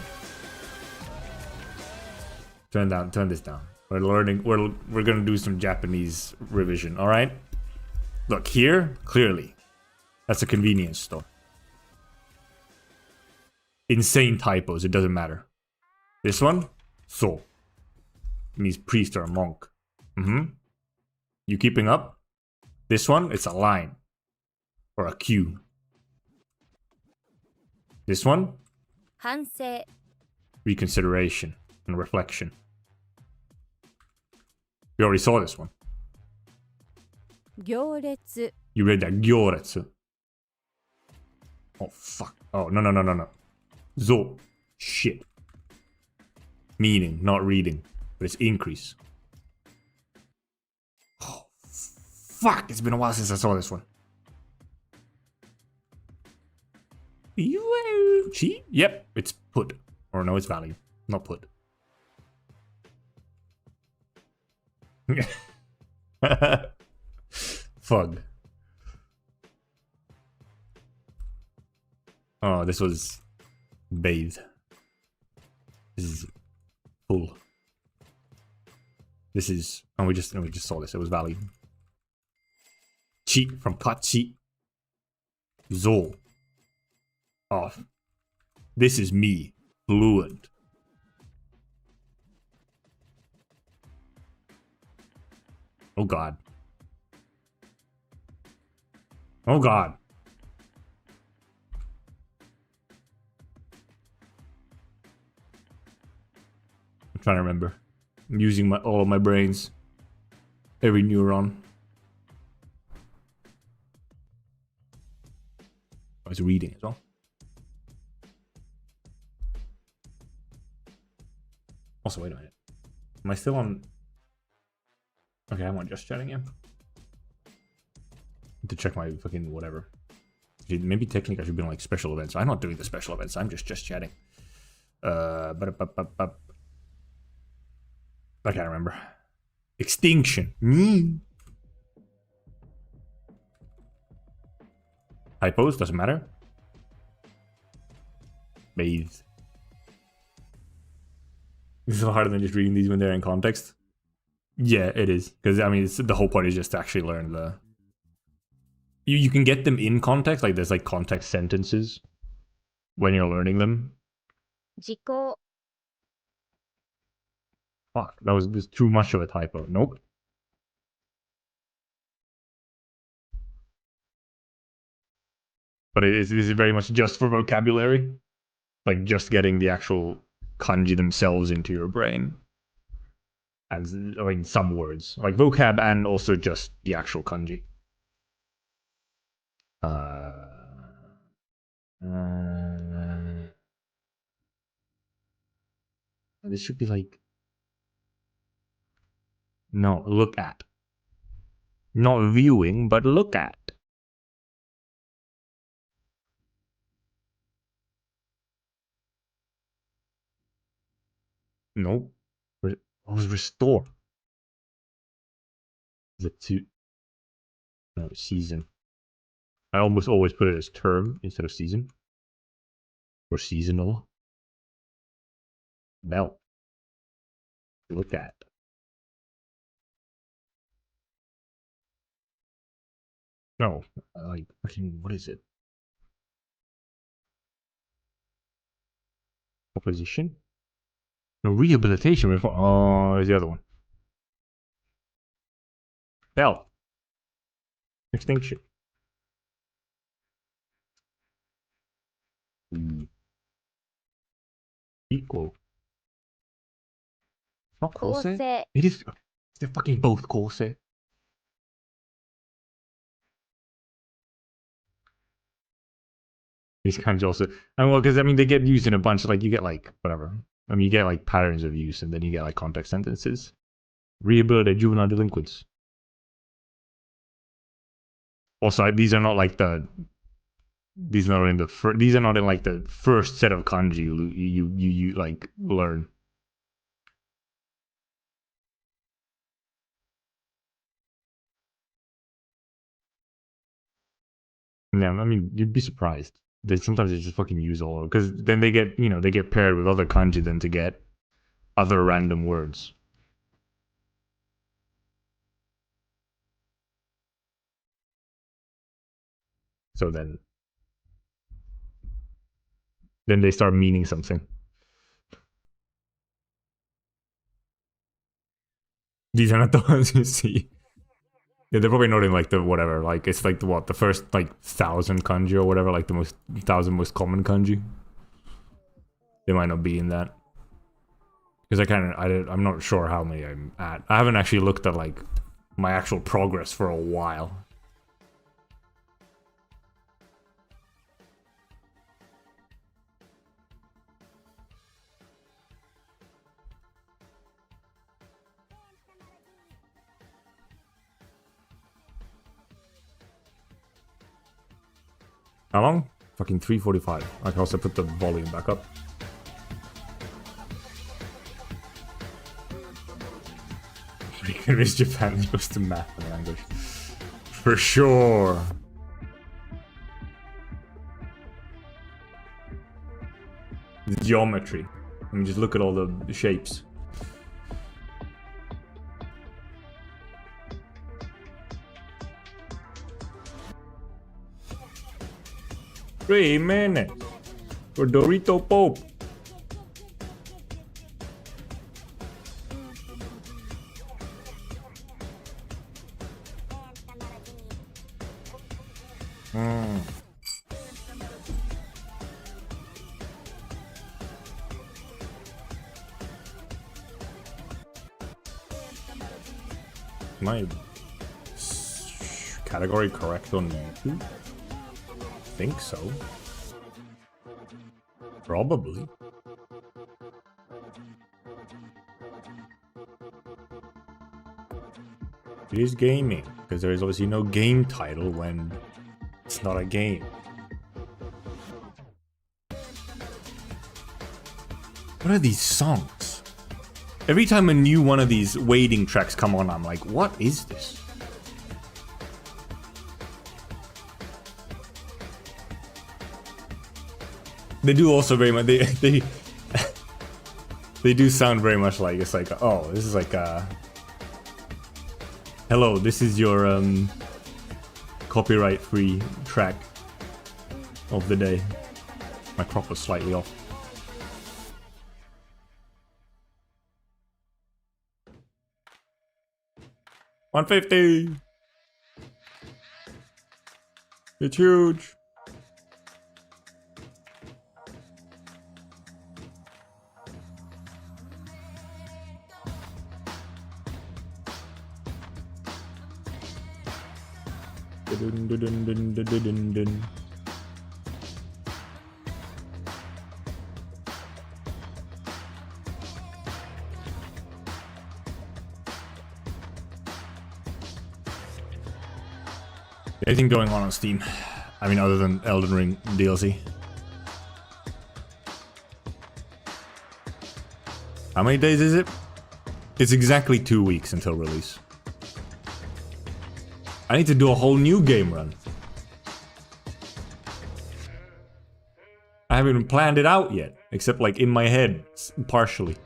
Turn this down. We're gonna do some Japanese revision, alright? Look, here, clearly. That's a convenience store. Insane typos, it doesn't matter. This one? So. It means priest or monk. You keeping up? This one, it's a line. Or a cue. This one, 反省 reconsideration and reflection. We already saw this one. 行列 You read that gyoretsu. Oh fuck. Oh no. Zo. Shit. Meaning, not reading. But it's increase. Oh fuck. It's been a while since I saw this one. Chi? Yep. It's put. Or no, it's value. Not put. Fug. Oh, this was bathe. This is full. This is we just saw this. It was value. Chi from Kachi. Zo. Oh. This is me. Fluent. Oh god. Oh god. I'm trying to remember. I'm using all of my brains. Every neuron. I was reading as well. Also, wait a minute. Am I still on? Okay, I'm on just chatting, yeah. To check my fucking whatever. Maybe technically I should be on like special events. I'm not doing the special events. I'm just chatting. I can't remember. Extinction. Typos doesn't matter. Bathe. This is harder than just reading these when they're in context. Yeah, it is. Because I mean, the whole point is just to actually learn the. You can get them in context, like there's like context sentences when you're learning them. 時効 Fuck, that was too much of a typo. Nope. But this is very much just for vocabulary. Like just getting the actual kanji themselves into your brain. And I mean some words. Like vocab and also just the actual kanji. This should be like no, look at. Not viewing, but look at. Nope. What was restore? The two. No, season. I almost always put it as term instead of season. Or seasonal. Belt. Look at. No, like fucking what is it? Opposition? No, rehabilitation reform. Oh, there's the other one. Belt. Extinction. Equal. Not 構 Kosei? 成 It is. They're fucking both Kosei. These kinds also. And well, because I mean, they get used in a bunch. Like you get like whatever. I mean, you get like patterns of use, and then you get like context sentences. Rehabilitate juvenile delinquents. Also, these are not like the. These are not in the these are not in like the first set of kanji you like learn. Yeah, I mean, you'd be surprised. Sometimes they just fucking use all of because then they get they get paired with other kanji then to get other random words. So then they start meaning something. These are not the ones you see. Yeah, they're probably noting like the whatever, like it's like the first like 1,000 kanji or whatever, like the 1,000 most common kanji. They might not be in that. Because I'm not sure how many I'm at. I haven't actually looked at like my actual progress for a while. How long? Fucking 3:45. I can also put the volume back up. Miss Japan goes to math and language. For sure. The geometry. I mean, just look at all the shapes. Three minutes for Dorito Pope. Am I category correct on YouTube? Think so. Probably. It is gaming, because there is obviously no game title when it's not a game. What are these songs? Every time a new one of these waiting tracks come on, I'm like, what is this? They do also very much, they do sound very much like, it's like, oh, this is like hello, this is your copyright free track of the day. My crop was slightly off. $150. It's huge. Dun, dun, dun, dun, dun, dun, dun. Anything going on Steam? I mean, other than Elden Ring DLC. How many days is it? It's exactly 2 weeks until release. I need to do a whole new game run. I haven't even planned it out yet, except like in my head, partially.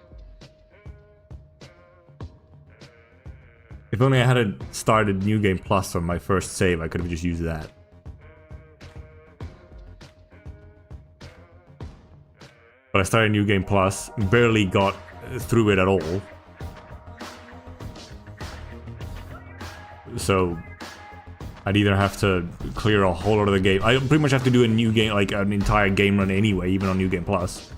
If only I had started New Game Plus on my first save, I could have just used that. But I started New Game Plus, barely got through it at all. So I'd either have to clear a whole lot of the game. I pretty much have to do a new game, like an entire game run anyway, even on New Game Plus.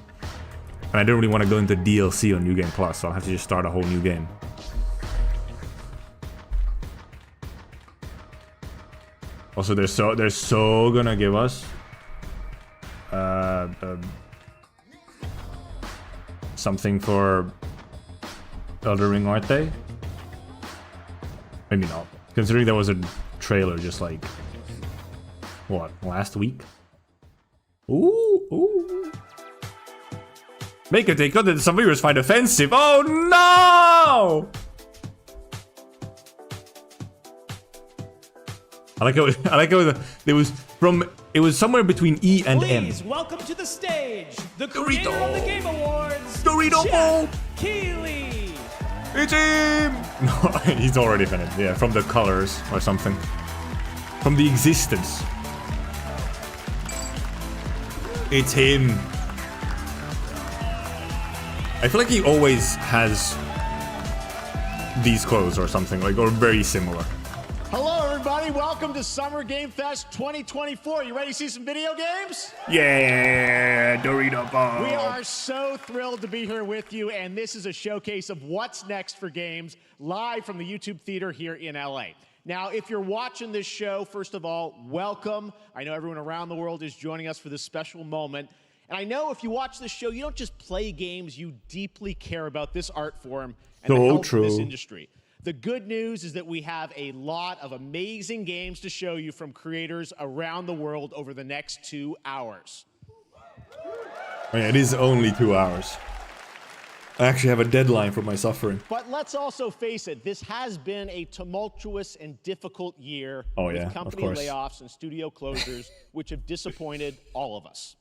And I don't really want to go into DLC on New Game Plus, so I'll have to just start a whole new game. Also, they're so gonna give us something for Elden Ring, aren't they? Maybe not. Considering there was a trailer just like, what, last week? Ooh. Make a take that some viewers find offensive. Oh no! I like how it was somewhere between E and M. Please welcome to the stage the Dorito. creator of the Game Awards, Dorito Pope. Keeley. It's him! No, he's already finished. Yeah, from the colors or something. From the existence. It's him. I feel like he always has these clothes or something, like, or very similar. everybody. Welcome to Summer Game Fest 2024. You ready to see some video games? Yeah, Dorito Ball. We are so thrilled to be here with you, and this is a showcase of what's next for games live from the YouTube Theater here in LA. Now, if you're watching this show, first of all, welcome. I know everyone around the world is joining us for this special moment. And I know if you watch this show, you don't just play games, you deeply care about this art form and the health of this industry. The good news is that we have a lot of amazing games to show you from creators around the world over the next 2 hours. Oh, yeah, it is only 2 hours. I actually have a deadline for my suffering. But let's also face it, this has been a tumultuous and difficult year with company layoffs and studio closures, which have disappointed all of us.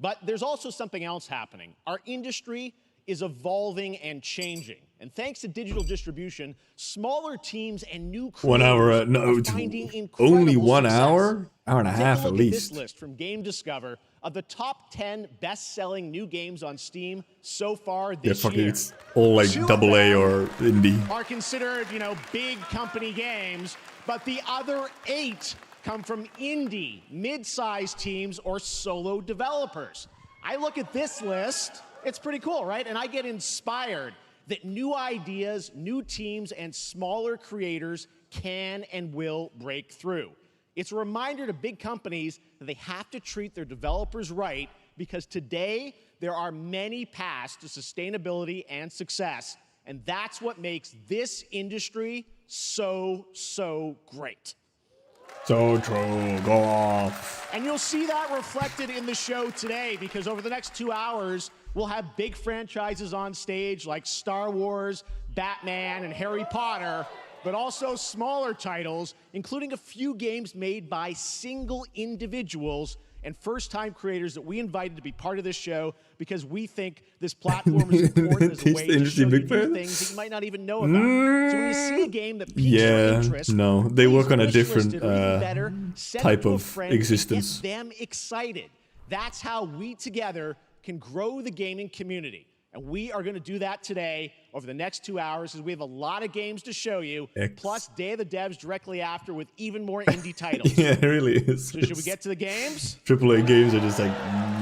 But there's also something else happening. Our industry is evolving and changing. And thanks to digital distribution, smaller teams and new creators 1 hour, are finding incredible only 1 success. hour? Hour and a half Take a at look least. At this list from Game Discover of the top 10 best-selling new games on Steam so far this year. It's all like AA or indie. Are considered, you know, big company games, but the other 8 come from indie, mid-sized teams, or solo developers. I look at this list, it's pretty cool, right? And I get inspired that new ideas, new teams, and smaller creators can and will break through. It's a reminder to big companies that they have to treat their developers right, because today there are many paths to sustainability and success, and that's what makes this industry so great. So true, go off. And you'll see that reflected in the show today, because over the next 2 hours, we'll have big franchises on stage like Star Wars, Batman, and Harry Potter, but also smaller titles, including a few games made by single individuals and first-time creators that we invited to be part of this show because we think this platform is important as a way to show you new things that you might not even know about. So when you see a game that piques your interest, they work on a different send type it to a of friend, existence. Get them excited. That's how we together can grow the gaming community. And we are going to do that today over the next 2 hours, because we have a lot of games to show you, plus Day of the Devs directly after with even more indie titles. Yeah, it really is. So should we get to the games? AAA games are just like,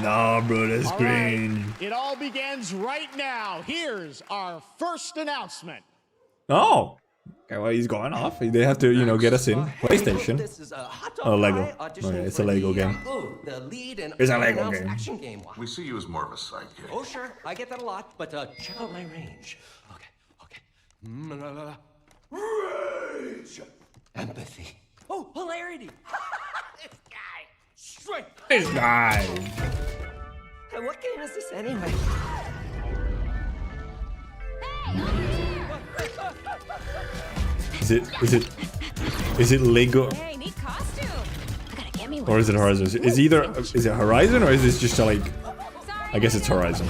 nah, bro, that's All cringe. right. It all begins right now. Here's our first announcement. Oh, okay, well, he's going off. They have to, you know, get us in. PlayStation. This is a hot dog Oh, Lego. audition Okay, it's a for Lego the, game. the lead and It's a Lego unannounced game. action game. We see you as more of a sidekick. Oh, sure. I get that a lot, but check out my range. Okay. Rage! Empathy. Oh, hilarity! This guy! Strength! This guy! Hey, what game is this anyway? Is it Lego? Hey, neat costume. I gotta get me one. Or is it Horizon? Is it Horizon, or is this just like, I guess it's Horizon.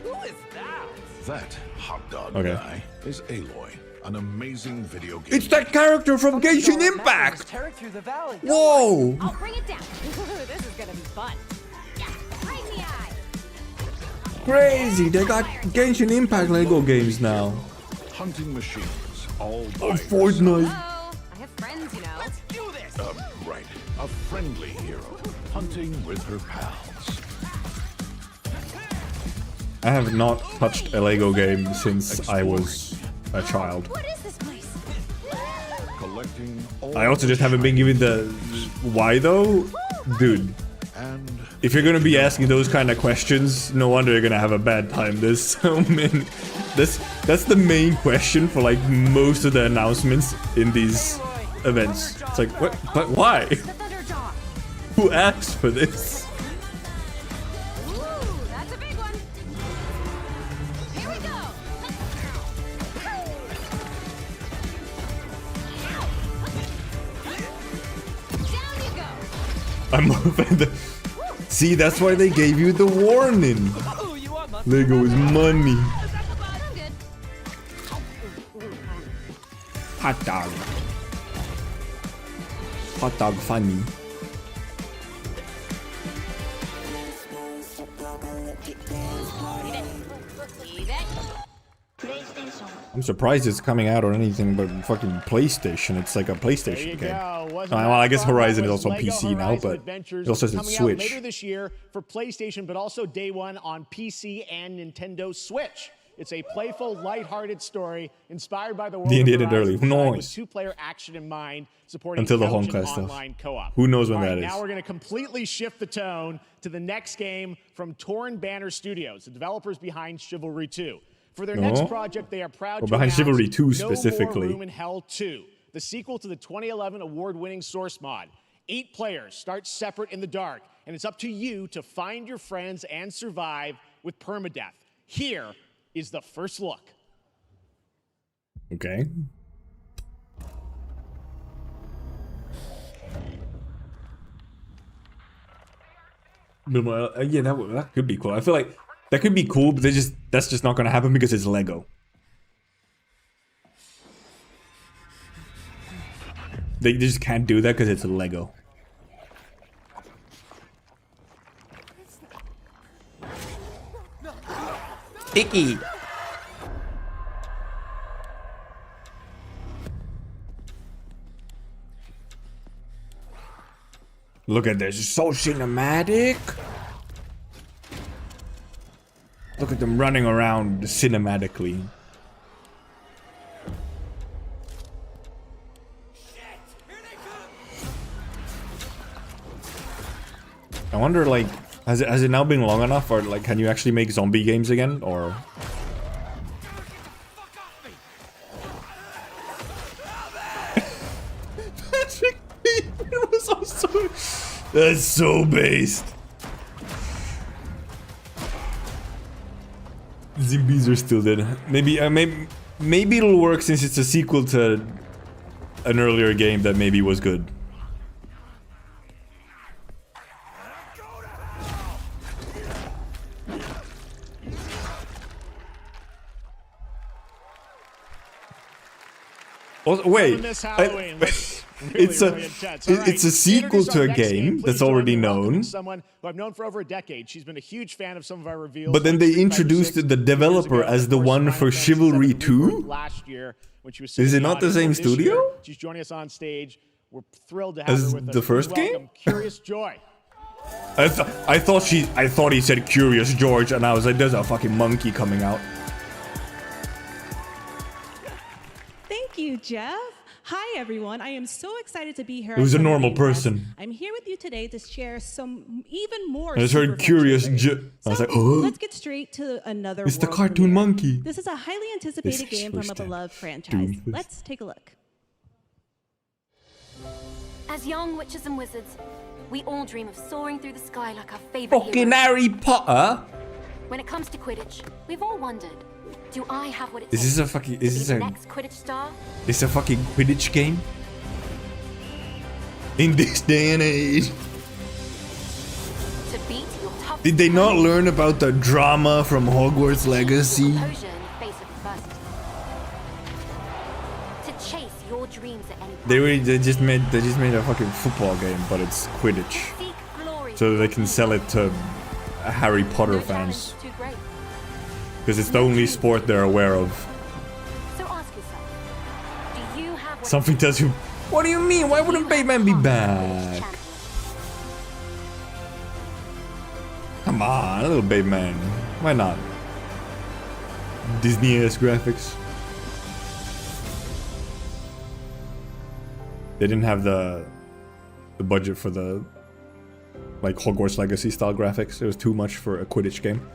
Who is that? That hot dog Okay. guy is Aloy, an amazing video game. It's that character from Genshin Impact! Tearing through the valley. Whoa! I'll bring it down. This is gonna be fun. Yeah, right in the eye. Crazy, they got Genshin Impact Lego games now. Hunting machines, all Oh, by Fortnite. Oh, I have friends, you know. Let's do this! right. A friendly hero, hunting with her pals. I have not touched a Lego game since I was a child. What is this place? Collecting all I also just haven't been given the... Why though? Dude, and if you're gonna be asking those kind of questions, no wonder you're gonna have a bad time. There's so many... That's the main question for like most of the announcements in these events. It's like, what? But why? The Thunderdog. Who asked for this? Ooh, that's a big one. Here we go. Down you go. I'm offended. See, that's why they gave you the warning. Lego is money. I'm good. Hot dog. Hot dog funny. Leave it. I'm surprised it's coming out on anything but fucking PlayStation. It's like a PlayStation game. Well, I guess Horizon is also on PC now, but it also says Switch. Later this year for PlayStation, but also day one on PC and Nintendo Switch. It's a playful, lighthearted story inspired by the world The of Indian early. Who knows? with two-player action in mind, supporting Until the intelligent Honkai stuff. online co-op. Who knows when All right, that is? now we're going to completely shift the tone to the next game from Torn Banner Studios, the developers behind Chivalry 2. For their next project, they are proud to behind announce Chivalry 2 No specifically. More Room in Hell 2, the sequel to the 2011 award-winning Source mod. 8 players start separate in the dark, and it's up to you to find your friends and survive with permadeath. Here is the first look. Okay. Yeah, that could be cool. I feel like that could be cool, but that's just not gonna happen because it's Lego. They just can't do that because it's Lego. Icky. Look at this, it's so cinematic. Look at them running around cinematically. I wonder, like, has it now been long enough, or like, can you actually make zombie games again, or? That's so based. Zombies are still dead. Maybe it'll work since it's a sequel to an earlier game that maybe was good. Also, wait, it's a sequel to a game that's already known. Someone who I've known for over a decade. She's been a huge fan of some of our reveals. But then they introduced the developer as the one for Chivalry 2? Last year, when she was Is it not the same studio? She's joining us on stage. We're thrilled to have her with us. The first game? Welcome, Curious Joy. I thought he said Curious George, and I was like, there's a fucking monkey coming out. Thank you, Jeff. Hi, everyone. I am so excited to be here. It was a normal person. I'm here with you today to share some even more. I just heard Curious I was like, oh. Let's get straight to another. It's the cartoon monkey. This is a highly anticipated game from a beloved franchise. Doomfist. Let's take a look. As young witches and wizards, we all dream of soaring through the sky like our favorite Fucking heroes. Harry Potter? When it comes to Quidditch, we've all wondered, do I have what it Is takes this a fucking to be the a next Quidditch star? Is a fucking Quidditch game? In this day and age. To beat your tough Did they not learn about the drama from Hogwarts Legacy? composure in the face of adversity. To chase your dreams at any price. They just made a fucking football game, but it's Quidditch, Seek glory so they can sell it to Harry Potter no fans, challenge is too great. because it's the only sport they're aware of. So ask yourself, do you have what Something it tells you, what do you mean? Why wouldn't Batman be takes back? Come on, a little Batman. Why not? Disney-ass graphics. They didn't have the budget for the like Hogwarts Legacy style graphics. It was too much for a Quidditch game.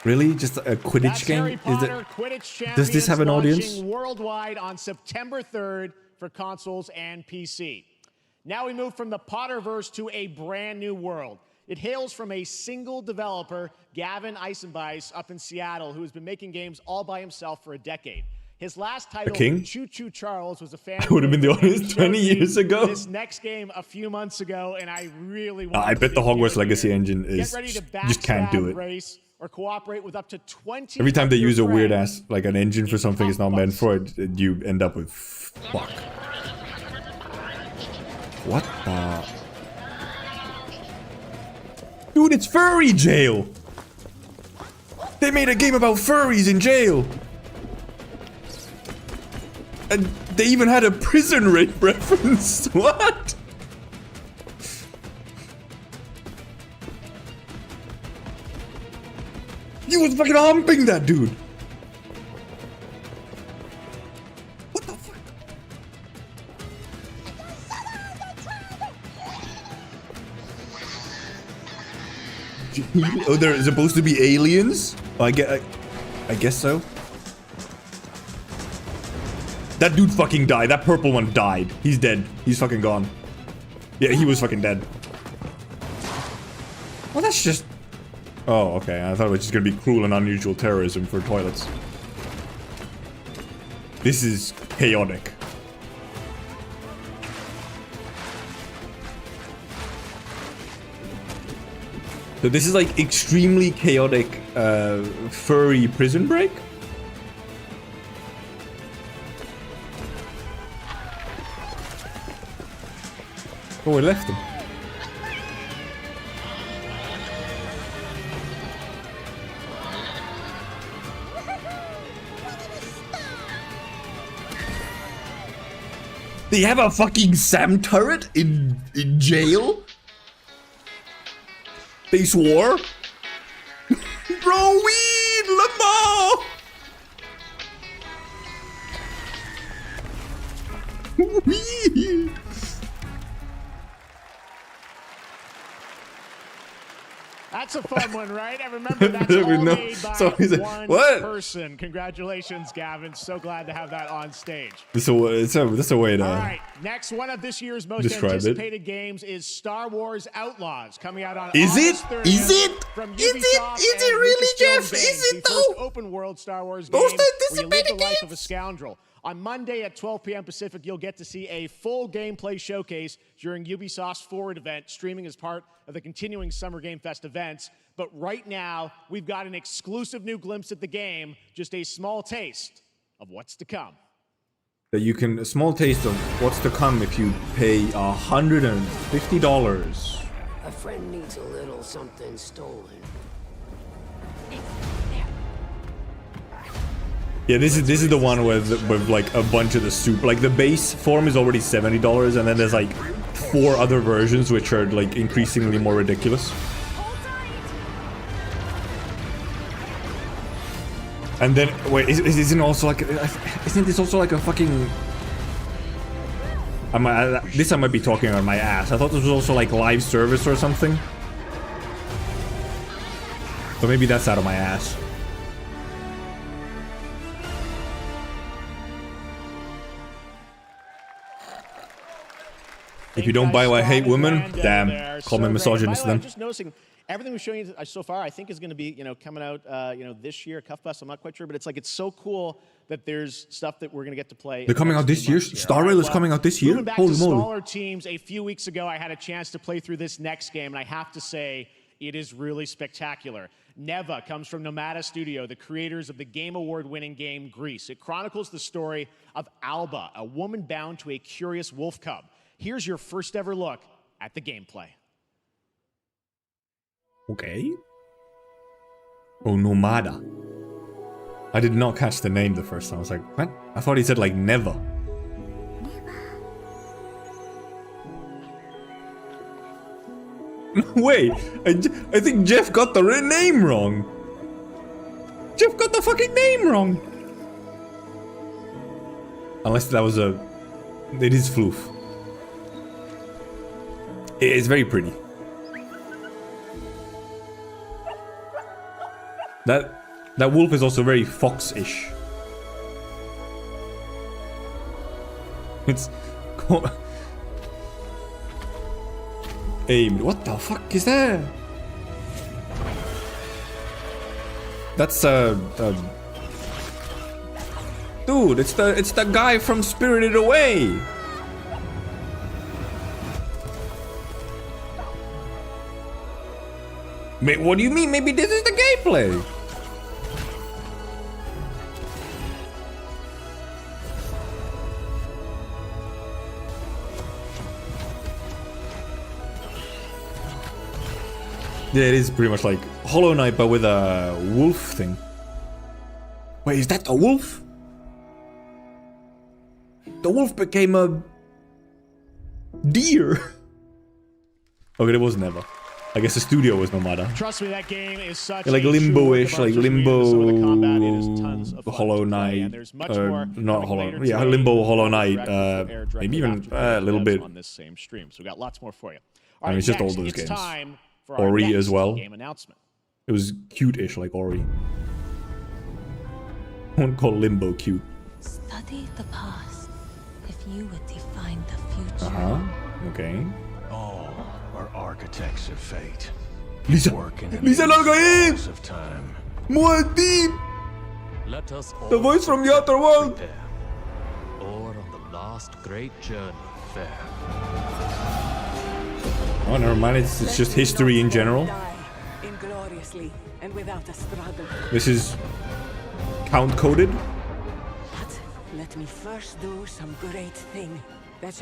Really? Just a Quidditch game? Does this have an audience? Worldwide on September 3rd for consoles and PC. Now we move from the Potterverse to a brand new world. It hails from a single developer, Gavin Eisenbeis, up in Seattle, who has been making games all by himself for a decade. His last title, king? Choo Choo Charles, was a fan. I would have been the audience 20 years ago. This next game a few months ago, and I really want. I bet the Hogwarts Legacy engine is just can't do it. Race or cooperate with up to 20. Every time they use a weird ass like an engine for something it's not meant for it, you end up with fuck. What the? Dude, it's furry jail. They made a game about furries in jail. And they even had a prison rape reference. What? He was fucking humping that dude. What the fuck? Oh, they're supposed to be aliens? Oh, I guess so. That dude fucking died. That purple one died. He's dead. He's fucking gone. Yeah, he was fucking dead. Well, that's just... Oh, okay. I thought it was just gonna be cruel and unusual terrorism for toilets. This is chaotic. So this is like extremely chaotic furry prison break? Oh, we left him. They have a fucking SAM turret in jail? They swore? Bro, weed, Lamar! Weed! That's a fun one, right? I remember that's all made by one person. Congratulations, Gavin. So glad to have that on stage. That's a way to... All right, next one of this year's most anticipated games is Star Wars Outlaws, coming out on August 30th. Is it? From Is it really, Jeff? Is it though? First open world Star Wars game where you live the life of a scoundrel. On Monday at 12 p.m. Pacific, you'll get to see a full gameplay showcase during Ubisoft's Forward event, streaming as part of the continuing Summer Game Fest events. But right now, we've got an exclusive new glimpse at the game, just a small taste of what's to come. That you can, a small taste of what's to come if you pay $150. A friend needs a little something stolen. Yeah, this is the one with like a bunch of the soup. Like the base form is already $70, and then there's like 4 other versions which are like increasingly more ridiculous. And then wait, isn't also like isn't this also like a fucking? I might be talking on my ass. I thought this was also like live service or something. But maybe that's out of my ass. If you don't buy why I hate women, damn, call me misogynist then. Just noticing everything we're showing you so far, I think is going to be, coming out, this year, Cuff Bus. I'm not quite sure, but it's like it's so cool that there's stuff that we're going to get to play. They're coming out this year. Star Rail is coming out this year. Moving back to smaller teams, a few weeks ago, I had a chance to play through this next game, and I have to say, it is really spectacular. Neva comes from Nomada Studio, the creators of the Game Award-winning game Grease. It chronicles the story of Alba, a woman bound to a curious wolf cub. Here's your first ever look at the gameplay. Okay. Oh, Nomada. I did not catch the name the first time. I was like, what? I thought he said like never. Wait, I think Jeff got the name wrong. Jeff got the fucking name wrong. Unless that was a... It is floof. It's very pretty. That wolf is also very fox-ish. It's... Aimed. What the fuck is that? That's dude, it's the guy from Spirited Away. Wait, what do you mean? Maybe this is the gameplay. Yeah, it is pretty much like Hollow Knight, but with a wolf thing. Wait, is that a wolf? The wolf became a deer. Okay, it was never. I guess the studio was Nomada. Trust me, that game is such like a limbo-ish, true work like of art. Limbo, Some of the combat, it is tons of fun Hollow to play, Knight, and there's much more not Hollow, later yeah, today. Limbo, Hollow Knight, Air directly maybe even after a little bit. on this same stream. So we got lots more for you. I mean, it's just all those it's games. time for our Ori next as well. game announcement. It was cute-ish, like Ori. I wouldn't call Limbo cute. Study the past if you would define the future. Okay. All are architects of fate. Lisa! Lisa Nagaim! Of time. Muad'Dib! Let us The voice from the outer world! Or on the last great journey fair. Oh, never mind. It's just history in general. Ingloriously and without a struggle. This is count-coded. But let me first do some great thing.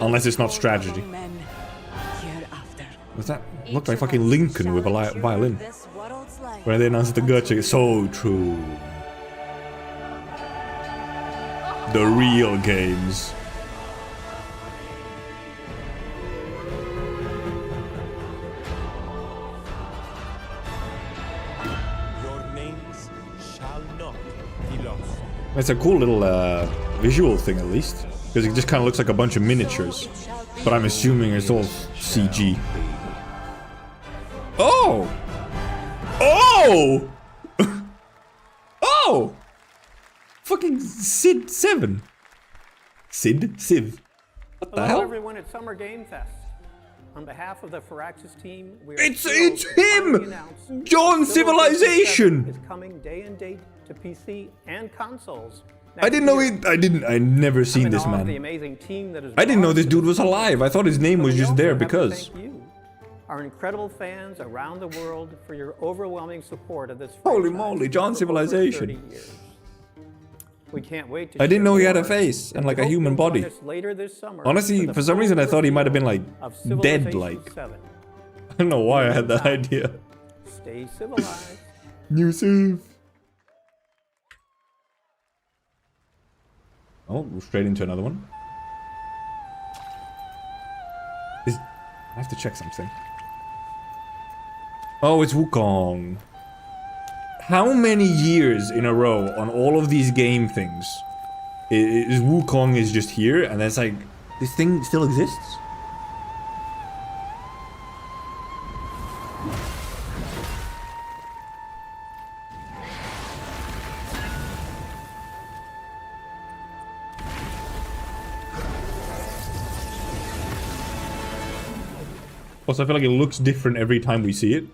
Unless it's not strategy. Hereafter. What's that? Looked like fucking Lincoln with a violin. When they announced the gacha, so true. The real games. Your names shall not be lost. It's a cool little visual thing, at least. Because it just kind of looks like a bunch of miniatures. But I'm assuming it's all CG. Oh! Oh! Oh! Fucking Sid 7. Sid? Civ. What the Hello hell? everyone at Summer Game Fest. On behalf of the Firaxis team, we are It's thrilled to finally him! announce John Civilization! is coming day and date to PC and consoles. I didn't know it. I never seen this The man. amazing team that is I didn't know this dude was alive. I thought his name was just there because. Thank you, our incredible fans around the world, for your overwhelming support of this. Holy franchise moly, John for over 30 Civilization. years. We can't wait to I didn't share know he had a more, face and like a hope human you'll join body. us later this summer Honestly, the for some full reason I thought he might have been like of dead, Civilization like. 7. I don't know why I had that idea. Stay civilized. New Civ. Oh, we're straight into another one. I have to check something. Oh, it's Wukong. How many years in a row on all of these game things is Wukong is just here and it's like, this thing still exists? Also, I feel like it looks different every time we see it.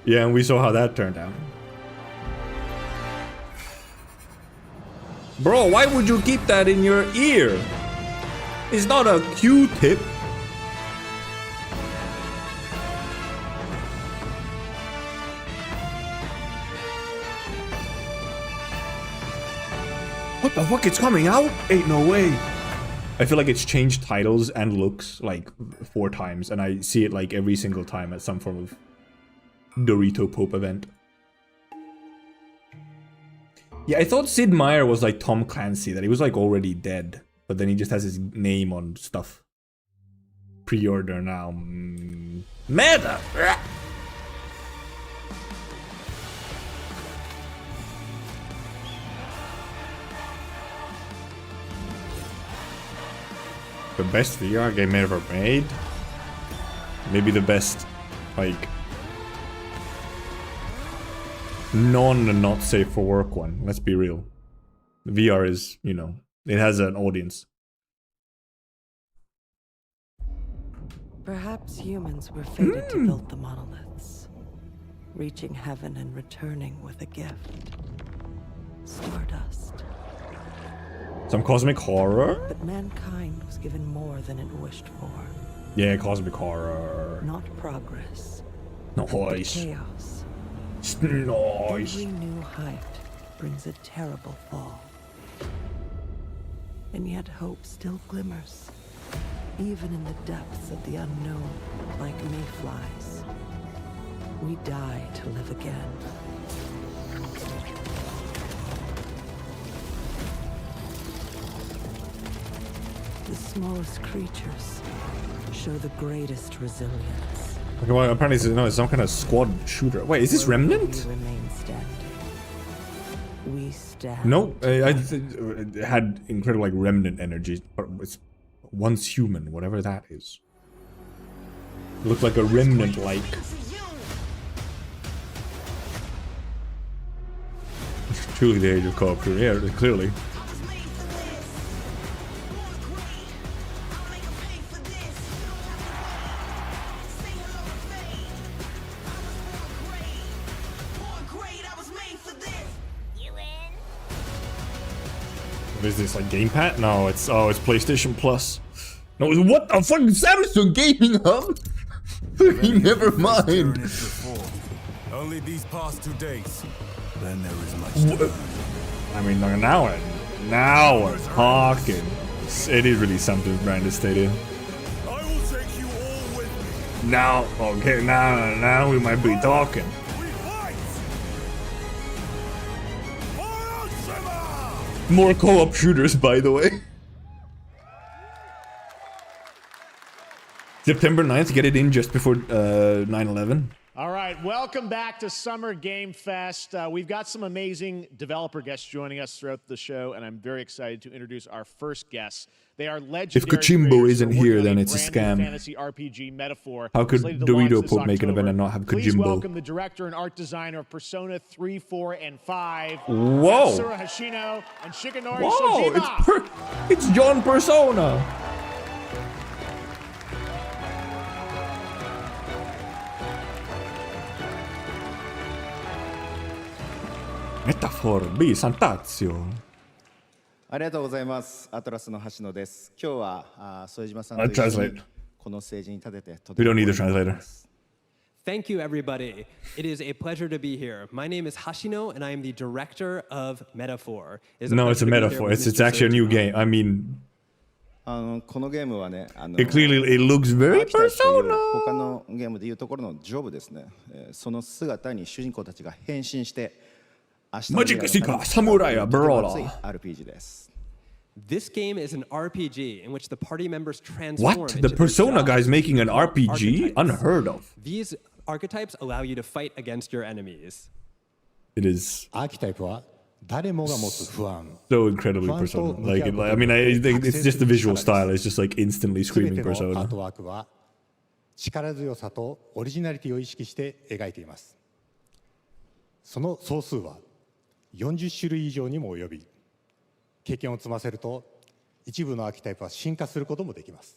Yeah, and we saw how that turned out. Bro, why would you keep that in your ear? It's not a Q-tip. What the fuck? It's coming out? Ain't no way. I feel like it's changed titles and looks like 4 times, and I see it like every single time at some form of Dorito Pope event. Yeah, I thought Sid Meier was like Tom Clancy, that he was like already dead, but then he just has his name on stuff. Pre-order now. Meta! The best VR game ever made? Maybe the best, like, not safe for work one. Let's be real. VR is, you know, it has an audience. Perhaps humans were fated to build the monoliths, reaching heaven and returning with a gift. Stardust. Some cosmic horror? But mankind was given more than it wished for. Yeah, cosmic horror. Not progress. Nice. But chaos. Nice. Every new height brings a terrible fall. And yet hope still glimmers. even in the depths of the unknown, like mayflies, we die to live again. The smallest creatures show the greatest resilience. Okay, well, apparently it's some kind of squad shooter. Wait, is this Remnant? We stand. No, it had incredible like Remnant energy, but it's once human, whatever that is. It looked like a Remnant-like. Truly the age of co-op shooter. Yeah, clearly. What is this, like Gamepad? No, it's PlayStation Plus. No, what the fuck? Samsung Gaming Hub? Never mind. Only these past 2 days. Then there is much to I mean, now we're talking. It is really something branded Stadia. I will take you all with me. Now, okay, now we might be talking. More co-op shooters, by the way. September 9th, get it in just before 9/11. All right, welcome back to Summer Game Fest. We've got some amazing developer guests joining us throughout the show, and I'm very excited to introduce our first guests. They are legendary. If Kojimbo isn't here, then it's a scam. Fantasy RPG Metaphor. How could Dorito Pop make an event and not have Please Kojimbo? welcome the director and art designer of Persona 3, 4, and 5. Whoa! Matsura Hashino and Shikanori Whoa! Shojima. It's John Persona. Metaphor B Santazio. ありがとうございます。アトラスの橋野です。今日は副島さんと一緒にこのステージに立ててとても We don't need a translator. Thank you, everybody. It is a pleasure to be here. My name is Hashino, and I am the director of Metaphor. No, it's a metaphor. It's actually a new game. I mean, このゲームはね、clearly it looks very Persona. 他のゲームでいうところのジョブですね。その姿に主人公たちが変身して。Magic Seeker, Samurai, Brawler. RPG です。 This game is an RPG in which the party members transform. What? The Persona guy's making an RPG? Unheard of. These archetypes allow you to fight against your enemies. It is アーキタイプは誰もが持つ不安。 so incredibly Persona. Like, I mean, I think it's just the visual style. It's just like instantly screaming 全てのア Persona. ートワークは力強さとオリジナリティを意識して描いています。その総数は40種類以上にも及び、経験を積ませると一部のアーキタイプは進化することもできます。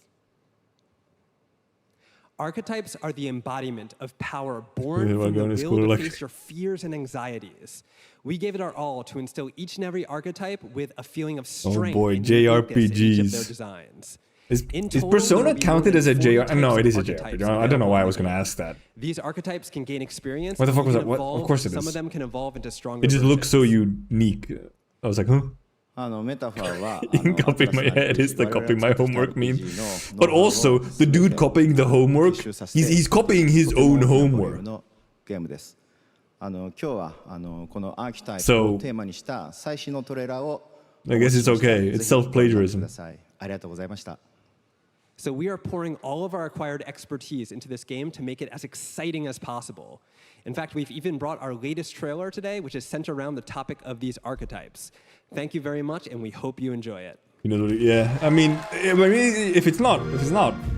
Archetypes are the embodiment of power born Yeah, from the going to will school to like- face your fears and anxieties. We gave it our all to instill each and every archetype with a feeling of strength boy, and uniqueness in each of JRPGs. their designs. Is total, Persona there will be counted more as a than 40 JRPG? No, types it is a of archetypes JRPG. I don't know why I was going to available. ask that. These archetypes can gain experience. What the fuck and was can that? What? evolve. Of course it Some is. of them can evolve into stronger It just looks so versions. unique. I was like, huh? メタファーは Copying my head is the copying my homework meme. But also, the dude copying the homework, he's copying his own homework. のゲームです。今日はこのアーキタイプをテーマにした最新のトレーラーを I guess it's okay. It's self-plagiarism. ありがとうございました。 So we are pouring all of our acquired expertise into this game to make it as exciting as possible. In fact, we've even brought our latest trailer today, which is centered around the topic of these archetypes. Thank you very much, and we hope you enjoy it. You know, yeah. I mean, if it's not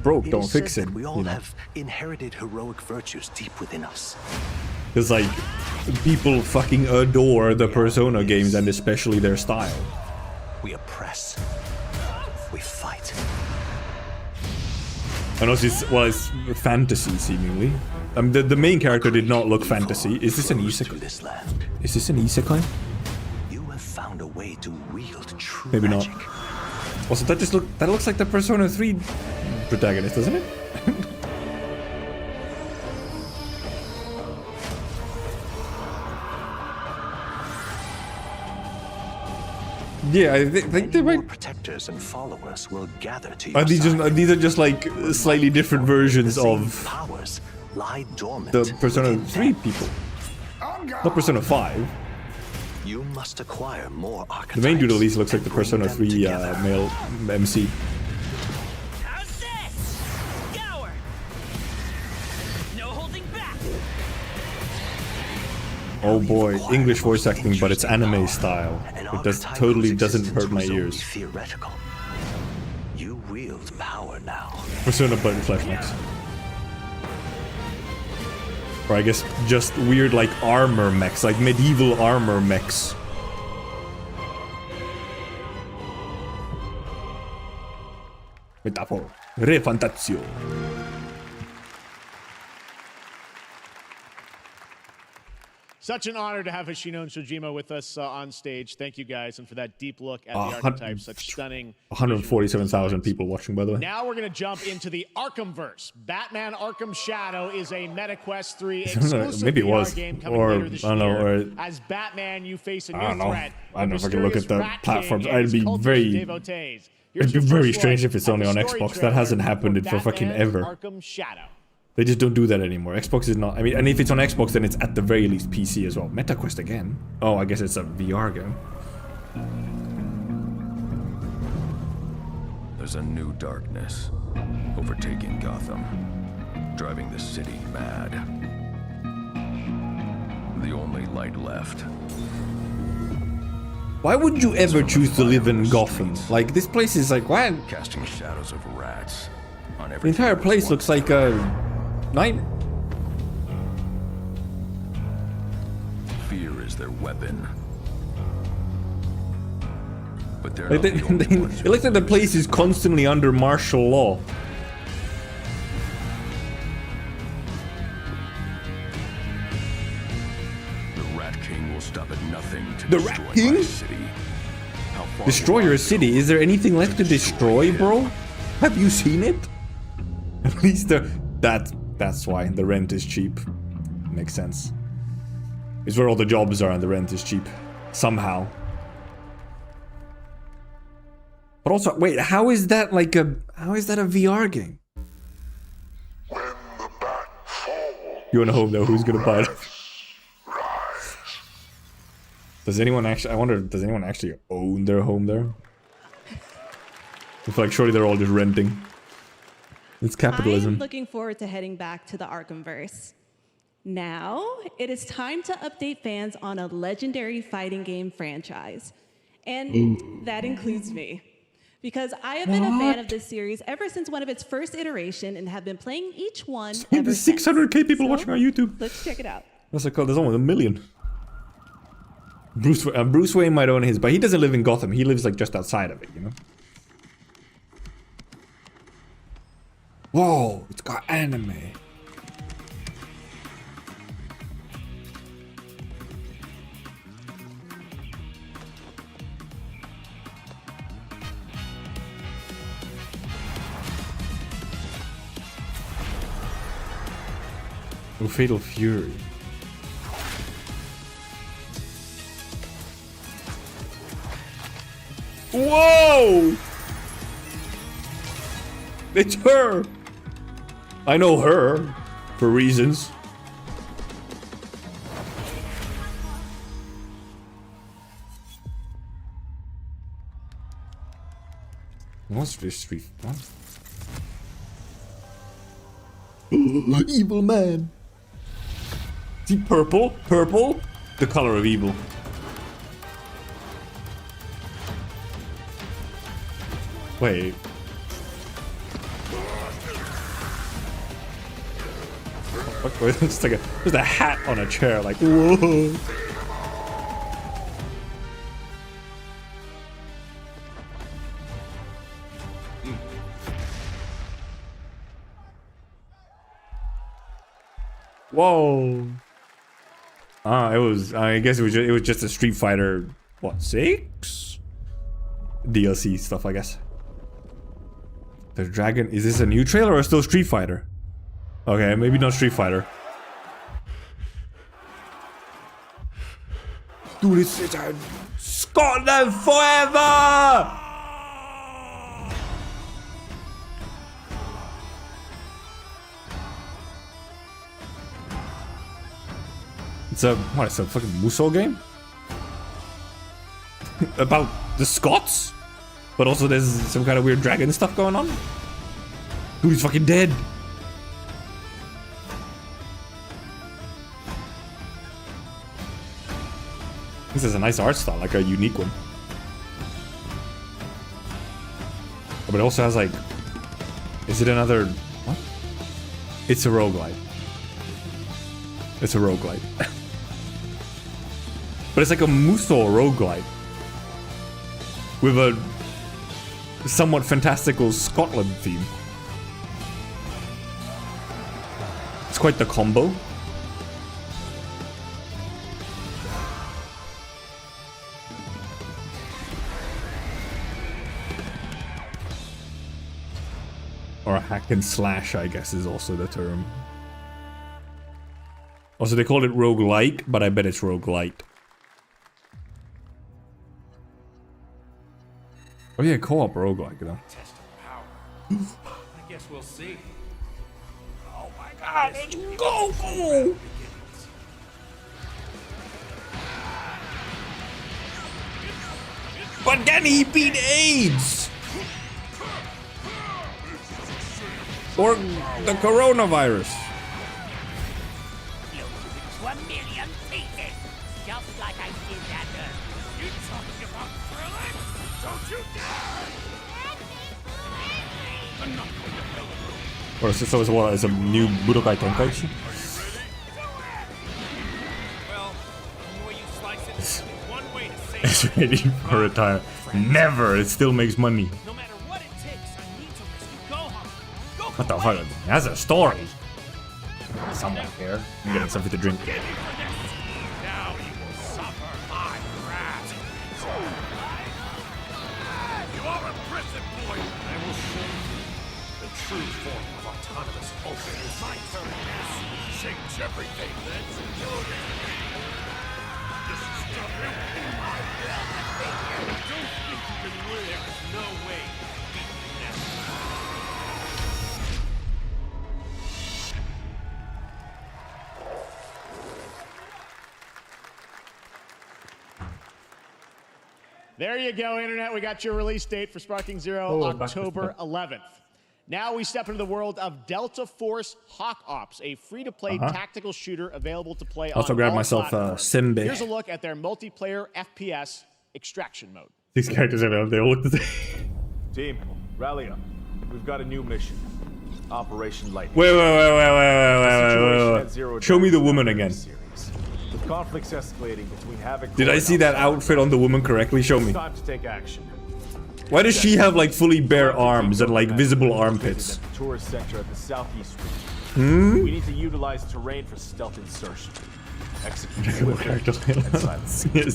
broke, don't fix it. We all have inherited heroic virtues deep within us. It's like people fucking adore the Persona games and especially their style. We oppress. We fight. And also, it's fantasy seemingly. The main character did not look fantasy. Is this an isekai? Is this an isekai? You have found a way to wield true Maybe magic. not. Also, that looks like the Persona 3 protagonist, doesn't it? Yeah, I think they might. Protectors and followers will gather to Are these just like slightly different versions of powers lie dormant. the Persona 3 people? Not Persona 5. You must acquire more archetypes. The main dude at least looks like the Persona 3 male MC. Oh boy, English voice acting, but it's anime style. It totally doesn't hurt my ears. Theoretical. You wield power now. Persona but in flesh mechs. Or I guess just weird like armor mechs, like medieval armor mechs. Metaphor. Re fantazio. Such an honor to have Hoshino and Shojima with us on stage. Thank you guys, and for that deep look at the archetypes, such stunning. 147,000 people watching, by the way. Now we're going to jump into the Arkhamverse. Batman Arkham Shadow is a MetaQuest 3 exclusive Maybe it was, VR game coming or later this I don't know, year. or As Batman, you face a I don't new know. threat. I don't know if I can look at the Rat platforms. King It'd be and his very, cultish devotees. it'd Here's be your very first strange look if it's at only the on story Xbox. That trailer hasn't happened for for fucking Batman ever. Arkham Shadow. They just don't do that anymore. Xbox is not. I mean, and if it's on Xbox, then it's at the very least PC as well. MetaQuest again. Oh, I guess it's a VR game. There's a new darkness overtaking Gotham, driving the city mad. The only light left. Why would you ever choose to live in Gotham? Like, this place is like, why? Casting shadows of rats on The everything. entire place looks like a night. Fear is their weapon. But they're Like not the only ones it looks like the place is constantly under martial law. The Rat King will stop at nothing to The destroy Rat King? my city. How far Destroy your city? Is there anything left to destroy, bro? Have you seen it? At least that's why the rent is cheap. Makes sense. It's where all the jobs are and the rent is cheap. Somehow. But also, wait, how is that a VR game? You wanna home though, who's gonna buy it? Does anyone actually, I wonder, does anyone actually own their home there? I feel like surely they're all just renting. It's capitalism. I'm looking forward to heading back to the Arkhamverse. Now, it is time to update fans on a legendary fighting game franchise. And that includes me. Because I have been a fan of this series ever since one of its first iteration and have been playing each one ever There's 600k people watching on YouTube. Let's check it out. What's it called? There's almost 1 million. Bruce Wayne might own his, but he doesn't live in Gotham. He lives like just outside of it, you know? Whoa, it's got anime. Oh, Fatal Fury. Whoa! It's her! I know her, for reasons. What's this street? What? Evil man. Is he purple? Purple? The color of evil. Wait. What? It's like there's a hat on a chair, like, whoa. Whoa. It was, I guess it was just a Street Fighter, what, 6? DLC stuff, I guess. The dragon, is this a new trailer or still Street Fighter? Okay, maybe not Street Fighter. Dude, it's a Scotland forever! It's a fucking Musou game? About the Scots? But also there's some kind of weird dragon stuff going on? Dude, he's fucking dead! This is a nice art style, like a unique one. But it also has like... Is it another... What? It's a roguelite. It's a roguelite. But it's like a Musou roguelite. With a somewhat fantastical Scotland theme. It's quite the combo. Or hack and slash, I guess, is also the term. Also, they call it roguelike, but I bet it's roguelite. Oh yeah, co-op roguelike, though. Test of power. I guess we'll see. Oh my god, let's go! But can he beat AIDS? Or the coronavirus? 1 million pieces, just like I did that earth. You talking about thrilling? Don't you dare! Or so it's what? It's a new Budokai Tenkaichi? It's ready for retire. Never! It still makes money. What the fuck? It has a story. Someone here. I'm getting something to drink. Now you will suffer my wrath. You are a prison boy. I will show you the true form of autonomous open. It's my turn. Change everything. Let's do it. This is W. Don't think you can win. There is no way to beat the next. There you go, Internet. We got your release date for Sparking Zero, October 11th. Now we step into the world of Delta Force Hawk Ops, a free-to-play tactical shooter available to play on Also grabbed all myself platforms. Simbe. Here's a look at their multiplayer FPS extraction mode. These characters are they all look the same. Team, rally up. We've got a new mission. Operation Lightning. Wait. Show me the woman again. With conflicts escalating between Havoc. Did I see that outfit on the woman correctly? Show me. It's time to take action. Why does she have like fully bare arms and like visible armpits? Tourist center at the southeast region. We need to utilize terrain for stealth insertion. It's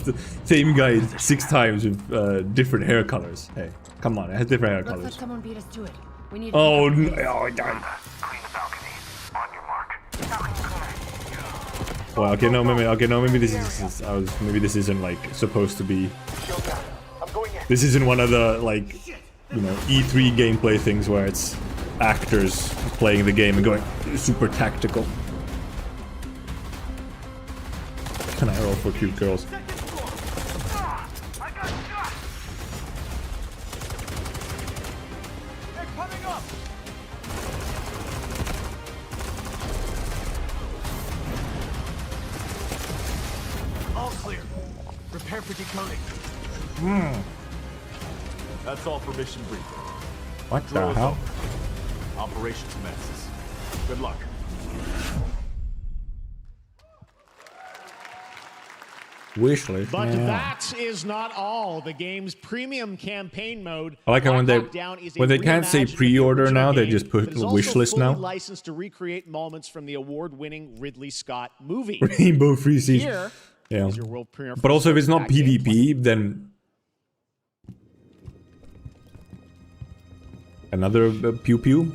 the same guy 6 times with different hair colors. Hey, come on, it has different hair colors. Looks like someone beat us to it. We need Oh no! Well, okay, no, maybe this is. Maybe this isn't like supposed to be. This isn't one of the like, you know, E3 gameplay things where it's actors playing the game and going super tactical. Can I roll for cute girls? All clear. Prepare for decoding. That's all for mission briefing. What the hell? Operation commences. Good luck. Wishlist. But that is not all. The game's premium campaign mode. I like how when they can't say pre-order now, they just put wishlist now. Licensed to recreate moments from the award-winning Ridley Scott movie. Rainbow Free Siege. Yeah. Is your world premiere But also, if it's not PvP, then another pew pew.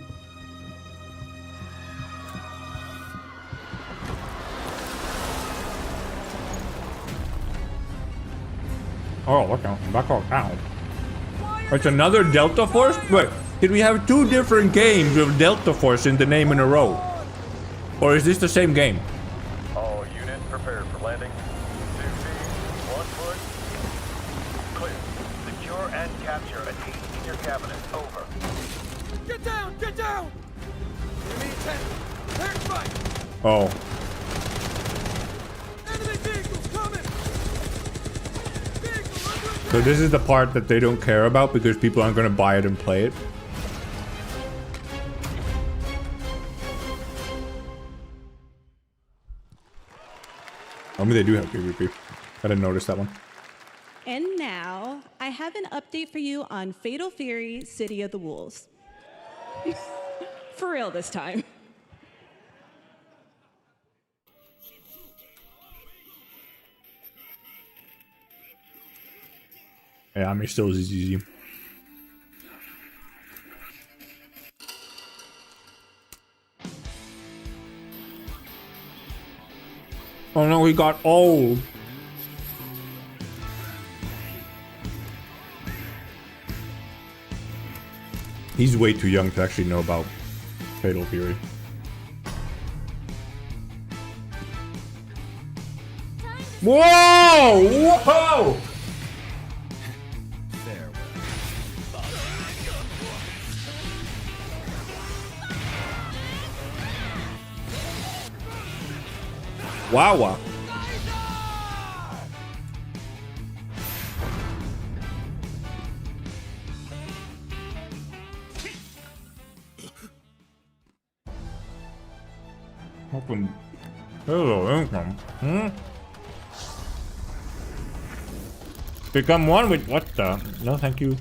Oh, what the fuck? Ow. It's another Delta Force? Wait, did we have 2 different games with Delta Force in the name in a row? Or is this the same game? All units prepared for landing. 2 feet, 1 foot. Clear. Secure and capture a team in your cabinet. Over. Get down! Get down! Enemy attack! Air strike! Oh. Enemy vehicles coming! So this is the part that they don't care about because people aren't gonna buy it and play it. I mean, they do have PvP. I didn't notice that one. And now, I have an update for you on Fatal Fury City of the Wolves. For real this time. Yeah, I mean, still is easy. Oh no, he got old. He's way too young to actually know about Fatal Fury. Whoa! Whoa! Wow. Open. Hello, income. Become one with what the? No, thank you.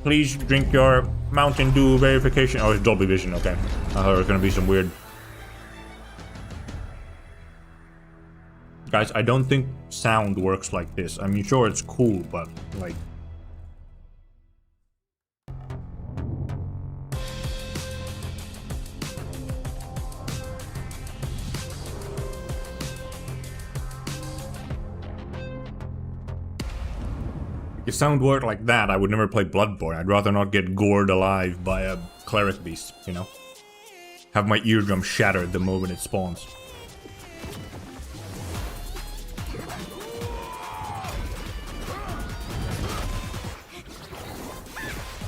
Please drink your Mountain Dew verification. Oh, it's Dolby Vision. Okay. I thought it was gonna be some weird. Guys, I don't think sound works like this. I mean, sure, it's cool, but like. If sound worked like that, I would never play Bloodborne. I'd rather not get gored alive by a cleric beast, you know? Have my eardrum shattered the moment it spawns.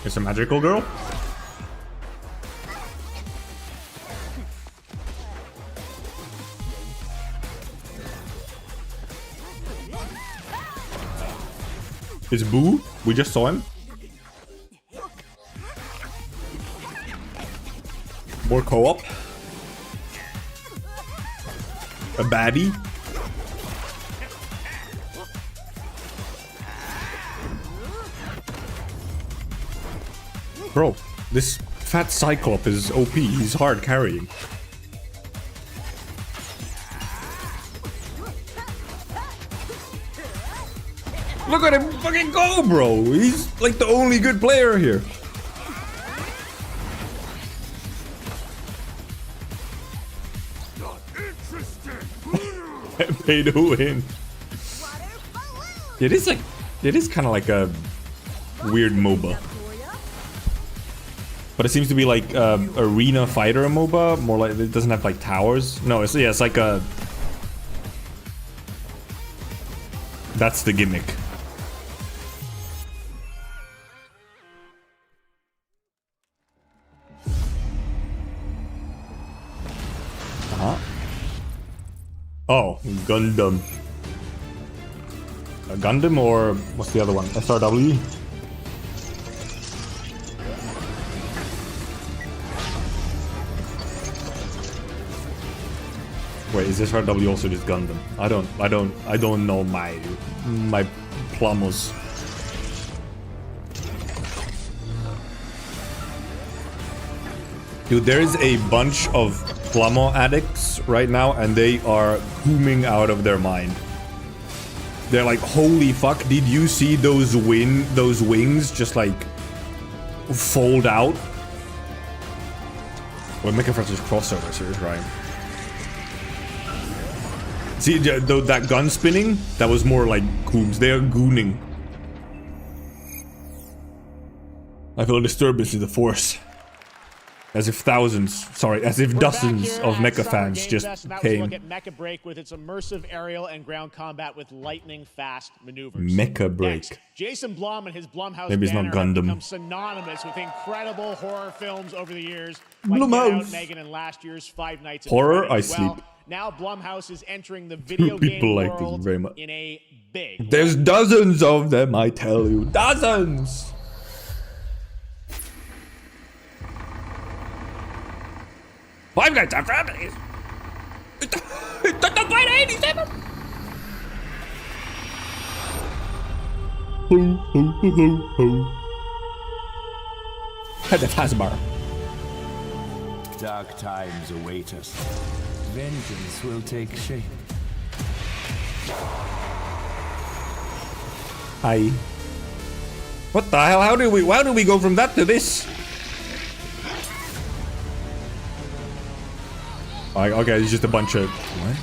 It's a magical girl? It's Boo. We just saw him. More co-op. A baddie. Bro, this fat Cyclop is OP. He's hard carrying. Look at him fucking go, bro! He's like the only good player here. Pay to win. It is kind of like a weird MOBA. But it seems to be like arena fighter MOBA, more like it doesn't have like towers. No, it's like a. That's the gimmick. Oh, Gundam. A Gundam or what's the other one? SRW? Wait, is SRW also just Gundam? I don't know my plumbers. Dude, there is a bunch of Plummo addicts right now, and they are booming out of their mind. They're like, holy fuck, did you see those wings just like fold out? We're making for such crossovers here, right? See, though that gun spinning, that was more like gooms. They are gooning. I feel a disturbance in the force. As if dozens of mecha fans just came. Look at Mecha Break with its immersive aerial and ground combat with lightning fast maneuvers. Mecha Break. Next, Jason Blum and his Blumhouse Maybe it's not banner have Gundam. become synonymous with incredible horror films over the years. Blumhouse. Like Get Out, Megan, and last year's Five Nights at Horror, Freddy's. I Well, sleep. now Blumhouse is entering the video People game like this world very much. in a big There's dozens of them, I tell you. Dozens! Five Nights at Freddy's! It's the Fight 87! Had the Fazbar. Dark times await us. Vengeance will take shape. Hi. What the hell? How do we go from that to this? Okay, it's just a bunch of... What?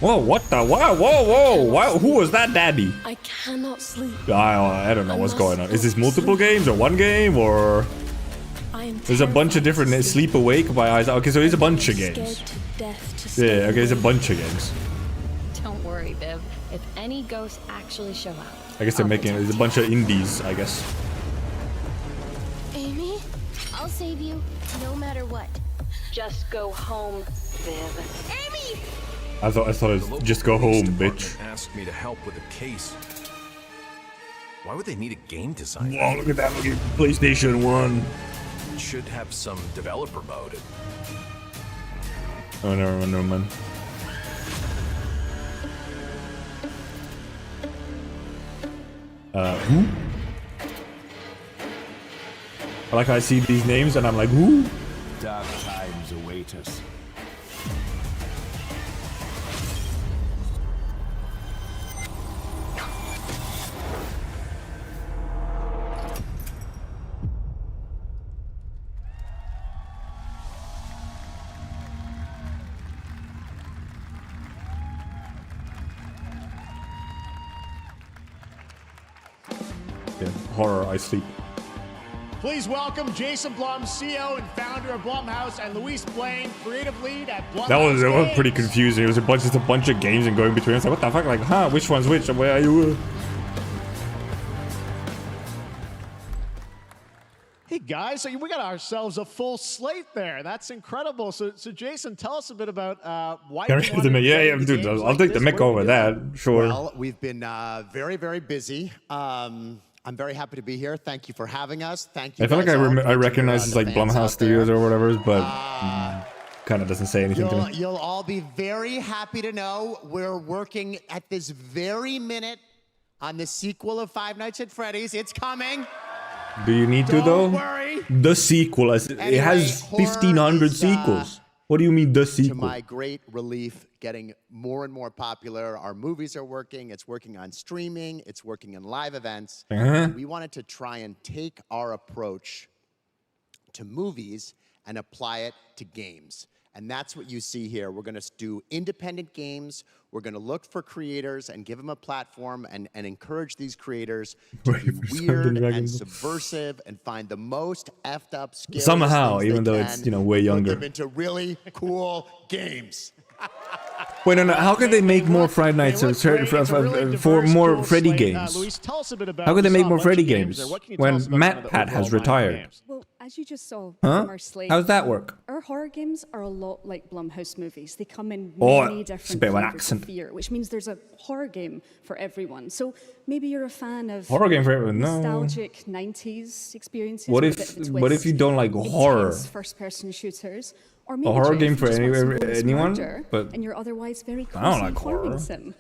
Whoa, what the... Whoa. Who was that daddy? I cannot sleep. I don't know what's going on. Is this multiple games or one game or... There's a bunch of different... Sleep Awake by Eyes. Okay, so it's a bunch of games. Yeah, okay, it's a bunch of games. Don't worry, Viv. If any ghosts actually show up, I guess they're making... There's a bunch of indies, I guess. Amy, I'll save you, no matter what. just go home, Viv. Amy! I thought it'd just go home, bitch. Asked me to help with a case. Why would they need a game designer? Whoa, look at that! Look at PlayStation 1. It should have some developer mode. Oh no, man. Who? Like I see these names and I'm like, who? Dark times await us. Yeah, horror, I sleep. Please welcome Jason Blum, CEO and founder of Blumhouse, and Luis Blaine, creative lead at Blumhouse. That was pretty confusing. It was just a bunch of games and going between. It's like, what the fuck? Like, huh? Which one's which? Where are you? Hey guys, so we got ourselves a full slate there. That's incredible. So Jason, tell us a bit about why you wanted to yeah, dude. I'll take the mech over that. Sure. Well, we've been very, very busy. I'm very happy to be here. Thank you for having us. Thank you. I feel like I recognize it's like Blumhouse Studios or whatever, but kind of doesn't say anything to me. You'll all be very happy to know we're working at this very minute on the sequel of Five Nights at Freddy's. It's coming. Do you need to though? Worry. The sequel, it has 1,500 sequels. What do you mean the sequel? To my great relief, getting more and more popular. Our movies are working. It's working on streaming. It's working in live events. We wanted to try and take our approach to movies and apply it to games. And that's what you see here. We're going to do independent games. We're going to look for creators and give them a platform and encourage these creators to be weird and subversive and find the most effed up skills. Somehow, even though it's, way younger. Put them into really cool games. Wait, no. How could they make more Friday Nights for more Freddy games? Luis, tell us a bit about How could they make more Bunch Freddy of games What can you tell when us about Matt some of the Pat has overall retired? games? Well, as you just saw Huh? from our slate, How's that work? Our horror games are a lot like Blumhouse movies. They come in Oh, many it's a different bit of an flavors of accent. fear, which means there's a horror game for everyone. So maybe you're a fan of Horror game for everyone? No. nostalgic 90s experiences. What with a if bit of a what if twist, you don't like horror? intense first-person shooters, or maybe A horror Jeff, game you for just want some bonus anyone? murder, But and you're otherwise very I don't cozy like farming horror. sim.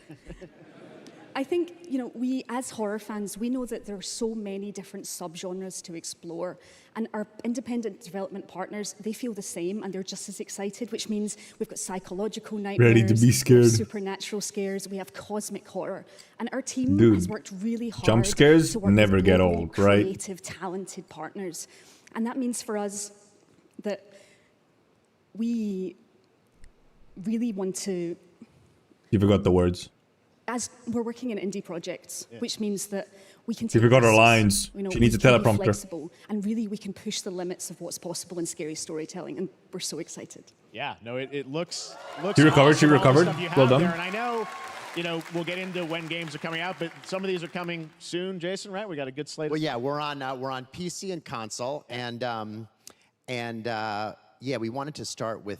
I think, we as horror fans, we know that there are so many different subgenres to explore. And our independent development partners, they feel the same and they're just as excited, which means we've got psychological nightmares, Ready to be scared. supernatural scares, we have cosmic horror. And our team Dude, has worked really hard jump scares to work never with get globally old, right? creative, talented partners. And that means for us that we really want to You forgot the words. As we're working in indie projects, which means that we can You forgot her lines. You know, She needs a we can be teleprompter. flexible, and really we can push the limits of what's possible in scary storytelling, and we're so excited. Yeah, no, it looks She recovered, awesome, she all the recovered. stuff you Well have done. there. And I know, you know, we'll get into when games are coming out, but some of these are coming soon, Jason, right? We got a good slate. Well, yeah, we're on PC and console, and yeah, we wanted to start with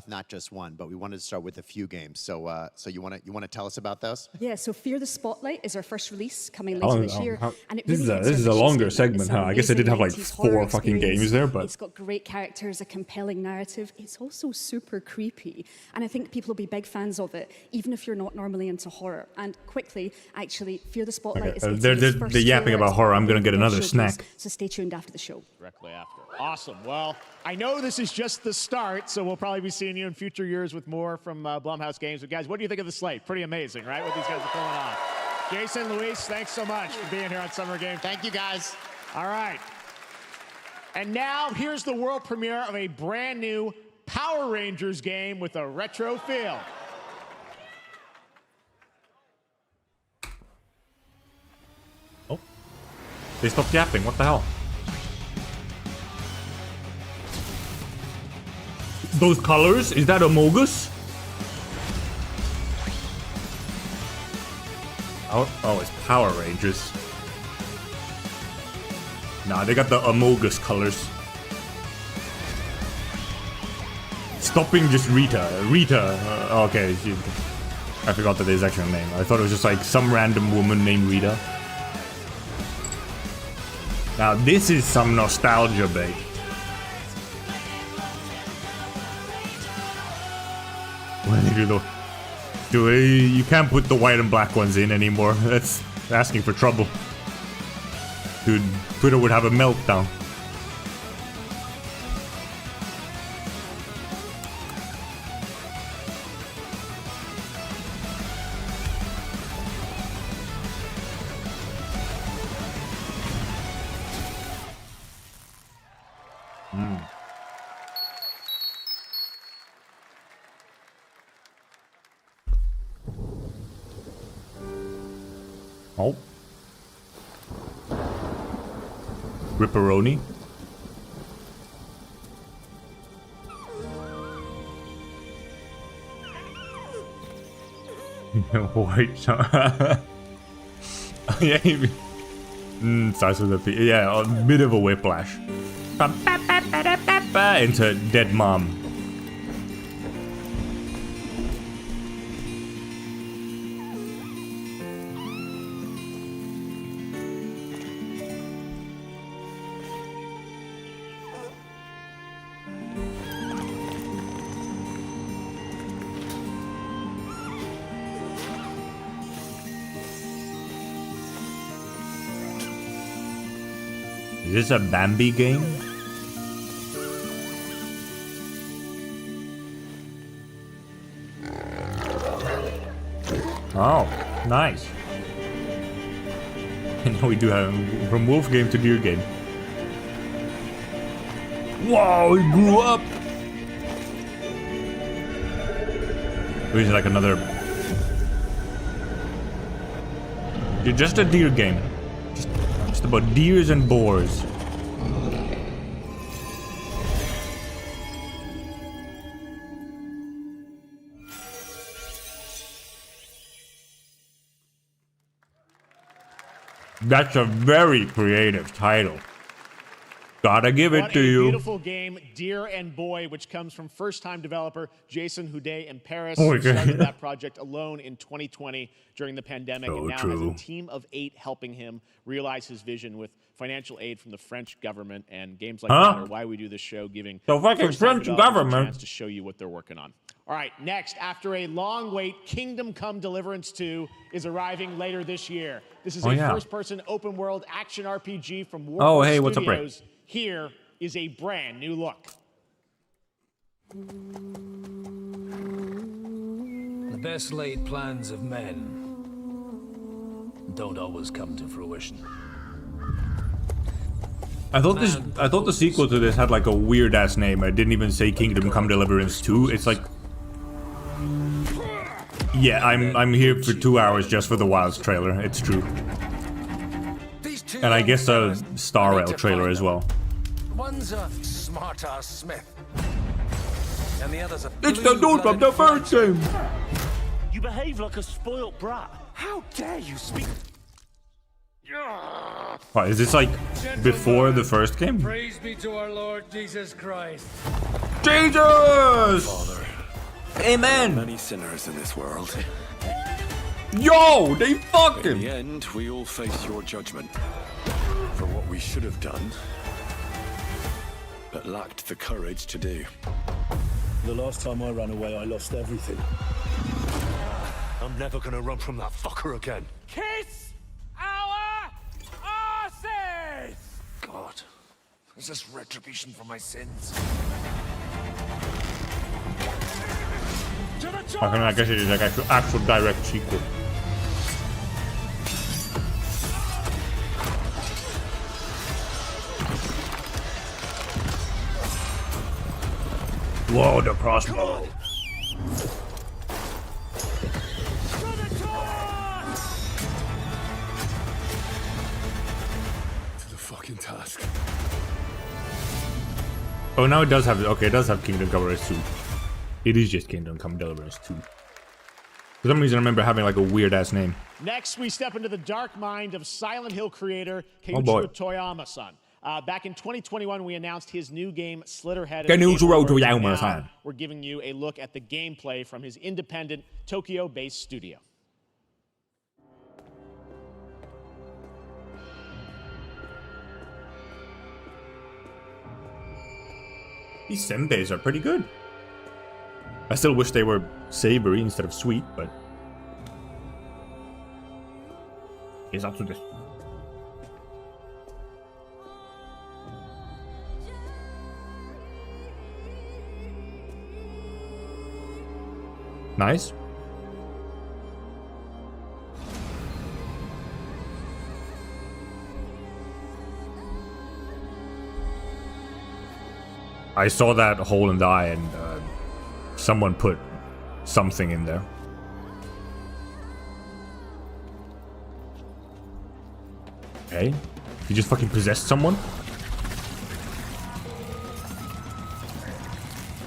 not just one, but we wanted to start with a few games. So so you want to tell us about those? Yeah, so Fear the Spotlight is our first release coming later this year. And it This really is hits a our longer mission segment, statement. huh? I guess they did have like It's an 80s horror 4 fucking experience. games there, but It's got great characters, a compelling narrative. It's also super creepy. And I think people will be big fans of it, even if you're not normally into horror. And quickly, actually, Fear the Spotlight is getting its first they're yapping trailer about horror. I'm gonna get another showcase, snack. So stay tuned after the show. Directly after. Awesome. Well, I know this is just the start, so we'll probably be seeing you in future years with more from Blumhouse Games. But guys, what do you think of the slate? Pretty amazing, right? What these guys are pulling on. Jason, Luis, thanks so much for being here on Summer Game. Thank you, guys. All right. And now here's the world premiere of a brand new Power Rangers game with a retro feel. Oh, they stopped yapping. What the hell? Those colors? Is that Amogus? Oh, it's Power Rangers. Nah, they got the Amogus colors. Stopping just Rita. Okay. I forgot that there's actually a name. I thought it was just like some random woman named Rita. Now this is some nostalgia bait. When they do you can't put the white and black ones in anymore. That's asking for trouble. Dude, Twitter would have a meltdown. Oh. Ripperoni. White. Yeah. Starts with a P. Yeah, a bit of a whiplash. Into Dead Mom. Is this a Bambi game? Oh, nice. And now we do have from wolf game to deer game. Whoa, he grew up! Or is it like another... Just a deer game. Just about deers and boars. That's a very creative title. Gotta give it What to a you. beautiful game, Deer and Boy, which comes from first-time developer Jason Houdet in Paris, Oh, who okay. started that project alone in 2020 during the pandemic, So and now has true. a team of 8 helping him realize his vision with financial aid from the French government and games like Huh? that are why we do this show, giving The fucking first-time French developers government. a chance to show you what they're working on. All right, next, after a long wait, Kingdom Come Deliverance 2 is arriving later this year. This is Oh, a yeah. first-person open-world action RPG from Warhol Oh, hey, what's up, Ray? Studios. Here is a brand new look. The best laid plans of men don't always come to fruition. I thought the sequel to this had like a weird ass name. I didn't even say Kingdom Come Deliverance 2. It's like Yeah, I'm here for 2 hours just for the Wilds trailer. It's true. And I guess a Star Rail trailer as well. One's a smart-ass smith, and the other's a It's the dude from the first game! You behave like a spoilt brat. How dare you speak? What, is this like before the first game? Praise be to our Lord Jesus Christ. Jesus! Father. Amen! Many sinners in this world. Yo, they fucked him! In the end, we all face your judgment for what we should have done, but lacked the courage to do. The last time I ran away, I lost everything. I'm never gonna run from that fucker again. Kiss our asses! God, is this retribution for my sins? I guess it is like actual direct sequel. Whoa, the crossbow. To the fucking task. Oh, now it does have, okay, it does have Kingdom Come Deliverance 2. It is just Kingdom Come Deliverance 2. For some reason, I remember having like a weird ass name. Next, we step into the dark mind of Silent Hill creator Oh boy. Keiichiro Toyama-san. Back in 2021, we announced his new game, Slitterhead. Keiichiro Toyama-san. We're giving you a look at the gameplay from his independent, Tokyo-based studio. These senbeis are pretty good. I still wish they were savory instead of sweet, but... It's up to this. Nice. I saw that hole in the eye and someone put something in there. Okay. You just fucking possessed someone?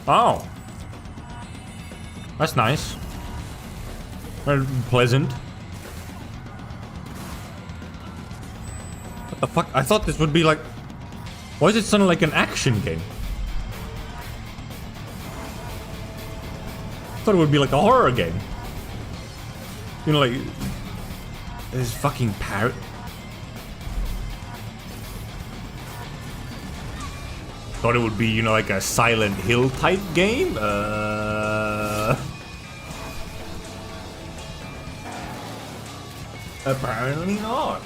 Oh. That's nice. Very pleasant. What the fuck? I thought this would be like... Why is it sounding like an action game? I thought it would be like a horror game. You know, like... This fucking parrot. Thought it would be, you know, like a Silent Hill type game. Apparently not.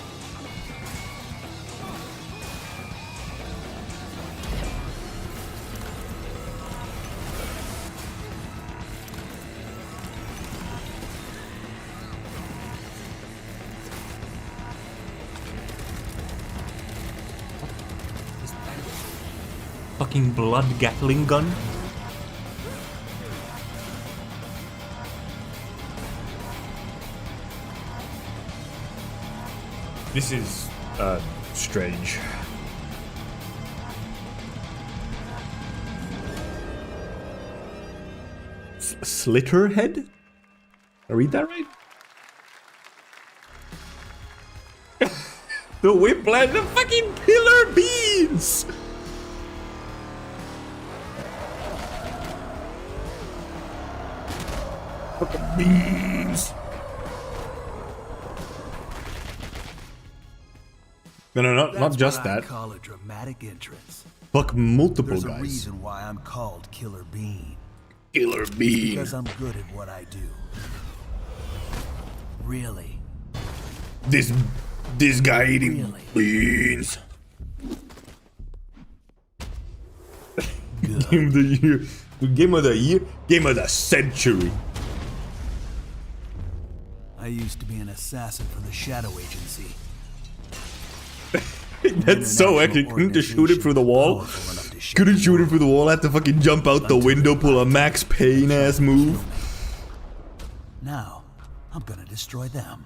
Fucking blood Gatling gun. This is strange. Slitterhead? Did I read that right? The whiplash, the fucking pillar beans! Fucking beans! No, not just that. Call a dramatic entrance. Fuck multiple There's guys. a reason why I'm called Killer Bean. Killer Bean. Because I'm good at what I do. Really. This guy eating beans. Game of the year. Game of the year. Game of the century. I used to be an assassin for the Shadow Agency. That's so actually. Couldn't just shoot him through the wall? Couldn't shoot him through the wall. Had to fucking jump out the window, pull a Max Payne ass move. Now, I'm gonna destroy them.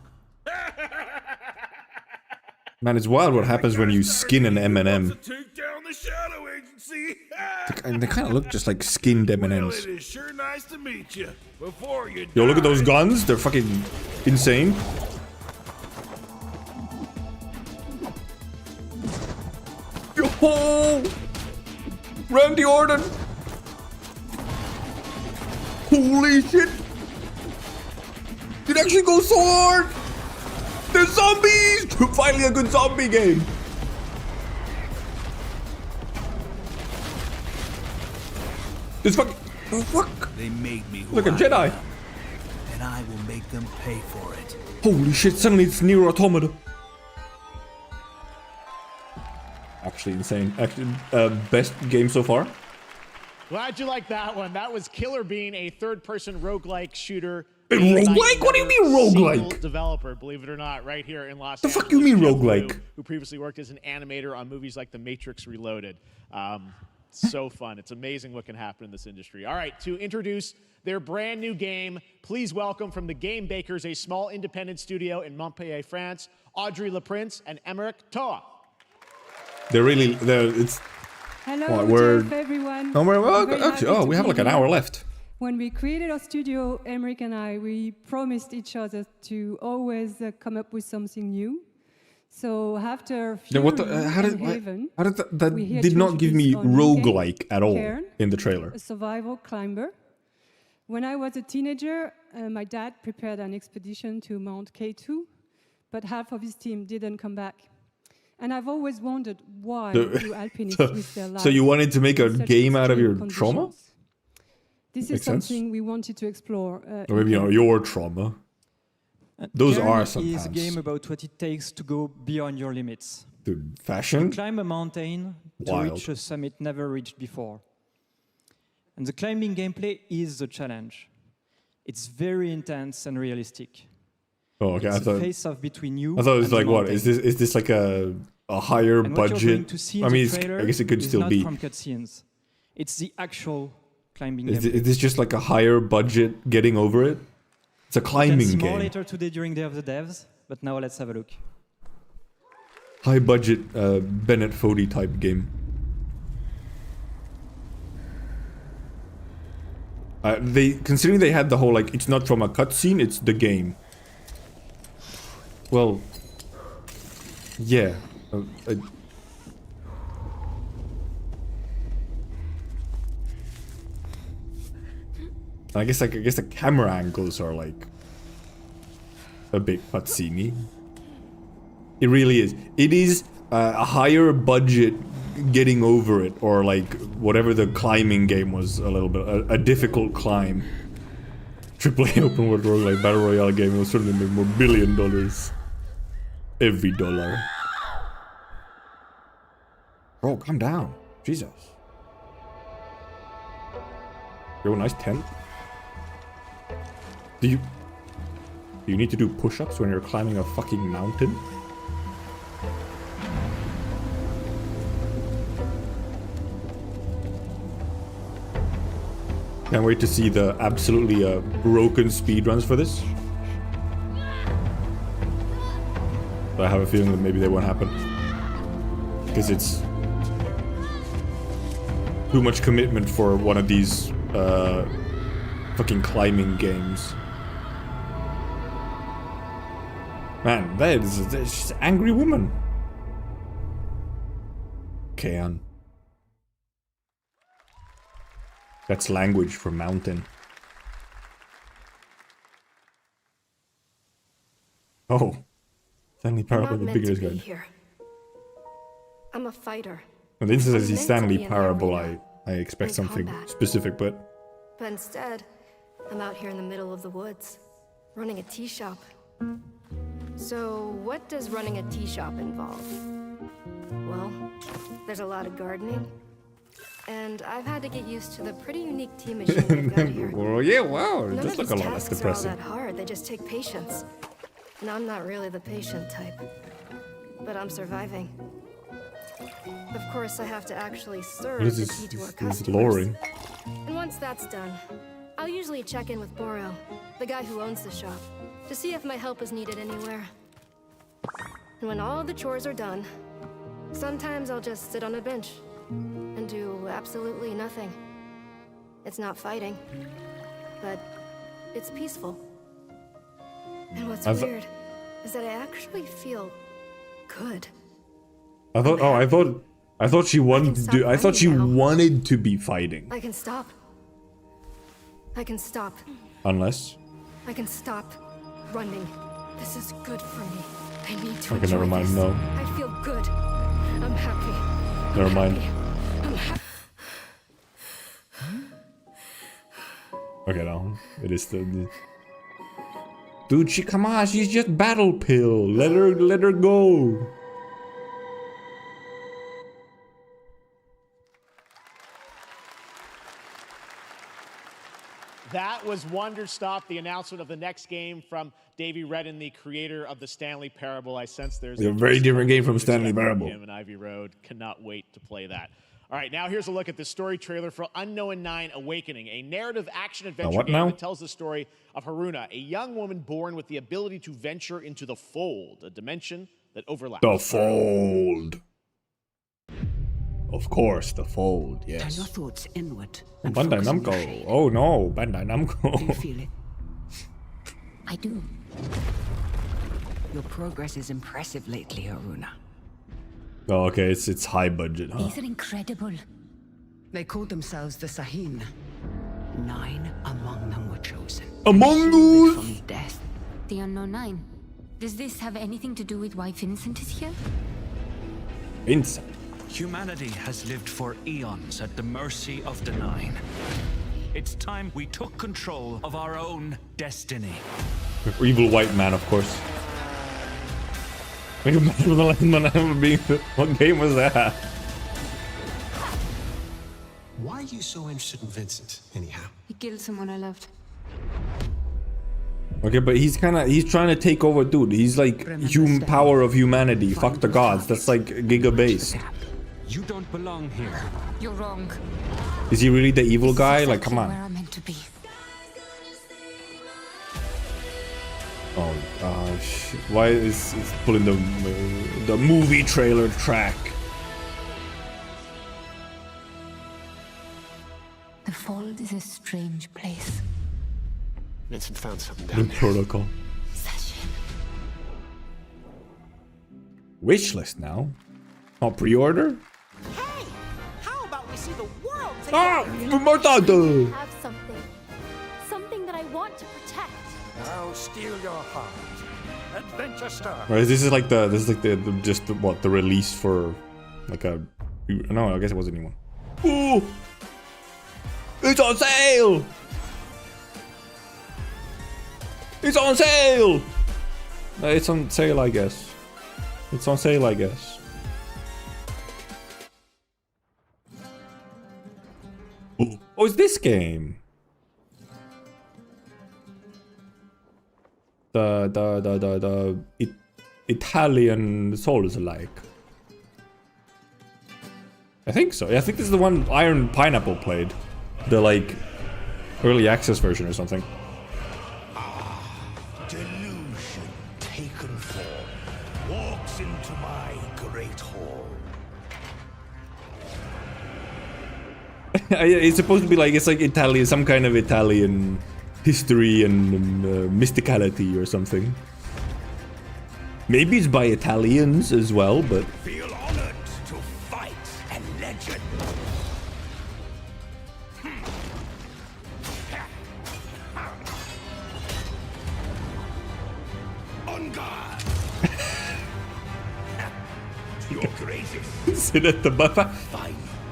Man, it's wild what happens when you skin an M&M. Take down the Shadow Agency. They kind of look just like skinned Well, M&Ms. it is sure nice to meet you. Before you Yo, look at those die- guns. They're fucking insane. Yo! Randy Orton! Holy shit! It actually goes so hard! There's zombies! Finally a good zombie game! This fucking... Oh, fuck! They made me who Look at I Jedi! am, and I will make them pay for it. Holy shit, suddenly it's Nier Automata. Actually insane. Actually, best game so far. Glad you like that one. That was Killer Bean, a third-person roguelike shooter. Roguelike? What do you mean roguelike? Developer, believe it or not, right here in Los The Angeles. fuck you mean Jeff roguelike? Liu, who previously worked as an animator on movies like The Matrix Reloaded. So fun. It's amazing what can happen in this industry. All right, to introduce their brand new game, please welcome from the Game Bakers, a small independent studio in Montpellier, France, Audrey Leprince and Emmerich Toa. It's... Hello, we're... Jeff, everyone. Oh, I'm very actually, happy to we have be like an here. hour left. When we created our studio, Emmerich and I, we promised each other to always come up with something new. So after Fury How did and Haven, that we're here did to not give me introduce our new game, roguelike at all Cairn, in the trailer. a survival climber. When I was a teenager, my dad prepared an expedition to Mount K2, but half of his team didn't come back. And I've always wondered why do alpinists risk their lives. So you wanted to make a in such game out of your extreme trauma? conditions? This is Makes sense. something we wanted to explore. Or maybe your trauma. Those Cairn are is sometimes. a game about what it takes to go beyond your limits. Dude, fashion? You climb a mountain to Wild. reach a summit never reached before. And the climbing gameplay is the challenge. It's very intense and realistic. Oh, okay. It's I thought a face-off between you. it was and the like what? mountain. Is this like a higher And what you're going budget? to see in I mean, the trailer I guess it could is still not be. from cutscenes. It's the actual climbing Is gameplay. this just like a higher budget getting over it? It's a You can climbing see more game. later today during Day of the Devs, but now let's have a look. High budget Bennett Foddy type game. Considering they had the whole like it's not from a cutscene, it's the game. Well, yeah. I guess the camera angles are like a bit cutscene-y. It really is. It is a higher budget getting over it, or like whatever the climbing game was, a little bit a difficult climb. AAA open world roguelike battle royale game will certainly make more $1 billion. Every dollar. Bro, calm down. Jesus. Yo, nice tent. Do you need to do push-ups when you're climbing a fucking mountain? Can't wait to see the absolutely broken speedruns for this. But I have a feeling that maybe they won't happen. Because it's too much commitment for one of these fucking climbing games. Man, she's an angry woman. Cairn. That's language for mountain. Oh. Stanley Parable, the bigger guy. Here. I'm a fighter. When the instance I'm says meant to Stanley be in Parable, arena, I expect in something combat. specific, but But instead, I'm out here in the middle of the woods, running a tea shop. So, what does running a tea shop involve? Well, there's a lot of gardening, and I've had to get used to the pretty unique tea machine they've got here. well, yeah, wow, it None does of look these a lot less tasks are all depressing. that hard. They just take patience. And I'm not really the patient type. But I'm surviving. Of course, I have to actually serve What is the this? tea to our This is customers. luring. And once that's done, I'll usually check in with Boro, the guy who owns the shop. to see if my help is needed anywhere. And when all the chores are done, sometimes I'll just sit on a bench and do absolutely nothing. It's not fighting, but it's peaceful. And what's weird is that I actually feel good. I thought she wanted to do. I thought she wanted to be fighting. I can stop. I can stop. Unless. I can stop running. This is good for me. I need to Okay, enjoy never mind. this. No. I feel good. I'm happy. Never mind. I'm happy. Okay, no. It is the. Dude, come on. She's just battle-pilled. Let her go. That was Wonderstop, the announcement of the next game from Davey Redden, the creator of the Stanley Parable. I sense there's a very different game from Stanley Parable. Him and Ivy Road. Cannot wait to play that. All right, now here's a look at the story trailer for Unknown 9 Awakening, a narrative action-adventure game that tells the story of Haruna, a young woman born with the ability to venture into the Fold, a dimension that overlaps. The Fold. Of course, the Fold, yes. Turn your thoughts inward. Bandai Namco. Oh no, Bandai Namco. Do you feel it? I do. Your progress is impressive lately, Haruna. Oh, okay, it's high budget, huh? These are incredible. They called themselves the Sahin. 9 among them were chosen. Among us? From death. The Unknown 9. Does this have anything to do with why Vincent is here? Vincent? Humanity has lived for eons at the mercy of the 9. It's time we took control of our own destiny. Evil white man, of course. What game was that? Why are you so interested in Vincent, anyhow? He killed someone I loved. Okay, but he's trying to take over, dude. He's like power of humanity. Fuck the gods. That's like Giga base. You don't belong here. You're wrong. Is he really the evil guy? Like, come on. Where I'm meant to be. Oh, why is it's pulling the movie trailer track? The Fold is a strange place. Vincent found something The down there. protocol. Wish list now. Oh, pre-order? Hey! How about we see the world Ah, together? Mortado! Have something. Something that I want to protect. I'll steal your heart. Adventure Star. Right, this is like the the release for like a no, I guess it wasn't anyone. Ooh! It's on sale! It's on sale! It's on sale, I guess. It's on sale, I guess. Oh, it's this game. The Italian Souls-like. I think so. Yeah, I think this is the one Iron Pineapple played. The like early access version or something. Delusion taken form walks into my great hall. It's supposed to be like, it's like Italian, some kind of Italian history and mysticality or something. Maybe it's by Italians as well, but Feel honored to fight a legend. On guard. Your greatest. sit at the bonfire.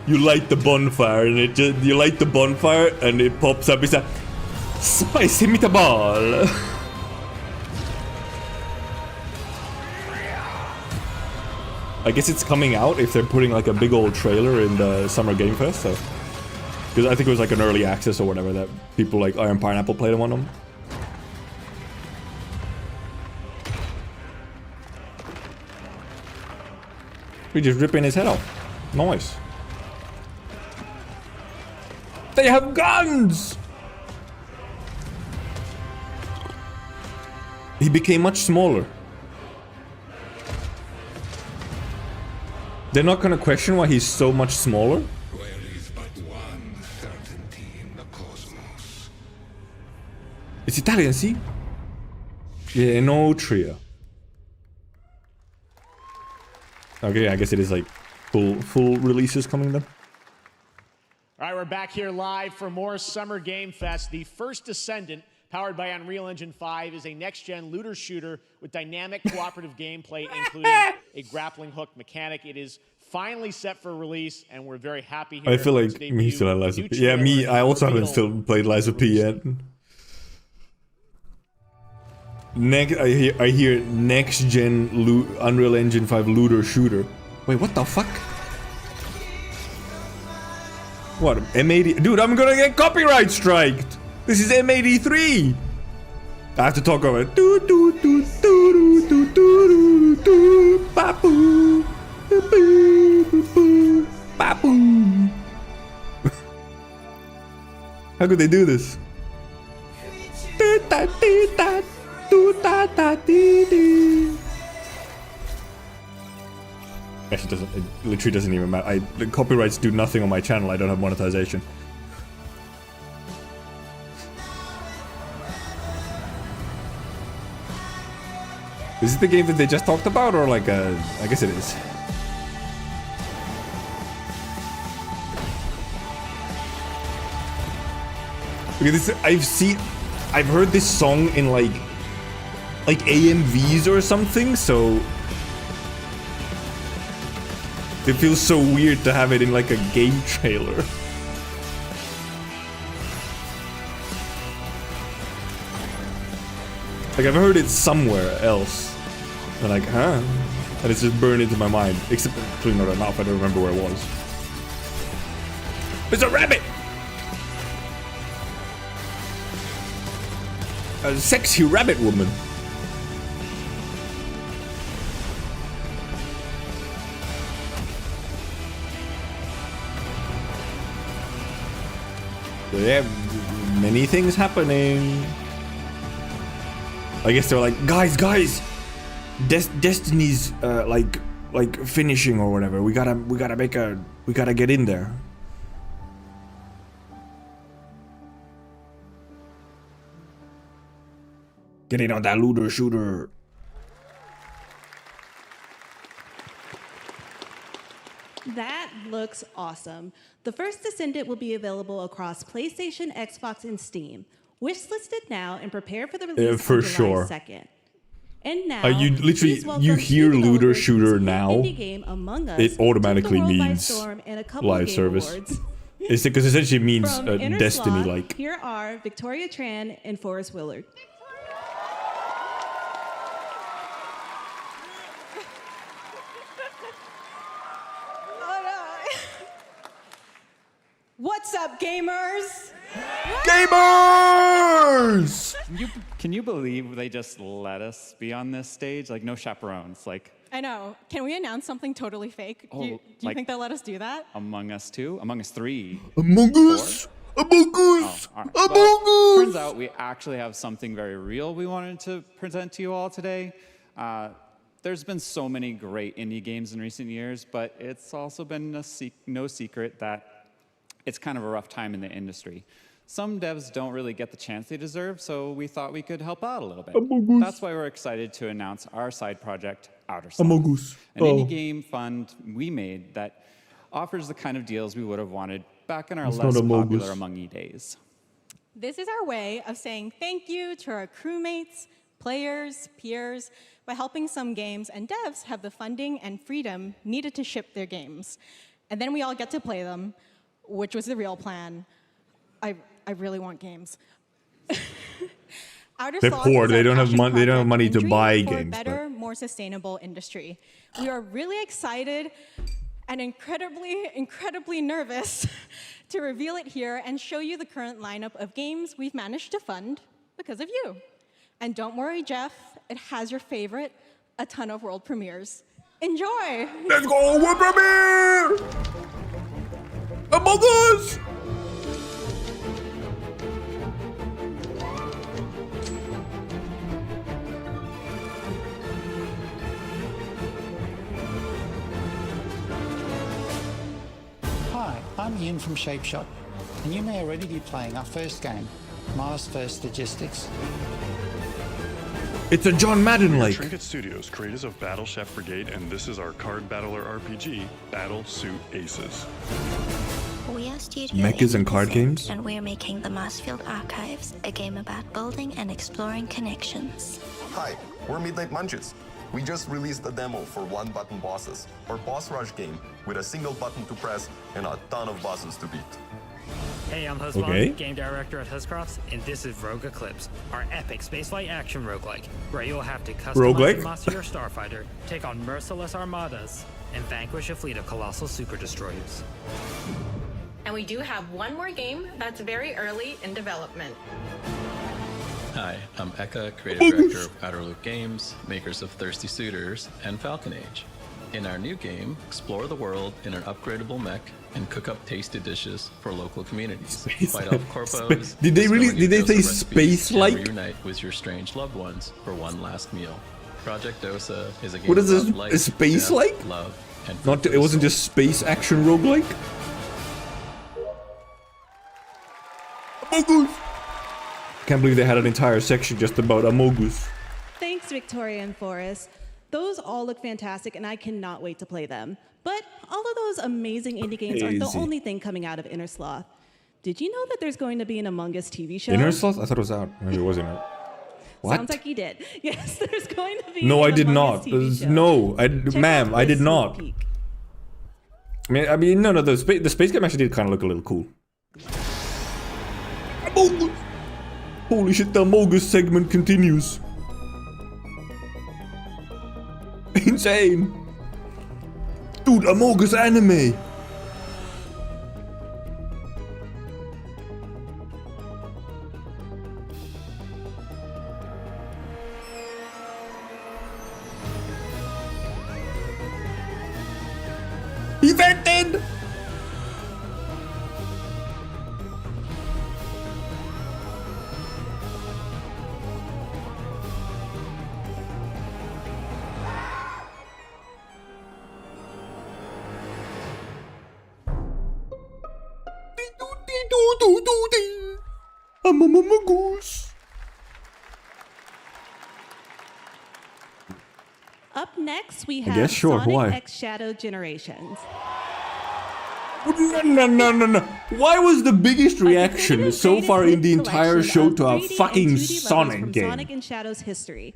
You light the bonfire and it just, you light the bonfire and it pops up. It's a spicy meatball. I guess it's coming out if they're putting like a big old trailer in the Summer Game Fest. So, because I think it was like an early access or whatever that people like Iron Pineapple played on them. We're just ripping his head off. Nice. They have guns! He became much smaller. They're not gonna question why he's so much smaller? It's Italian, see? Yeah, no trio. Okay, I guess it is like full releases coming then. All right, we're back here live for more Summer Game Fest. The first Descendant, powered by Unreal Engine 5, is a next-gen looter shooter with dynamic cooperative gameplay, including a grappling hook mechanic. It is finally set for release, and we're very happy here. I feel like me still have Lies of P. Yeah, me, I also haven't still played Lies of P yet. I hear next-gen Unreal Engine 5 looter shooter. Wait, what the fuck? What, M80? Dude, I'm gonna get copyright striked! This is M83! I have to talk over it. Do do do do do do do do babu babu babu. How could they do this? Actually, it literally doesn't even matter. The copyrights do nothing on my channel. I don't have monetization. Is it the game that they just talked about, or like a? I guess it is. Okay, this I've heard this song in like AMVs or something, so it feels so weird to have it in like a game trailer. Like I've heard it somewhere else, and like, huh? And it's just burned into my mind. Except, actually not enough. I don't remember where it was. It's a rabbit. A sexy rabbit woman. There are many things happening. I guess they're like, guys, Destiny's like finishing or whatever. We gotta get in there. Get in on that looter shooter. That looks awesome. The first Descendant will be available across PlayStation, Xbox, and Steam. Wishlisted now and prepare for the release for on July sure. 2nd. And now, You literally you hear looter shooter now, it automatically means live service. It's because essentially it means Destiny like. Here are Victoria Tran and Forrest Willard. What's up, gamers? Gamers! Can you believe they just let us be on this stage? Like, no chaperones. Like, I know. Can we announce something totally fake? Oh, do you like- think they'll let us do that? Among Us 2? Among Us 3? Among Us! Among Us! All right. Among Well, Us! turns out we actually have something very real we wanted to present to you all today. There's been so many great indie games in recent years, but it's also been no secret that it's kind of a rough time in the industry. Some devs don't really get the chance they deserve, so we thought we could help out a little bit. That's why we're excited to announce our side project, Outer Sloth, Among Us. an indie game fund we made that offers the kind of deals we would have wanted back in our It's less not Among popular Us. Among E days. This is our way of saying thank you to our crewmates, players, peers, by helping some games and devs have the funding and freedom needed to ship their games. And then we all get to play them, which was the real plan. I really want games. Outer They're Sloth poor. is They our don't have passion money. They don't have project money and to dream buy for a games. better, more sustainable industry. We are really excited and incredibly nervous to reveal it here and show you the current lineup of games we've managed to fund because of you. And don't worry, Jeff, it has your favorite, a ton of world premieres. Enjoy! Let's go, world premiere! Among Us! I'm Ian from Shapeshot, and you may already be playing our first game, Mars First Logistics. It's a John Madden like. Trinket Studios, creators of Battle Chef Brigade, and this is our card battler RPG, Battle Suit Aces. We are Studio Mechas and card games? and we are making the Marsfield Archives, a game about building and exploring connections. Hi, we're Midnight Munches. We just released a demo for one-button bosses, or boss rush game, with a single button to press and a ton of bosses to beat. Hey, I'm Husband, Okay. game director at Huscrofts, and this is Rogue Eclipse, our epic spaceflight action roguelike, where you'll have to customize Roguelike? and master your starfighter, take on merciless armadas, and vanquish a fleet of colossal super destroyers. And we do have one more game that's very early in development. Hi, I'm Eka, creative director of Outer Loop Games, makers of Thirsty Suitors and Falcon Age. In our new game, explore the world in an upgradable mech and cook up tasty dishes for local communities. Fight off corpos. Did they really? Did they say recipes, space-like? and reunite with your strange loved ones for one last meal. Project Dosa is a game What is this? about life, A space-like? death, love, and Not. It wasn't just space action roguelike. Amogus. Can't believe they had an entire section just about Amogus. Thanks, Victoria and Forrest. Those all look fantastic, and I cannot wait to play them. But all of those amazing indie games aren't the Crazy. only thing coming out of Inner Sloth. Did you know that there's going to be an Among Us TV show? Inner Sloth? I thought it was out. Maybe it wasn't out. What? Sounds like you did. Yes, there's going to be No, an I did Among not. Us TV show. No, Check ma'am, out I did this not. sneak peek. I mean, no. The space game actually did kind of look a little cool. Amogus. Holy shit! The Amogus segment continues. Insane, dude. Amogus anime. He vented! I'm a goose. Up next, we I have guess, sure, Sonic why? X Shadow Generations. No. Why was the biggest reaction so far in the entire show to a 3D and fucking 2D levels Sonic from game? Sonic and Shadow's history.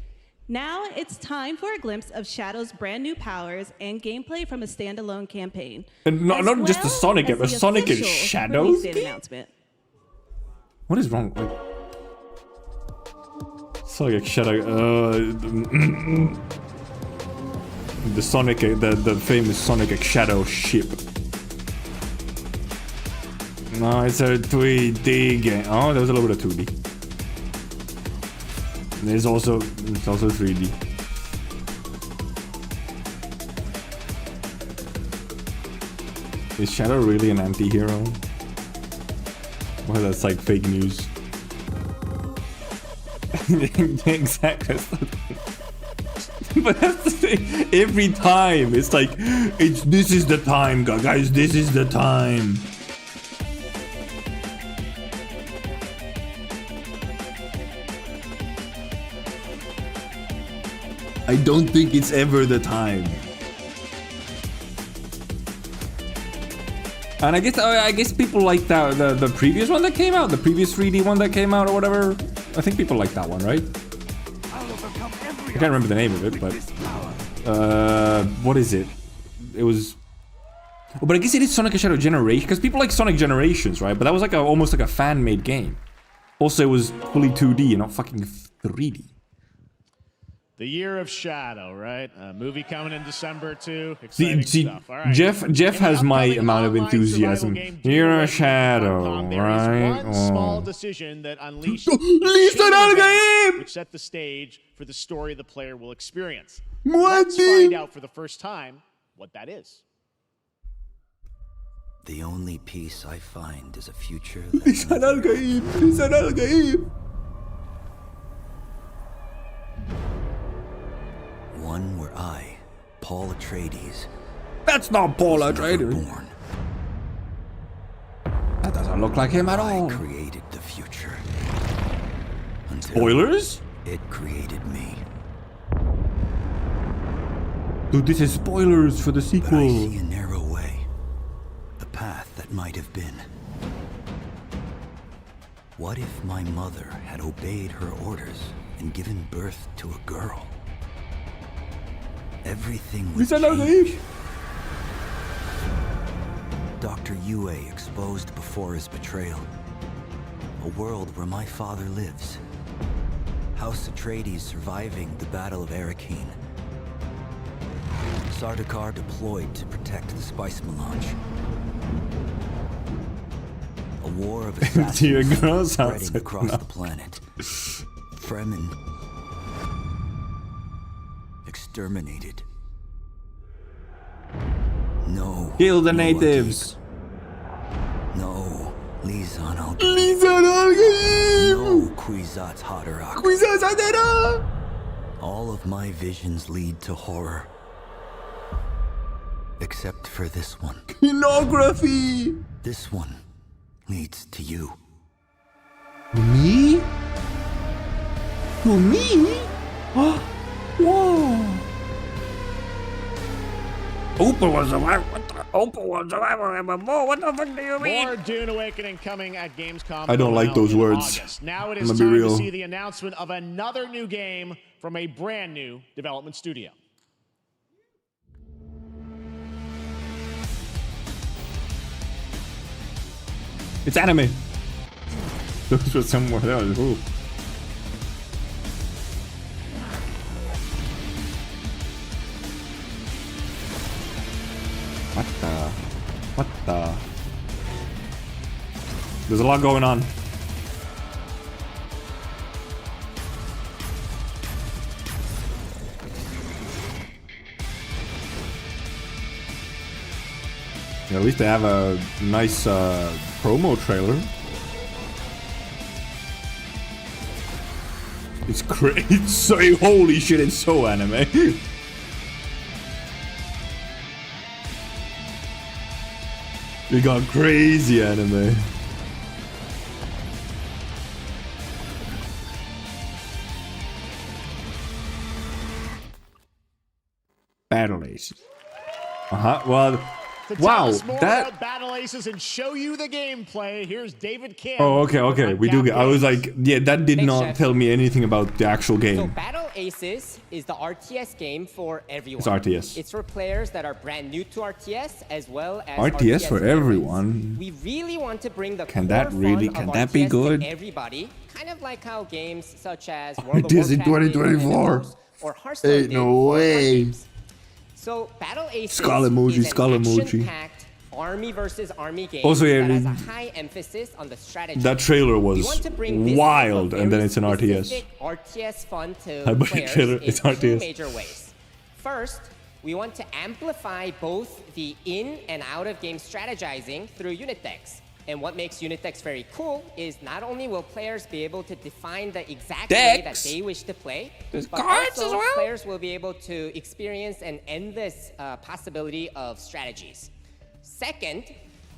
Now it's time for a glimpse of Shadow's brand new powers and gameplay from a standalone campaign. And not just a Sonic game, a Sonic and Shadows game? game? Announcement. What is wrong? Sonic X Shadow. The Sonic, the famous Sonic X Shadow ship. No, it's a 3D game. Oh, there's a little bit of 2D. It's also 3D. Is Shadow really an anti-hero? Well, that's like fake news. Exactly. But that's the thing. Every time, it's like, this is the time, guys. This is the time. I don't think it's ever the time. And I guess people like the previous one that came out, the previous 3D one that came out or whatever. I think people like that one, right? I can't remember the name of it, but what is it? It was. Oh, but I guess it is Sonic and Shadow Generation because people like Sonic Generations, right? But that was like almost like a fan-made game. Also, it was fully 2D and not fucking 3D. The Year of Shadow, right? A movie coming in December too. Exciting See, stuff. All right. Jeff has my amount of enthusiasm. You're a shadow, right? One small decision that unleashed Listen al game, which set the stage for the story the player will experience. What Let's find out for the first time what that is. The only peace I find is a future Listen al game, listen al game. one where I, Paul Atreides, That's not Paul Atreides. born. Doesn't look like him at all. I created the future. Spoilers? It created me. Dude, this is spoilers for the But I sequel. see a narrow way. A path that might have been. What if my mother had obeyed her orders and given birth to a girl? Everything would change. Dr. Yue exposed before his betrayal. A world where my father lives. House Atreides surviving the Battle of Arrakeen. Sardaukar deployed to protect the spice melange. A war of assassins spreading across the planet. Fremen exterminated. No. Kill the natives. No. Lisan al Lisan al-Gaib. No. Kwisatz Haderach. Kwisatz Haderach. All of my visions lead to horror. Except for this one. Pornography. This one leads to you. Me? To me? Whoa. Opa was alive. Opa was alive. What the fuck do you mean? More Dune Awakening coming at Gamescom. I don't like those in words. August. Now it I'm is gonna be time to real. see the announcement of another new game from a brand new development studio. It's anime. Those were somewhere else. Ooh. What the? There's a lot going on. Yeah, at least they have a nice promo trailer. It's great. It's so holy shit! It's so anime. We got crazy anime. Battle Aces. Well, To wow, tell us more that. about Battle Aces and show you the gameplay, here's David Kim. Oh, okay. We do get. I was like, yeah, that did Thanks, not Chef. tell me anything about the actual So game. Battle Aces is the RTS game for everyone. It's RTS. It's for players that are brand new to RTS as well as RTS for veterans. everyone. We really want to bring the Can core that really? fun Can of that be RTS good? to everybody, kind of like how games such as World It of is in Warcraft, 2024. MMOs, or Hearthstone Ain't did no for way. games. So Battle Aces Skull emoji, is an skull emoji. action-packed army versus army game Also, yeah, that has a high emphasis on the strategy. That trailer We was want to bring this wild, type of and then very it's an RTS. specific RTS fun to I bet players trailer, in it's two RTS. major ways. First, we want to amplify both the in and out of game strategizing through unit decks. And what makes unit decks very cool is not only will players be able to define the exact way that they wish to play, There's but cards also as well? players will be able to experience an endless possibility of strategies. Second,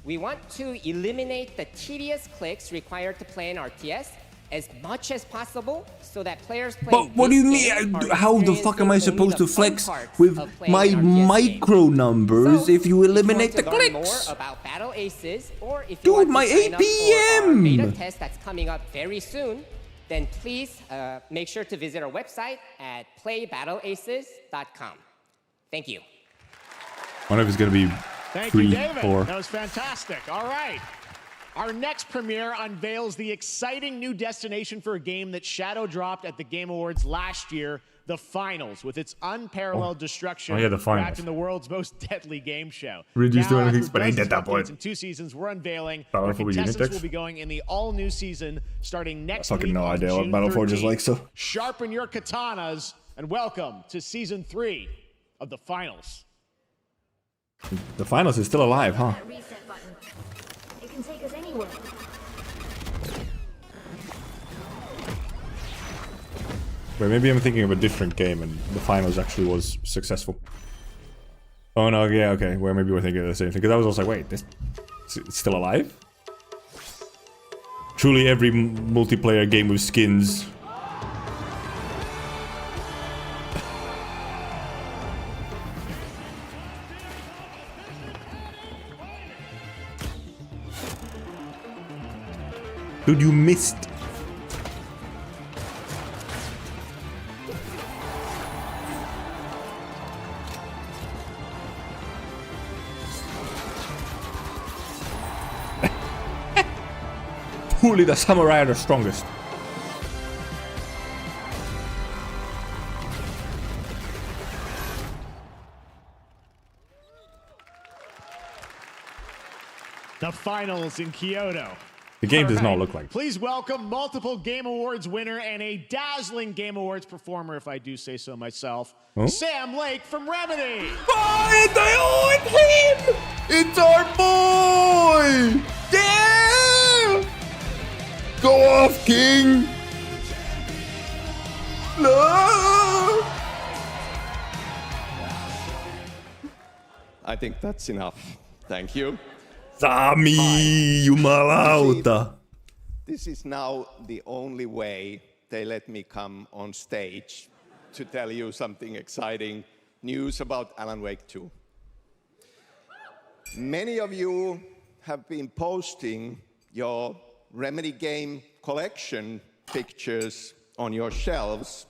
we want to eliminate the tedious clicks required to play an RTS as much as possible so that players play. But what do you mean? How the fuck am I supposed to flex with my micro numbers if you eliminate the Learn more clicks? about Battle Aces, or if you Dude, want to my sign up for our APM! beta test that's coming up very soon, then please make sure to visit our website at playbattleaces.com. Thank you. I wonder if it's gonna be Thank free you, David. or. That was fantastic. All right. Our next premiere unveils the exciting new destination for a game that shadow dropped at the Game Awards last year, the Finals, with its unparalleled destruction Oh, yeah, the Finals. wrapped in the world's most deadly game show. Reduced Now, to after anything, but ain't dozens that of point. updates in 2 seasons, we're unveiling Battle where for unit contestants decks? will be going in the all-new season starting next Fucking week no on idea what June Battle Forge is 13th. like, so. Sharpen your katanas and welcome to Season 3 of the Finals. The Finals is still alive, huh? Reset button. It can take us anywhere. Wait, maybe I'm thinking of a different game and the Finals actually was successful. Oh no, yeah, okay. Well, maybe we're thinking of the same thing. Because I was also like, wait, this it's still alive? Truly every multiplayer game with skins. Dude, you missed. Truly the samurai are the strongest. The finals in Kyoto. The game does not look like. Please welcome multiple Game Awards winner and a dazzling Game Awards performer, if I do say so myself, Sam Lake from Remedy. Oh, it's him! It's our boy! Yeah! Go off, King! No! I think that's enough. Thank you. Sami, jumalauta. This is now the only way they let me come on stage to tell you something exciting news about Alan Wake 2. Many of you have been posting your Remedy game collection pictures on your shelves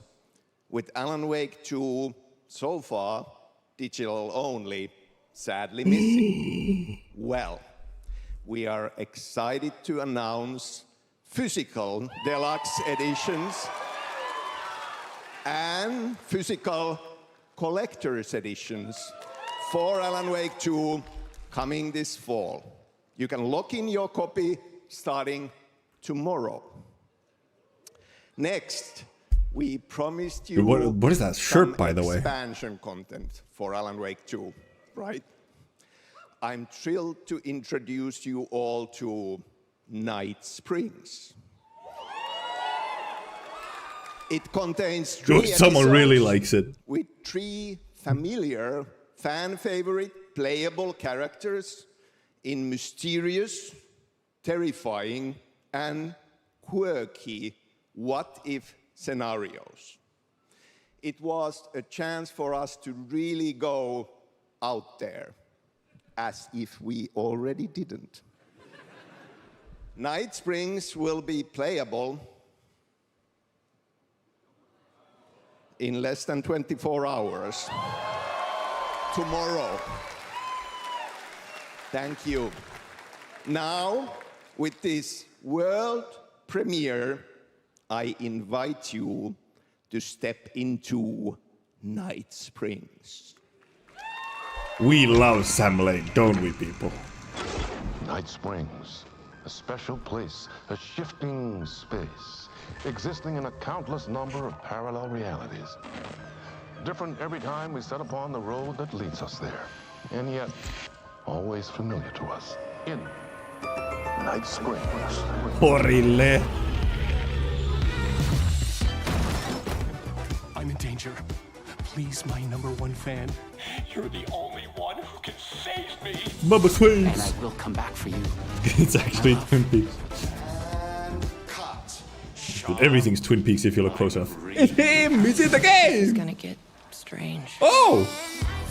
with Alan Wake 2 so far digital only, sadly missing. Well, we are excited to announce physical deluxe editions and physical collector's editions for Alan Wake 2 coming this fall. You can lock in your copy starting tomorrow. Next, we promised you what is that shirt, by the way? Expansion content for Alan Wake 2, right? I'm thrilled to introduce you all to Night Springs. It contains 3 someone really episodes likes it. with 3 familiar, fan-favorite playable characters in mysterious, terrifying, and quirky what-if scenarios. It was a chance for us to really go out there, as if we already didn't. Night Springs will be playable in less than 24 hours. Tomorrow. Thank you. Now, with this world premiere, I invite you to step into Night Springs. We love Sam Lake, don't we, people? Night Springs, a special place, a shifting space, existing in a countless number of parallel realities. Different every time we set upon the road that leads us there, and yet always familiar to us. In Night Springs. Horrible. I'm in danger. Please, my #1 fan. You're the only one who can save me. Bubba Swings. And I will come back for you. It's actually Twin Peaks. Dude, everything's Twin Peaks if you look close enough. It's him! He's in the game! It's gonna get strange. Oh!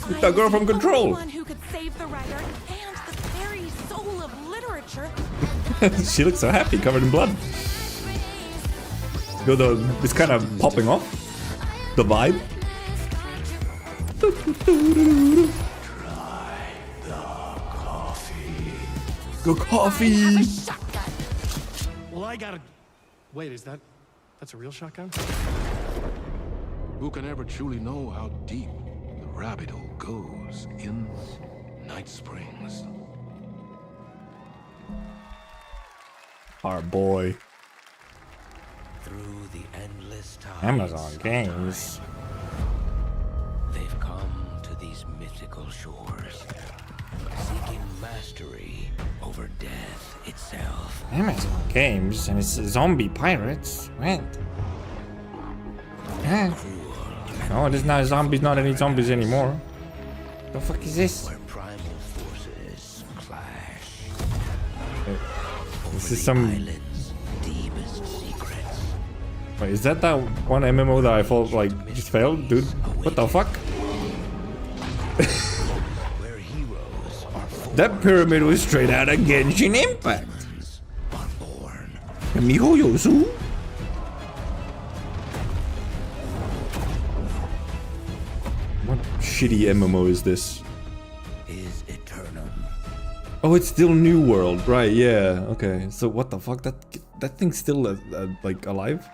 It's that girl from Control. One who could save the writer and the very soul of literature. She looks so happy, covered in blood. Though it's kind of popping off. The vibe. Go coffee. Well, I gotta... Wait, that's a real shotgun? Who can ever truly know how deep the rabbit hole goes in Night Springs? Our boy. Through the endless times Amazon Games. They've come to these mythical shores, seeking mastery over death itself. Amazon Games and it's zombie pirates. What? Huh? Oh, there's not zombies, not any zombies anymore. The fuck is this? Where primal forces clash. This is some Wait, is that one MMO that I thought like just failed, dude? What the fuck? That pyramid was straight out of Genshin Impact. Miho Yosu. What shitty MMO is this? Oh, it's still New World, right? Yeah. Okay. So what the fuck? That thing's still like alive?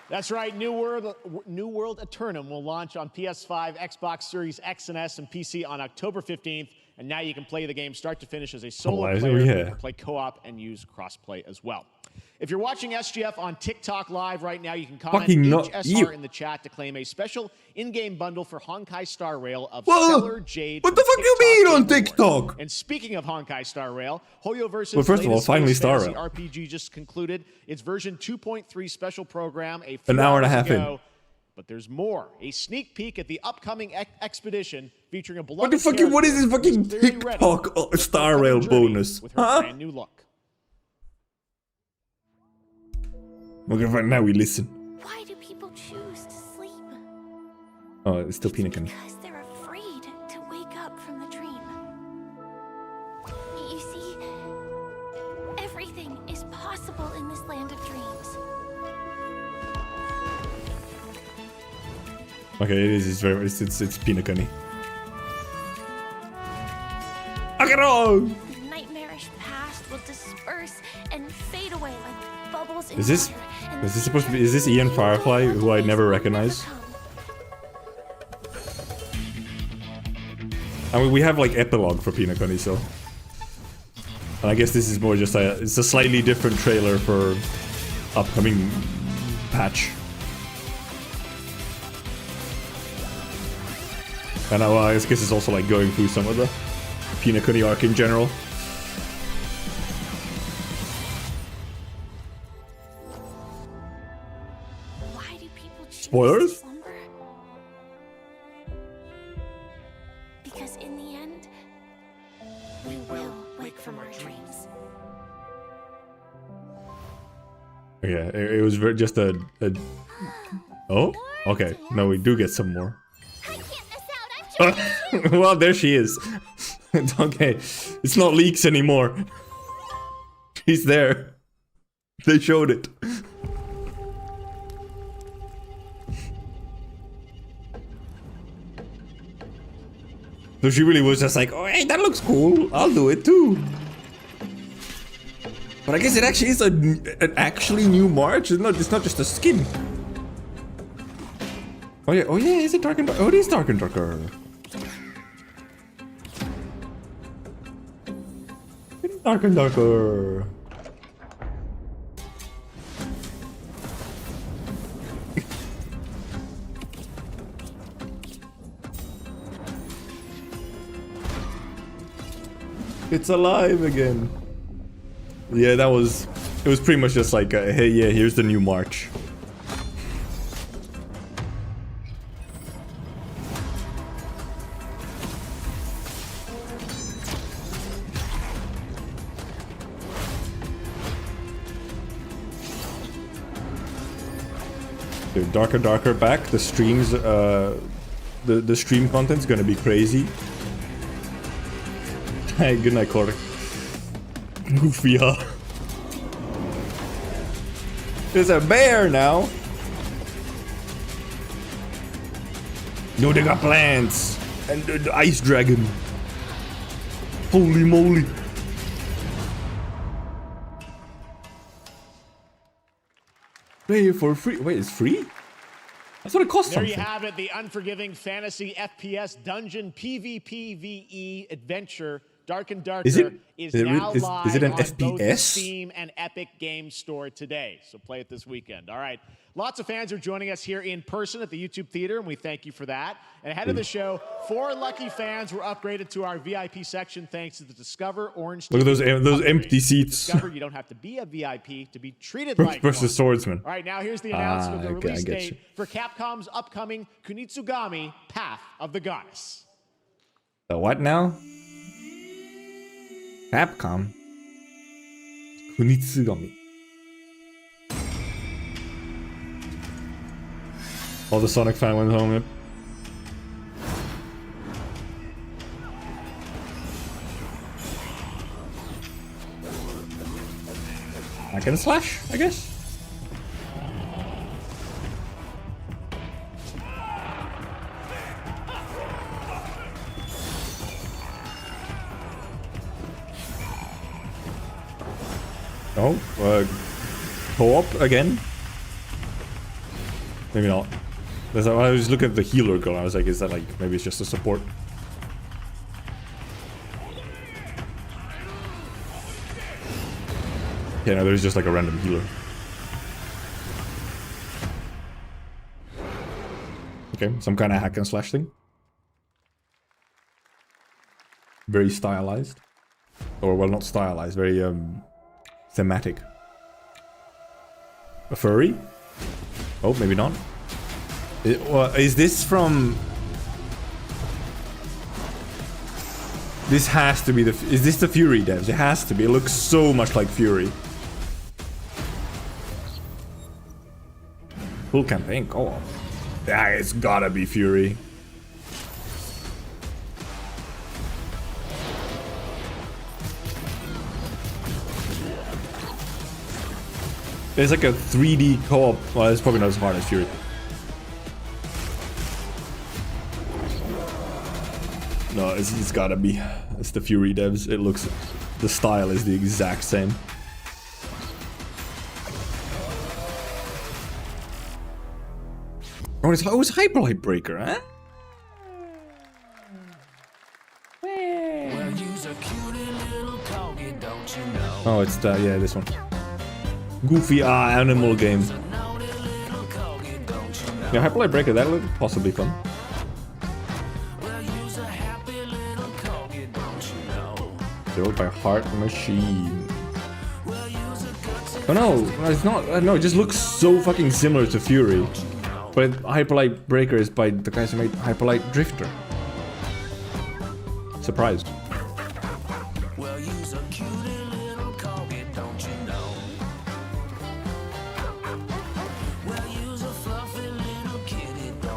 That's right. New World Eternum will launch on PS5, Xbox Series X and S, and PC on October 15th. And now you can play the game start to finish as a solo player. Yeah. You can play co-op and use cross-play as well. If you're watching SGF on TikTok Live right now, you can comment HSR in the chat to claim a special in-game bundle for Honkai Star Rail of Stellar Jade. What the fuck you mean on TikTok? And speaking of Honkai Star Rail, Hoyoverse's well, first of all, finally Star Rail RPG just concluded its version 2.3 special program an hour and a half in. But there's more. A sneak peek at the upcoming expedition featuring a beloved what the fucking what is this fucking TikTok Star Rail bonus? With her brand new look. Okay, right now we listen. Why do people choose to sleep? Oh, it's still Pinnacle. Because they're afraid to wake up from the dream. You see, everything is possible in this land of dreams. Okay, it is. It's very. It's Pinnacle. The nightmarish past will disperse and fade away like bubbles in Is this? water. Is this supposed to be? Is this Ian Firefly, who I never recognize? I mean, we have like epilogue for Pinnacle, so. And I guess this is more just it's a slightly different trailer for upcoming patch. And I guess it's also like going through some of the Pinnacle arc in general. Why do people choose Spoilers? to slumber? Because in the end, we will wake from our dreams. Yeah, it was just a. Oh, okay. No, we do get some more. Well, there she is. It's okay. It's not leaks anymore. She's there. They showed it. So she really was just like, oh, hey, that looks cool. I'll do it too. But I guess it actually is an actually new March. It's not just a skin. Oh yeah, is it dark and dark? Oh, it is dark and darker. It's dark and darker. It's alive again. Yeah, it was pretty much just like, hey, yeah, here's the new March. Dude, darker back. The streams, the stream content's gonna be crazy. Hey, good night, Corey. Goofy, huh? There's a bear now. No, they got plants and the ice dragon. Holy moly! Play it for free. Wait, it's free? That's what it costs. There you have it, the unforgiving fantasy FPS dungeon PvPvE adventure. Dark and Darker is now live an on FPS? both Steam and Epic Games Store today. So play it this weekend. All right. Lots of fans are joining us here in person at the YouTube Theater, and we thank you for that. And ahead of the show, 4 lucky fans were upgraded to our VIP section thanks to the Discover Orange. Look at those empty seats. Discover you don't have to be a VIP to be treated like versus one. Swordsman. All right, now here's the announcement of the release date for Capcom's upcoming Kunitsugami Path of the Goddess. The what now? Capcom. Kunitsugami. All the Sonic fan went home. Yep. Hack and slash, I guess. Oh, co-op again? Maybe not. I was looking at the healer girl. I was like, is that like maybe it's just a support? Yeah, no, there's just like a random healer. Okay, some kind of hack and slash thing. Very stylized. Or, well, not stylized, very thematic. A furry? Oh, maybe not. Is this from... This has to be the... Is this the Fury devs? It has to be. It looks so much like Fury. Full campaign co-op. Yeah, it's gotta be Fury. It's like a 3D co-op. Well, it's probably not as hard as Fury. No, it's gotta be. It's the Fury devs. It looks... The style is the exact same. Oh, it was Hyperlight Breaker, huh? Oh, it's the... Yeah, this one. Goofy animal game. Yeah, Hyperlight Breaker, that looked possibly fun. Built by Heart Machine. Oh no, it's not. No, it just looks so fucking similar to Fury. But Hyperlight Breaker is by the guys who made Hyperlight Drifter. Surprised.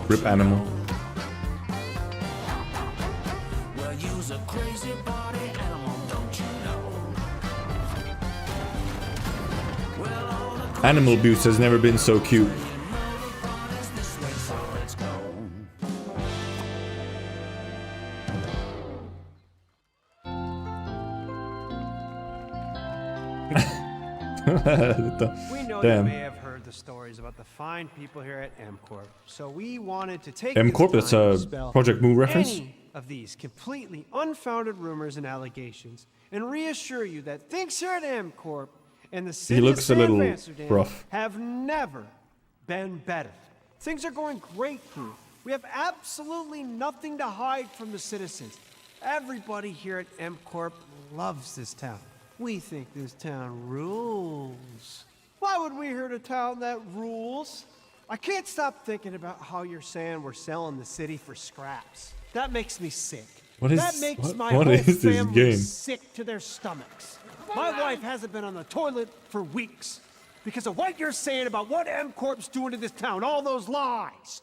Rip Animal. Animal Boots has never been so cute. We know you may have heard the stories about the fine people here at M-Corp, so we wanted to take M-Corp, that's a Project Moo reference. Any of these completely unfounded rumors and allegations and reassure you that things here at M-Corp and the city of San Amsterdam have never been better. Things are going great here. We have absolutely nothing to hide from the citizens. Everybody here at M-Corp loves this town. We think this town rules. Why would we hurt a town that rules? I can't stop thinking about how you're saying we're selling the city for scraps. That makes me sick. That makes my whole family sick to their stomachs. My wife hasn't been on the toilet for weeks because of what you're saying about what M-Corp's doing to this town, all those lies.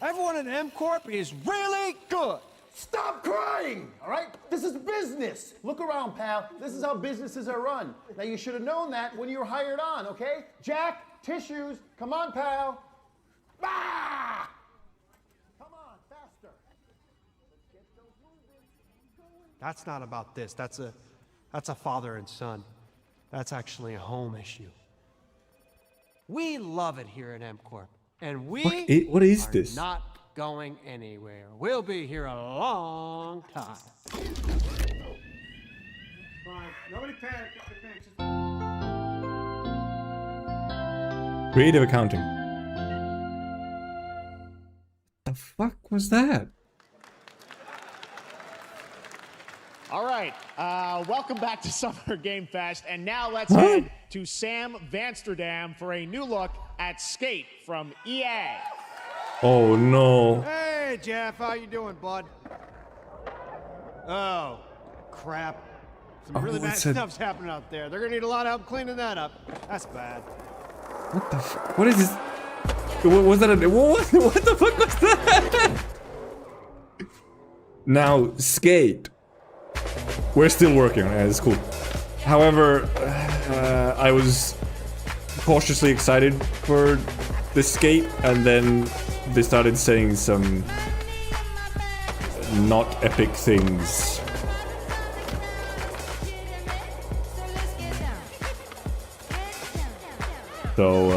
Everyone at M-Corp is really good. Stop crying, all right? This is business. Look around, pal. This is how businesses are run. Now, you should have known that when you were hired on, okay? Jack, tissues. Come on, pal. Ah! Come on, faster. Let's get those moving. That's not about this. That's a father and son. That's actually a home issue. We love it here at M-Corp, and we what is this? Not going anywhere. We'll be here a long time. Fine. Nobody panic. Creative accounting. The fuck was that? All right, welcome back to Summer Game Fest, and now let's head to Sam Vansterdam for a new look at Skate from EA. Oh no. Hey, Jeff, how you doing, bud? Oh, crap. Some really bad stuff's happening out there. They're gonna need a lot of help cleaning that up. That's bad. What the fuck? What is this? Was that a... What the fuck was that? Now, Skate. We're still working on it, it's cool. However, I was cautiously excited for the Skate, and then they started saying some not epic things. So,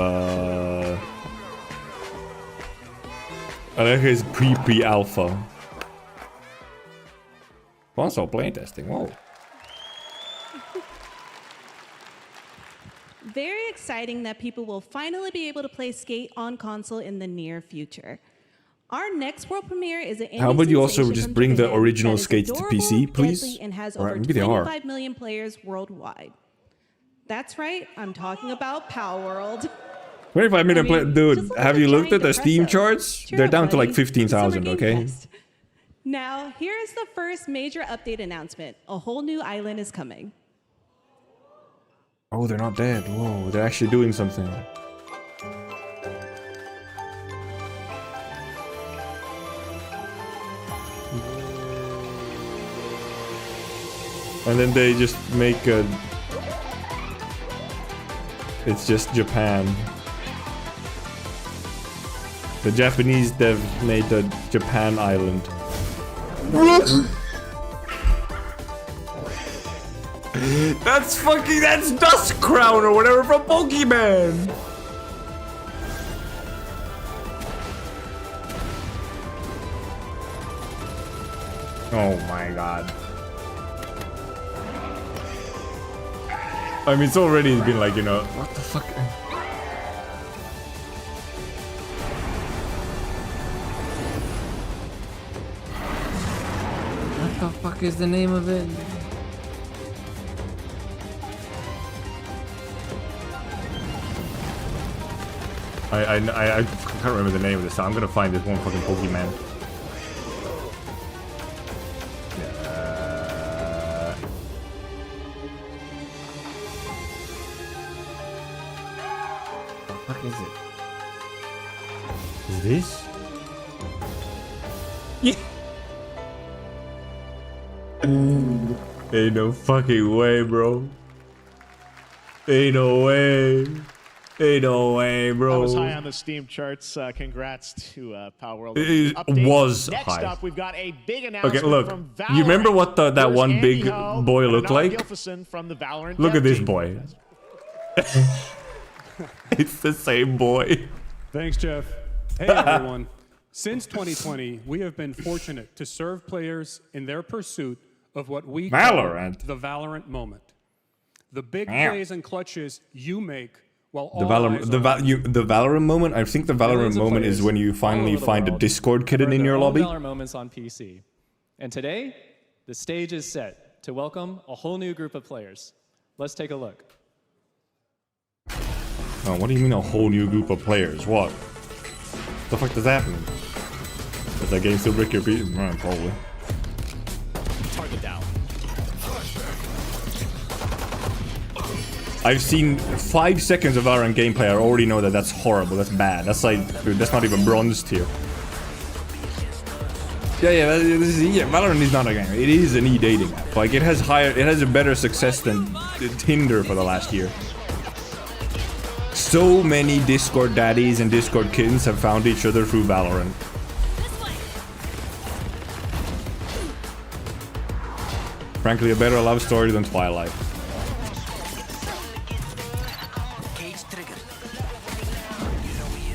I think it's pre-alpha. Also playtesting, whoa. Very exciting that people will finally be able to play Skate on console in the near future. Our next world premiere is an How about you also just bring the original Skates to PC, please? And has Or over maybe they are. 25 million players worldwide. That's right, I'm talking about Power World. 25 million players, dude. Have you looked at the Steam depressant. charts? Cheer They're up, down to buddy. like 15,000, Summer okay? Game Fest. Now, here's the first major update announcement. A whole new island is coming. Oh, they're not dead. Whoa, they're actually doing something. And then they just make a... It's just Japan. The Japanese dev made the Japan island. That's Dusk Crown or whatever from Pokemon! Oh my god. I mean, it's already been like, you know, what the fuck? What the fuck is the name of it? I can't remember the name of this, so I'm gonna find this one fucking Pokemon. What the fuck is it? Is this? Yeah. Ain't no fucking way, bro. Ain't no way. Ain't no way, bro. That was high on the Steam charts. Congrats to Power World. It Update. was Next high. up, we've got a big announcement Okay, look. from Valorant. You remember what that Here's one big Andy Ho boy and looked Anand like? Gilfison from the Valorant Look dev at this team. boy. It's the same boy. Thanks, Jeff. Hey, everyone. Since 2020, we have been fortunate to serve players in their pursuit of what we Valorant. call the Valorant moment. The big Yeah. plays and clutches you make while The all eyes are on you. the Valorant moment. I think the Valorant Millions of moment is players when you all finally over the find a world Discord kitten in earn your their own lobby. Valorant moments on PC. And today, the stage is set to welcome a whole new group of players. Let's take a look. Oh, what do you mean a whole new group of players? What? The fuck does that mean? Does that game still break your beat? Probably. Target down. I've seen 5 seconds of Valorant gameplay. I already know that that's horrible. That's bad. That's like, dude, that's not even bronze tier. Yeah, Valorant is not a game. It is an e-dating app. Like, it has a better success than Tinder for the last year. So many Discord daddies and Discord kittens have found each other through Valorant. Frankly, a better love story than Twilight.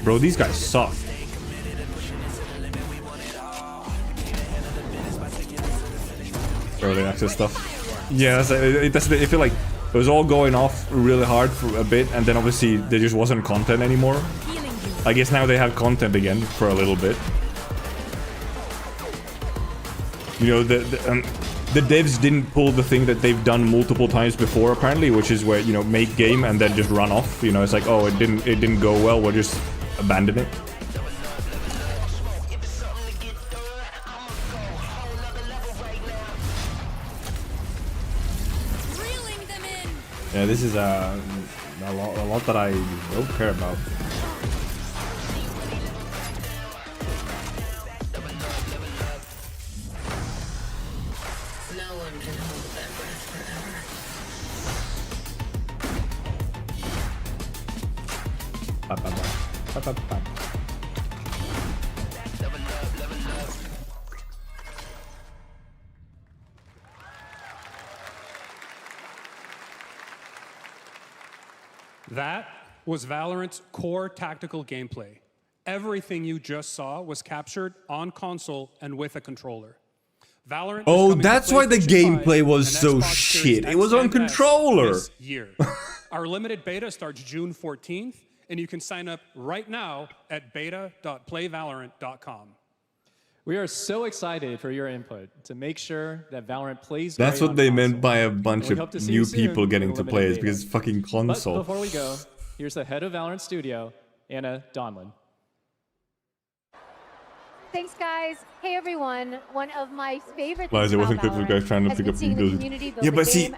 Bro, these guys suck. Early access stuff. Yeah, I feel like it was all going off really hard for a bit, and then obviously there just wasn't content anymore. I guess now they have content again for a little bit. You know, the devs didn't pull the thing that they've done multiple times before, apparently, which is where, you know, make game and then just run off. You know, it's like, oh, it didn't go well, we'll just abandon it. Yeah, this is a lot that I don't care about. That was Valorant's core tactical gameplay. Everything you just saw was captured on console and with a controller. Valorant oh, that's why the gameplay was so shit. It was on controller. This year. Our limited beta starts June 14th, and you can sign up right now at beta.playvalorant.com. We are so excited for your input to make sure that Valorant plays. That's what they meant by a bunch of new people getting to play. It's beta. because it's fucking console. But before we go, here's the head of Valorant Studio, Anna Donlin. Thanks, guys. Hey, everyone. One of my favorite Why is it wasn't quick for guys trying to pick up those? Yeah, but see,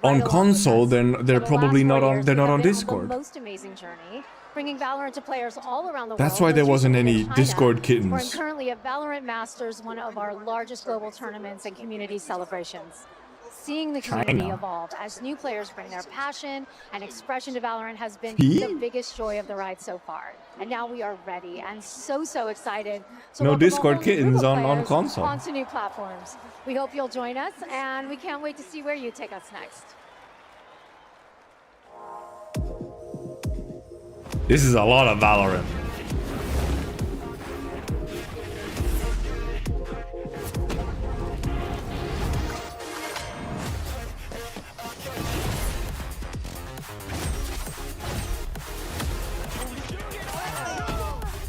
on console, then they're probably not on. They're not on Discord. Most amazing journey, bringing Valorant to players all around the world. That's why there wasn't any Discord We're kittens. currently at Valorant Masters, one of our largest global tournaments and community celebrations. Seeing the community China. evolve as new players bring their passion and expression to Valorant has been the biggest joy of the ride so far. And now we are ready and so excited to No welcome a Discord whole new group kittens of on players console. onto new platforms. We hope you'll join us, and we can't wait to see where you take us next. This is a lot of Valorant.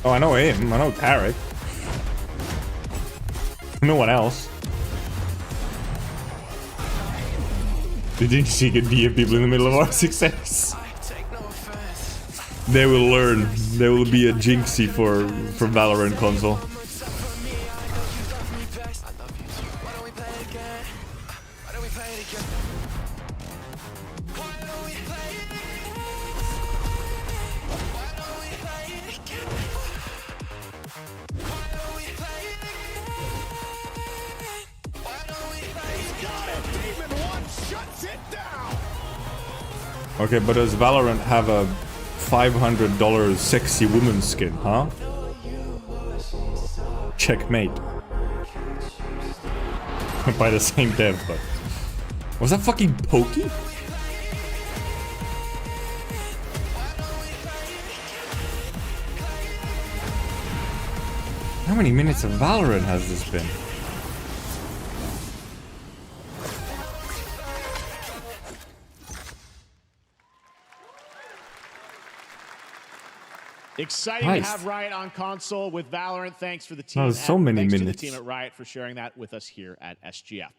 Oh, I know him. I know Tarek. No one else. Didn't she get DM people in the middle of our success? They will learn. There will be a Jinxie for Valorant console. Okay, but does Valorant have a $500 sexy woman skin, huh? Checkmate. By the same dev, but... Was that fucking Pokey? How many minutes of Valorant has this been? Exciting to have Riot on console with Valorant. Thanks for the team. Oh, so many thanks minutes. to the team at Riot for sharing that with us here at SGF.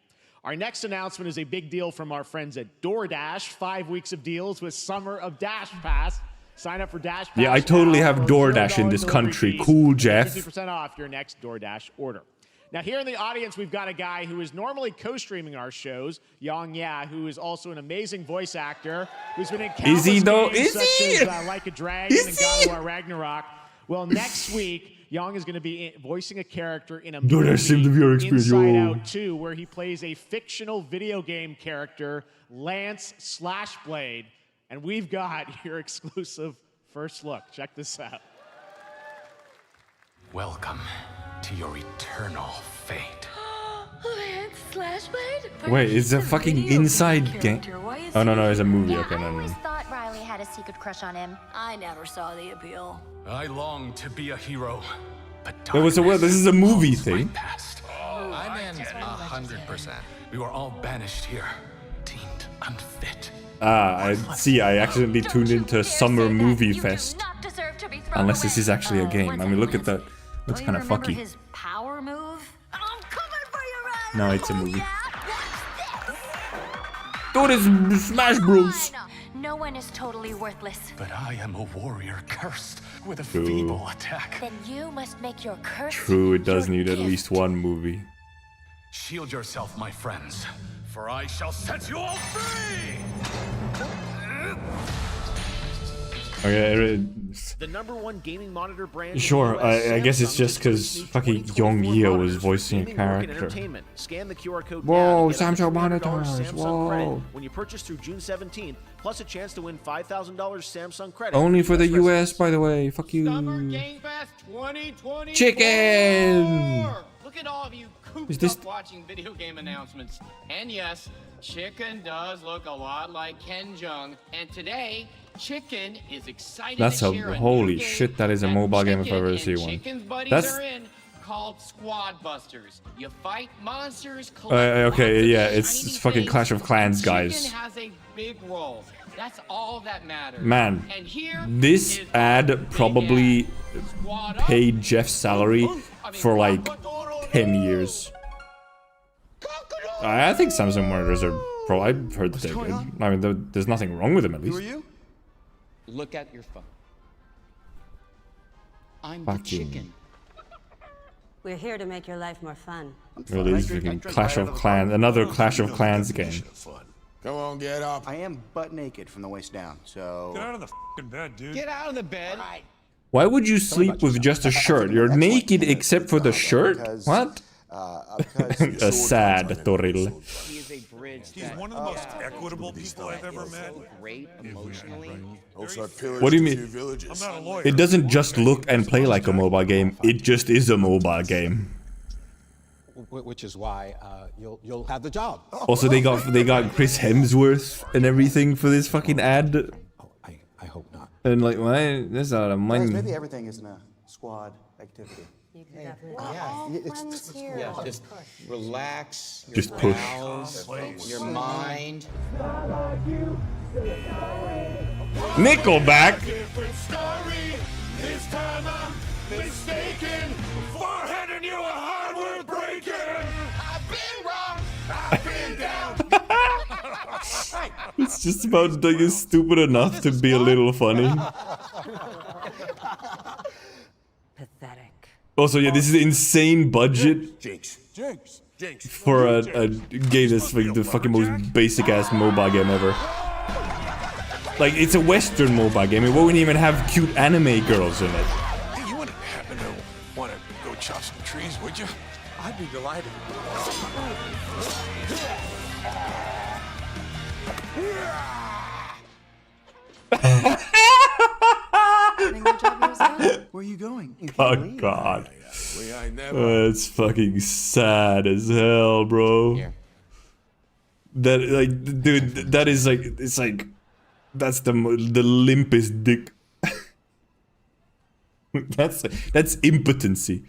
Our next announcement is a big deal from our friends at DoorDash. 5 weeks of deals with Summer of Dash Pass. Sign up for Dash Pass. Yeah, I totally now have for DoorDash in $0 this delivery country. fees. Cool, Jeff. 50% off your next DoorDash order. Now, here in the audience, we've got a guy who is normally co-streaming our shows, Yang Ya, who is also an amazing voice actor, who's been in countless Is he though? games Is such he? as Like a Dragon and God of War Ragnarok. Well, next week, Yang is going to be voicing a character in a movie, DoorDash sim the viewer experience, Inside yo. Out 2, where he plays a fictional video game character, Lance Slashblade. And we've got your exclusive first look. Check this out. Welcome to your eternal fate. Lance Slashblade? Wait, is a fucking inside game? Oh no, it's a movie. Okay, no. Thought Riley had a secret crush on him. I never saw the appeal. I long to be a hero, but There was a well, this is a movie thing. I'm in 100%. We were all banished here, deemed unfit. I see. I accidentally tuned into Summer Movie Fest. Unless this is actually a game. I mean, look at that. Looks kind of fucky. His power move? I'm coming for you, Riley! No, it's a movie. Dude, it's Smash Bros. No one is totally worthless. But I am a warrior cursed with a True. feeble attack. Then you must make your curse. True, it does need at least one movie. Shield yourself, my friends, for I shall set you all free! Okay, The #1 gaming monitor brand. sure, I guess it's just because fucking Young Yeo was voicing a character. Scan the QR code Whoa, Samsung Samsung monitors, Samsung credit whoa. when you purchase through June 17th, plus a chance to win $5,000 Samsung credit. Only for the US, by the way. Fuck you. Game Fest 2020. Chicken! Look at all of you cooped Is this- up watching video game announcements. And yes, Chicken does look a lot like Ken Jeong. And today, Chicken is excited That's to a share holy new game shit. That is a mobile game if I've ever seen one. Chicken's buddies That's are in, called Squad Busters. You fight monsters. okay. Yeah, it's fucking Clash of Clans, guys. Chicken has a big role. That's all that matters. Man, And here this ad probably paid Jeff's salary for like 10 years. I think Samsung monitors are pro. I've heard that they're good. I mean, there's nothing wrong with them at least. Look at your phone. I'm Fucking- the chicken. We're here to make your life more fun. Really, this fucking Clash of Clans, another Clash of Clans game. Come on, get up. I am butt naked from the waist down, so... Get out of the f***ing bed, dude. Get out of the bed. Why would you sleep with just a shirt? You're naked except for the shirt? What? A sad Toril. He's one of the most equitable people I've ever met. Great emotionally. What do you mean? I'm not a lawyer. It doesn't just look and play like a mobile game. It just is a mobile game. Which is why you'll have the job. Also, they got Chris Hemsworth and everything for this fucking ad. I hope not. And like, why? That's not a money. Guys, maybe everything isn't a squad activity. Just relax. Just your push. bowels, your mind. Nickelback. Different story. This time I'm mistaken. Forehanding you a hard word breaking. I've been wrong. I've been down. It's just about like it's stupid enough to be a little funny. Also, yeah, this is an insane budget Jinx. for a game that's like the fucking most basic ass mobile game ever. Like, it's a Western mobile game. It won't even have cute anime girls in it. Hey, you wouldn't happen to want to go chop some trees, would you? I'd be delighted. Where are you going? Oh god. It's fucking sad as hell, bro. That like, dude, that is like, it's like, that's the limpest dick. that's impotency.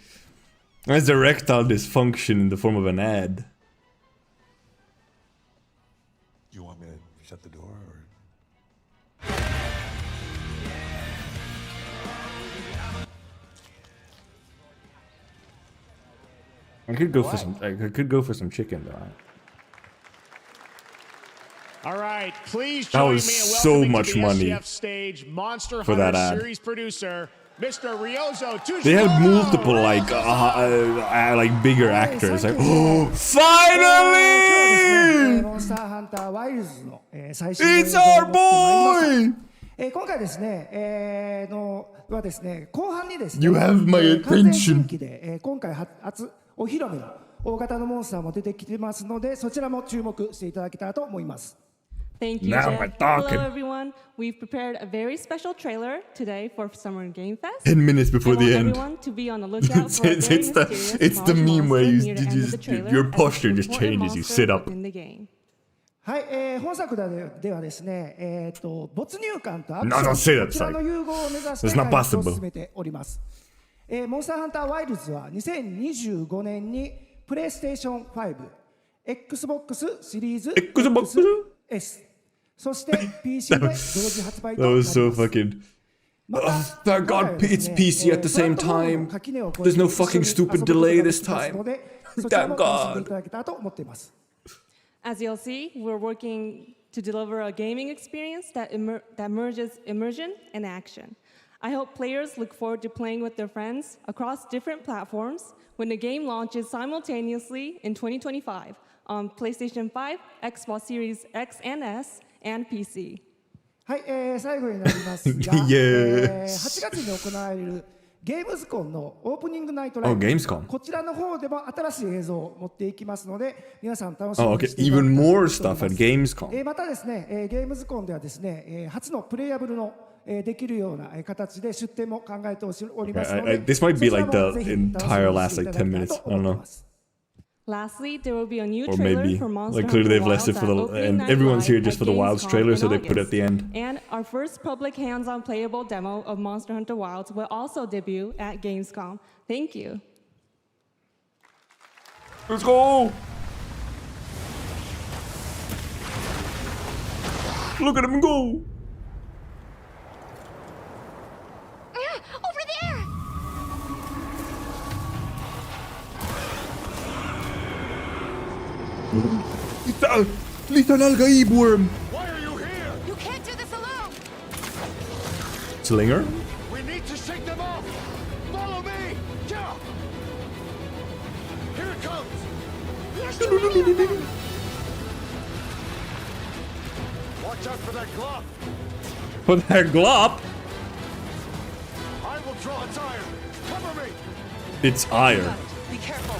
That's erectile dysfunction in the form of an ad. You want me to shut the door, or? I could go for some. I could go for some chicken though. All right, please That join was me in so welcoming much to the money SGF stage Monster for that Hunter ad. series producer, Mr. Ryozo Tushimoto. They had multiple like bigger actors. Like, oh, finally! It's our boy! 今回ですね、はですね、後半にですね、 You have my 完全 attention. 新規で、今回初お披露目の大型のモンスターも出てきてますので、そちらも注目していただけたらと思います。 Thank you, Now Jeff. we're talking. Hello, everyone. We've prepared a very special trailer today for Summer Game Fest. 10 minutes before I want the end. everyone to be on the lookout for a It's very the mysterious meme where monster you near the end of the just trailer your as a posture just important changes. You monster sit up. within the game. はい、本作ではですね、没入感とアク No, シ don't say ョ that, ンこちらの融合を目指して It's not 開発を possible. 進めております。モンスターハンターワイルズは2025年にプレイステーション5、Xbox シリーズ S、そして PC で同時発売と That なりま was す。 so fucking. Oh, thank God, it's PC at the same time. There's no fucking stupid delay this time. Thank God. As you'll see, we're working to deliver a gaming experience that merges immersion and action. I hope players look forward to playing with their friends across different platforms when the game launches simultaneously in 2025 on PlayStation 5, Xbox Series X and S, and PC. はい、最後になりますが、Yes. 8月に行われるゲームズコンのオープニングナイトライブ、こちらの方でも新しい映像を持っていきますので、皆さん楽しみにしていただきたいと思います。Even more stuff at Gamescom. またですね、ゲームズコンではですね、初のプレイヤブルのできるような形で出展も考えておりますので、This might be like the entire last like 10 minutes. I don't know. Lastly, there will be a new Or trailer maybe. for Monster Like clearly Hunter they've left it for the Wilds at and Opening everyone's Night here Live just at for the Wilds Gamescom trailer, in so they put it at the August. end. And our first public hands-on playable demo of Monster Hunter Wilds will also debut at Gamescom. Thank you. Let's go! Look at him go! Over there! Little Algaib worm! Why are you here? You can't do this alone. Slinger? We need to shake them off. Follow me. Yeah. Here it comes. Watch out for that glove. For that glop? I will draw its ire. Cover me. It's ire. Be careful.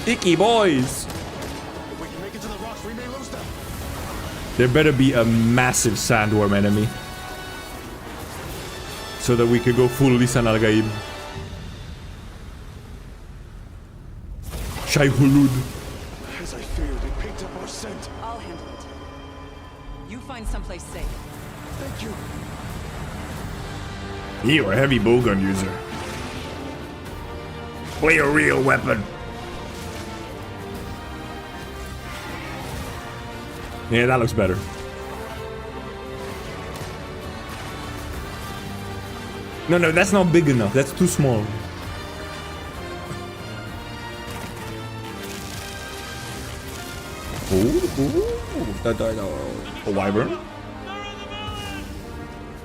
Icky boys! If we can make it to the rocks, we may lose them. There better be a massive sandworm enemy. So that we could go full Lisan Al-Gaib. Shai Hulud. As I feared, it picked up our scent. I'll handle it. You find someplace safe. Thank you. You're a heavy bowgun user. Play a real weapon. Yeah, that looks better. No, that's not big enough. That's too small. A wyvern?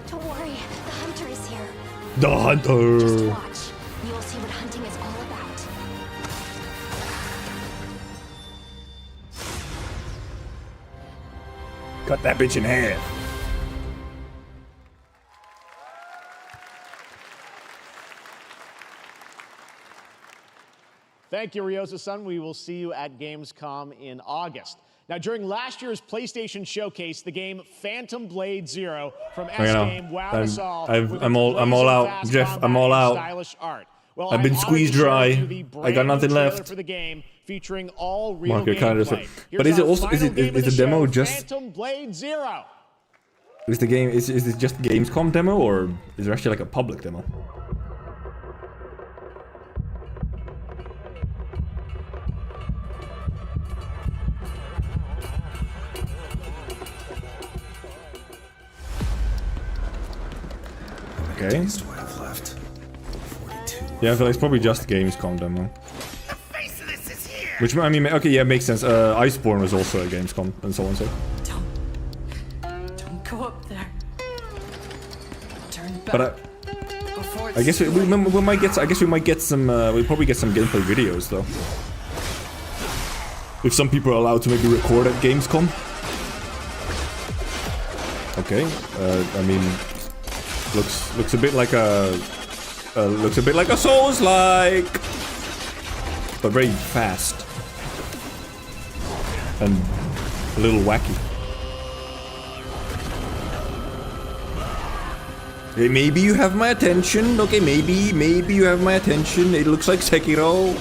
Don't worry, the hunter is here. The hunter! Just watch. You will see what hunting is all about. Cut that bitch in half. Thank you, Ryosa-san. We will see you at Gamescom in August. Now, during last year's PlayStation Showcase, the game Phantom Blade Zero from S-Game wowed us all. I'm all out, Jeff. I'm all out. Well, I've been squeezed dry. I got nothing left. For the game, featuring all real Mark, you're kind of gameplay. but is it also is Here's the demo just Phantom Blade Zero? is the game is it just Gamescom demo or is there actually like a public demo? Okay. Do I have left? 42. Yeah, I feel like it's probably just Gamescom demo. Which I mean, okay, yeah, makes sense. Iceborne was also a Gamescom and so on. So. Don't go up there. Turn back. But I guess we might get. I guess we might get some. We'll probably get some gameplay videos though. If some people are allowed to maybe record at Gamescom. Okay. I mean, looks a bit like a Souls-like, but very fast and a little wacky. Okay, maybe you have my attention. Okay, maybe you have my attention. It looks like Sekiro.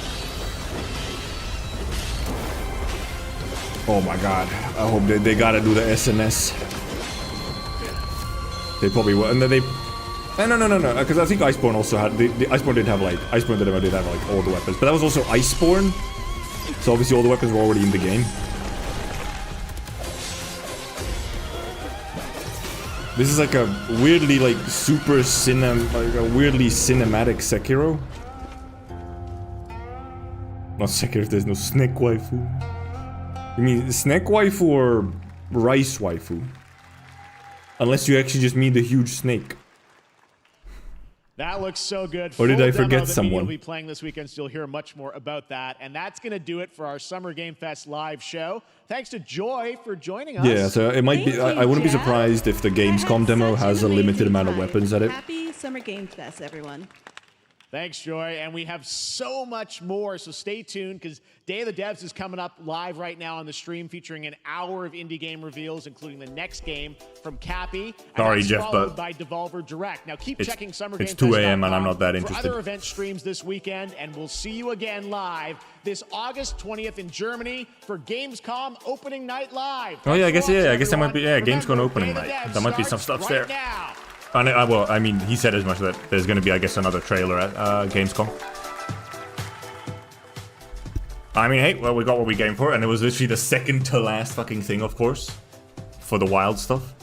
Oh my god! I hope they gotta do the SNS. They probably will, and then they. No, because I think Iceborne also had the Iceborne did have like did have like all the weapons, but that was also Iceborne, so obviously all the weapons were already in the game. This is like a weirdly like weirdly cinematic Sekiro. Not Sekiro if there's no snake waifu. You mean snake waifu or rice waifu? Unless you actually just mean the huge snake. That looks so good. Or did Full I forget demo that someone? We'll be playing this weekend, so you'll hear much more about that. And that's going to do it for our Summer Game Fest live show. Thanks to Joy for joining us. Yeah, so it might be. I wouldn't be surprised if the Gamescom demo has a limited amount of weapons at it. Happy Summer Game Fest, everyone. Thanks, Joy. And we have so much more, so stay tuned, because Day of the Devs is coming up live right now on the stream, featuring an hour of indie game reveals, including the next game from Cappy. Sorry, Jeff, but by Devolver Direct. Now keep checking Summer It's Game 2 a.m. and I'm not that for interested. other event streams this weekend, and we'll see you again live this August 20th in Germany for Gamescom opening night live. Oh yeah, I guess that might be Remember, Gamescom opening Day of the night. Devs There might be some starts stuff right there. now. And well, I mean, he said as much that there's going to be, I guess, another trailer at Gamescom. I mean, hey, well, we got what we came for, and it was literally the second to last fucking thing, of course, for the wild stuff.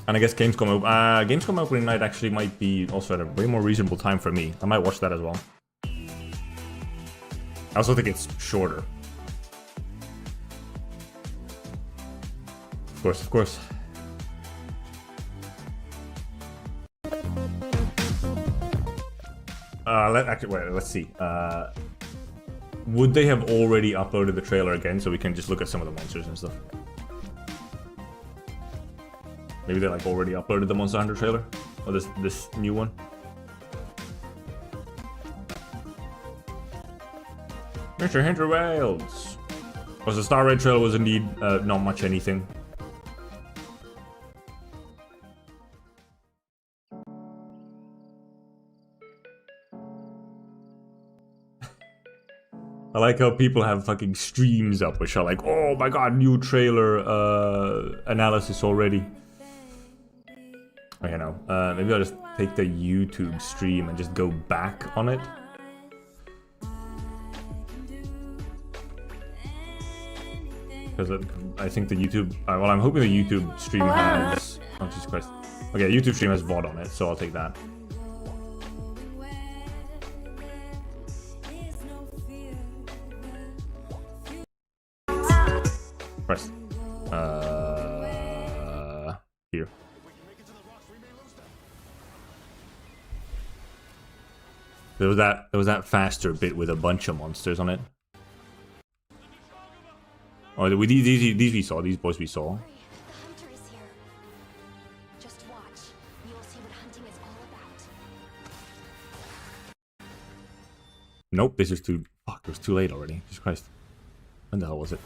And I guess Gamescom opening night actually might be also at a way more reasonable time for me. I might watch that as well. I also think it's shorter. Of course, of course. Let's see. Would they have already uploaded the trailer again so we can just look at some of the monsters and stuff? Maybe they like already uploaded the Monster Hunter trailer? Or this new one? Mr. Hunter Wilds! Because the Star Raid trailer was indeed not much anything. I like how people have fucking streams up which are like, oh my god, new trailer analysis already. Okay, no. Maybe I'll just take the YouTube stream and just go back on it. Because I think the YouTube... well, I'm hoping the YouTube stream has... Oh, Jesus Christ. Okay, YouTube stream has VOD on it, so I'll take that. Press. Here. There was that faster bit with a bunch of monsters on it. Oh, these we saw. These boys we saw. Nope, this is too... Fuck, it was too late already. Jesus Christ. When the hell was it?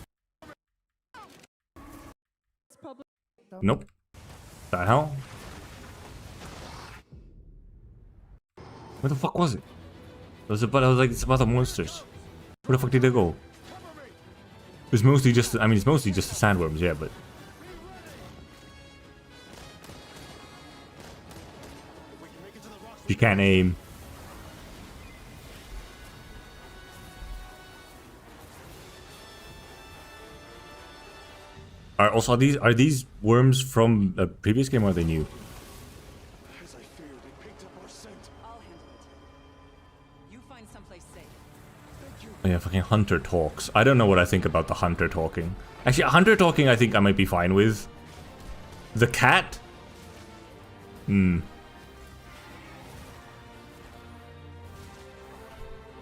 Nope. The hell? Where the fuck was it? It was like some other monsters. Where the fuck did they go? It's mostly just... I mean, it's mostly just the sandworms, yeah, but... You can't aim. Also, are these worms from a previous game or are they new? Oh yeah, fucking Hunter talks. I don't know what I think about the Hunter talking. Actually, Hunter talking I think I might be fine with. The cat?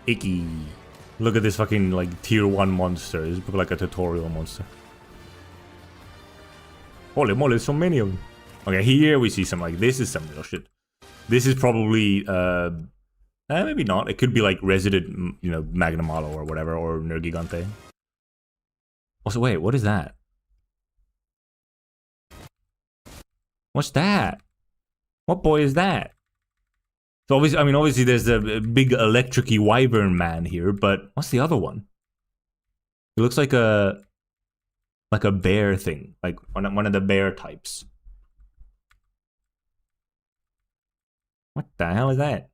Icky. Look at this fucking like tier 1 monster. This is like a tutorial monster. Holy moly, there's so many of them. Okay, here we see some like, this is some real shit. This is probably, maybe not. It could be like Resident, you know, Magnamalo or whatever, or Nergigante. Also, wait, what is that? What's that? What boy is that? So obviously, I mean, obviously there's a big electric-y wyvern man here, but what's the other one? It looks like a bear thing, like one of the bear types. What the hell is that?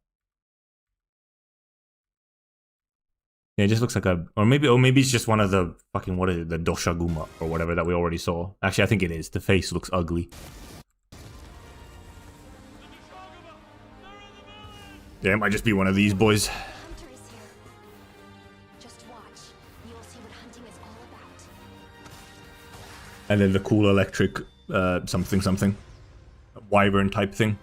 Yeah, it just looks like a, or maybe it's just one of the fucking, what is it, the Doshaguma or whatever that we already saw. Actually, I think it is. The face looks ugly. Yeah, it might just be one of these boys. And then the cool electric something wyvern type thing.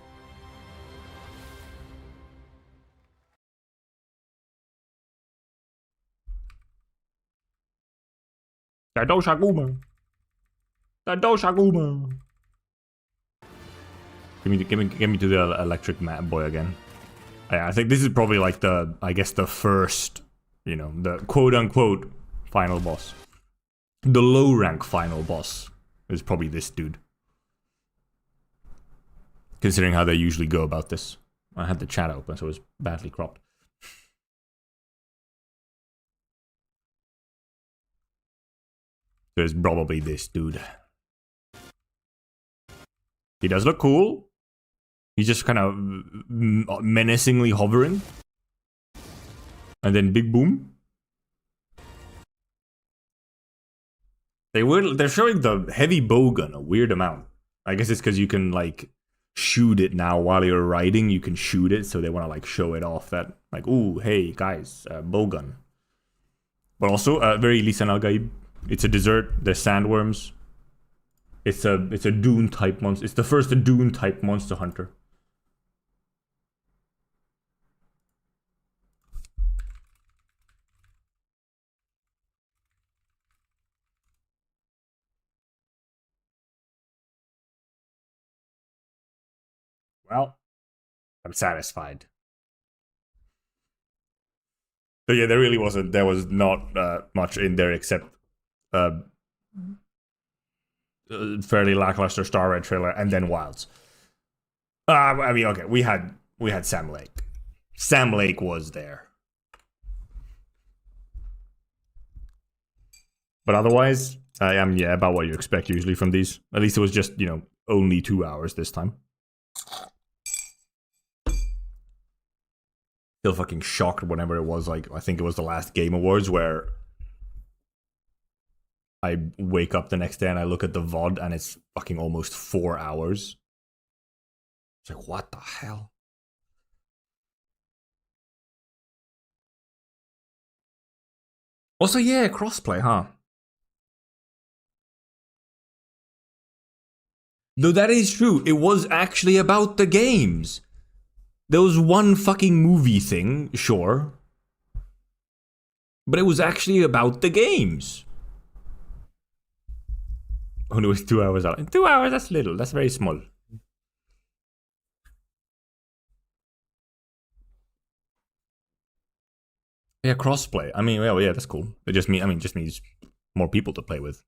Dadoshaguma. Dadoshaguma. Give me to the electric mat boy again. I think this is probably like I guess the first, you know, the quote-unquote final boss. The low-rank final boss is probably this dude. Considering how they usually go about this. I had the chat open, so it was badly cropped. There's probably this dude. He does look cool. He's just kind of menacingly hovering. And then big boom. They're showing the heavy bowgun a weird amount. I guess it's because you can like shoot it now while you're riding. You can shoot it, so they want to like show it off that like, ooh, hey guys, bowgun. But also very Lisan Al-Gaib. It's a dessert. There's sandworms. It's a Dune type monster. It's the first Dune type monster hunter. Well, I'm satisfied. But yeah, there really wasn't. There was not much in there except fairly lackluster Star Red trailer and then Wilds. I mean, okay, we had Sam Lake. Sam Lake was there, but otherwise, yeah, about what you expect usually from these. At least it was just, you know, only 2 hours this time. Still fucking shocked whenever it was, like, I think it was the last Game Awards where I wake up the next day and I look at the VOD and it's fucking almost 4 hours. It's like, what the hell? Also, yeah, crossplay, huh? Though that is true, it was actually about the games. There was one fucking movie thing, sure. But it was actually about the games. Oh no, it's 2 hours out. 2 hours, that's little. That's very small. Yeah, crossplay. I mean, well, yeah, that's cool. It just means more people to play with,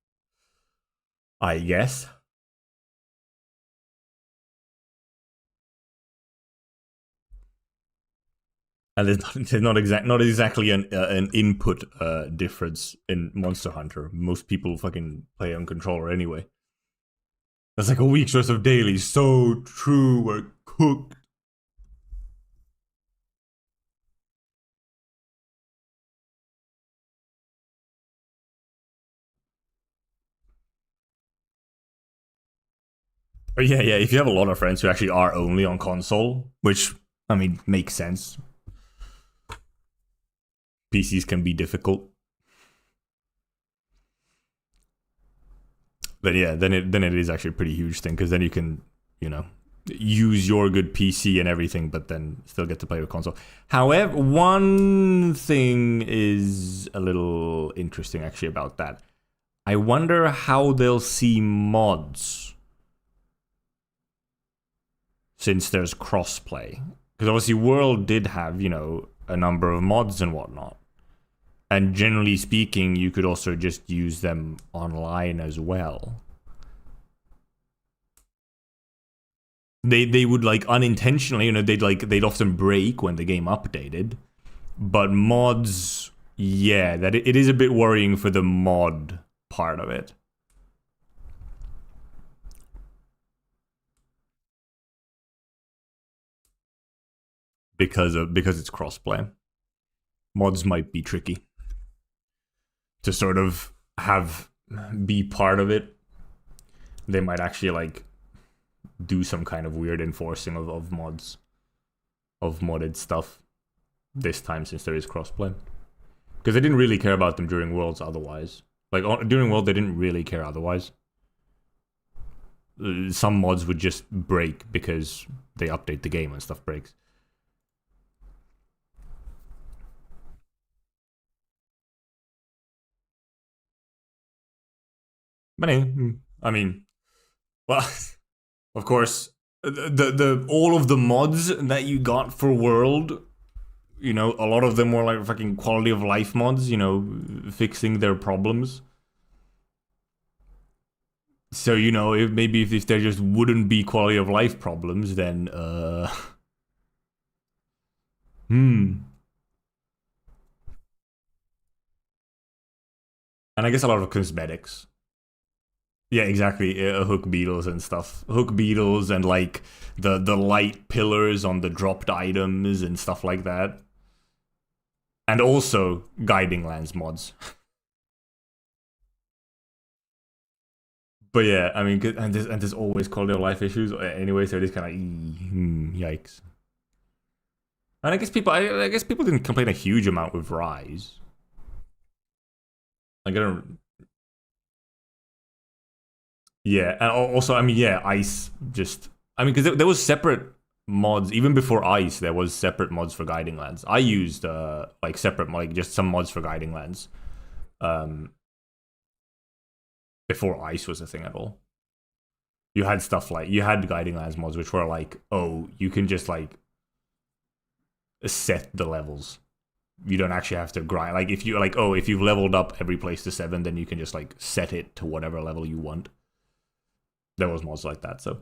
I guess. And there's not exactly an input difference in Monster Hunter. Most people fucking play on controller anyway. That's like a week's worth of dailies. So true, we're cooked. Oh, yeah, if you have a lot of friends who actually are only on console, which, I mean, makes sense. PCs can be difficult. But yeah, then it is actually a pretty huge thing, because then you can, you know, use your good PC and everything, but then still get to play with console. However, one thing is a little interesting actually about that. I wonder how they'll see mods since there's crossplay. Because obviously World did have, you know, a number of mods and whatnot. And generally speaking, you could also just use them online as well. They would like unintentionally, you know, they'd often break when the game updated. But mods, yeah, that it is a bit worrying for the mod part of it. Because it's crossplay. Mods might be tricky to sort of be part of it. They might actually like do some kind of weird enforcing of mods, of modded stuff this time, since there is crossplay. Because they didn't really care about them during Worlds otherwise. Like during World, they didn't really care otherwise. Some mods would just break because they update the game and stuff breaks. But I mean, well, of course, the all of the mods that you got for World, you know, a lot of them were like fucking quality of life mods, you know, fixing their problems. So, you know, maybe if there just wouldn't be quality of life problems, then, And I guess a lot of cosmetics. Yeah, exactly. Hook beetles and stuff. Hook beetles and, like, the light pillars on the dropped items and stuff like that. And also, guiding lands mods. But yeah, I mean, and there's always quality of life issues anyway, so it is kind of yikes. And I guess people didn't complain a huge amount with Rise. Like, I don't. Yeah, and also, I mean, yeah, Ice just. I mean, because there was separate mods even before Ice. There was separate mods for guiding lands. I used like separate, like just some mods for guiding lands. Before Ice was a thing at all. You had stuff like, you had guiding lands mods which were like, oh, you can just like set the levels. You don't actually have to grind. Like if you like, oh, if you've leveled up every place to 7, then you can just like set it to whatever level you want. There was mods like that, so.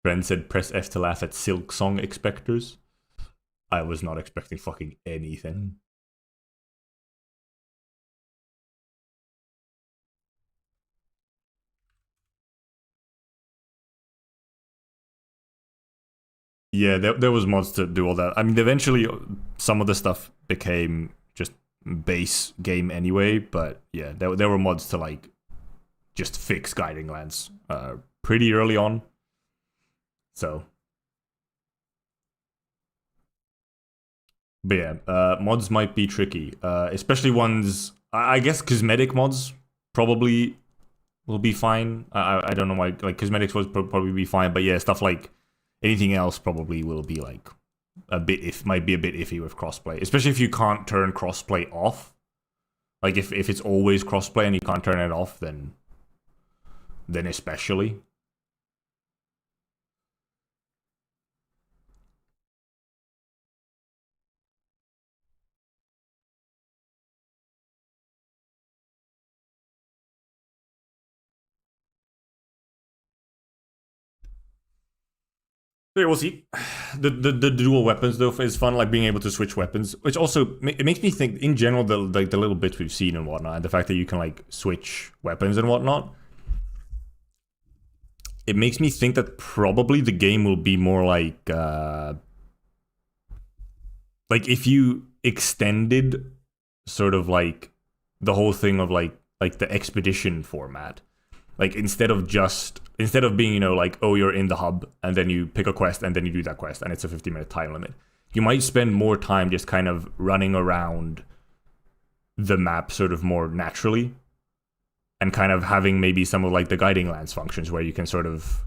Friend said press F to laugh at Silk Song expectors. I was not expecting fucking anything. Yeah, there was mods to do all that. I mean, eventually some of the stuff became just base game anyway, but yeah, there were mods to like just fix guiding lands pretty early on. So, but yeah, mods might be tricky, especially ones. I guess cosmetic mods probably will be fine. I don't know why, like cosmetics would probably be fine, but yeah, stuff like anything else probably will be like a bit might be a bit iffy with crossplay, especially if you can't turn crossplay off. Like if it's always crossplay and you can't turn it off, then especially. Yeah, we'll see. The dual weapons though is fun, like being able to switch weapons, which also it makes me think in general the little bits we've seen and whatnot, and the fact that you can like switch weapons and whatnot. It makes me think that probably the game will be more like if you extended sort of like the whole thing of like the expedition format. Like instead of being, you know, like, oh, you're in the hub and then you pick a quest and then you do that quest and it's a 50-minute time limit. You might spend more time just kind of running around the map sort of more naturally and kind of having maybe some of like the guiding lands functions where you can sort of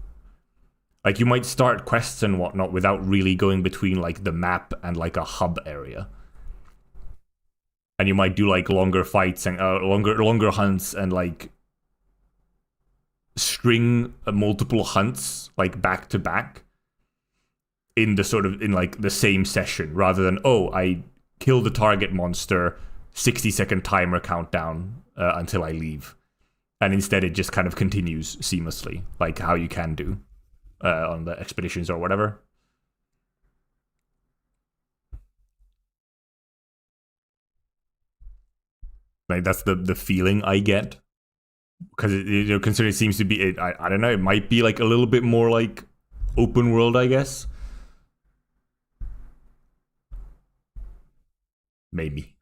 like, you might start quests and whatnot without really going between like the map and like a hub area. And you might do like longer fights and longer hunts and like string multiple hunts like back to back in the sort of in like the same session, rather than, oh, I kill the target monster, 60-second timer countdown until I leave, and instead it just kind of continues seamlessly, like how you can do on the expeditions or whatever. Like that's the feeling I get. Because considering it seems to be, I don't know, it might be like a little bit more like open world, I guess. Maybe.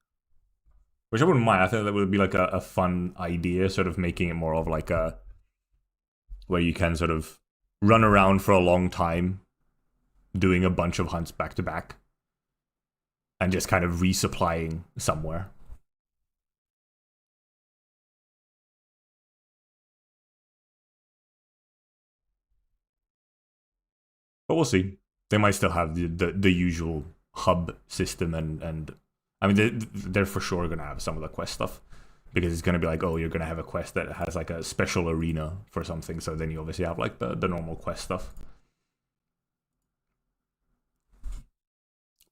Which I wouldn't mind. I think that would be like a fun idea, sort of making it more of like a, where you can sort of run around for a long time, doing a bunch of hunts back to back, and just kind of resupplying somewhere. But we'll see. They might still have the usual hub system and I mean, they're for sure gonna have some of the quest stuff, because it's gonna be like, oh, you're gonna have a quest that has like a special arena for something. So then you obviously have like the normal quest stuff.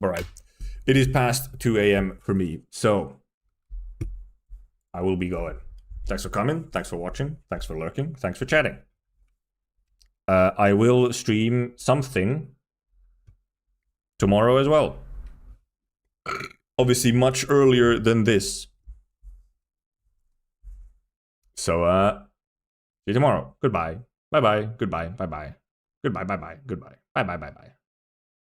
All right, it is past 2 a.m. for me, so I will be going. Thanks for coming. Thanks for watching. Thanks for lurking. Thanks for chatting. I will stream something tomorrow as well. Obviously much earlier than this. So, see you tomorrow. Goodbye. Bye-bye. Goodbye. Bye-bye. Goodbye. Bye-bye. Goodbye. Bye-bye. Bye-bye.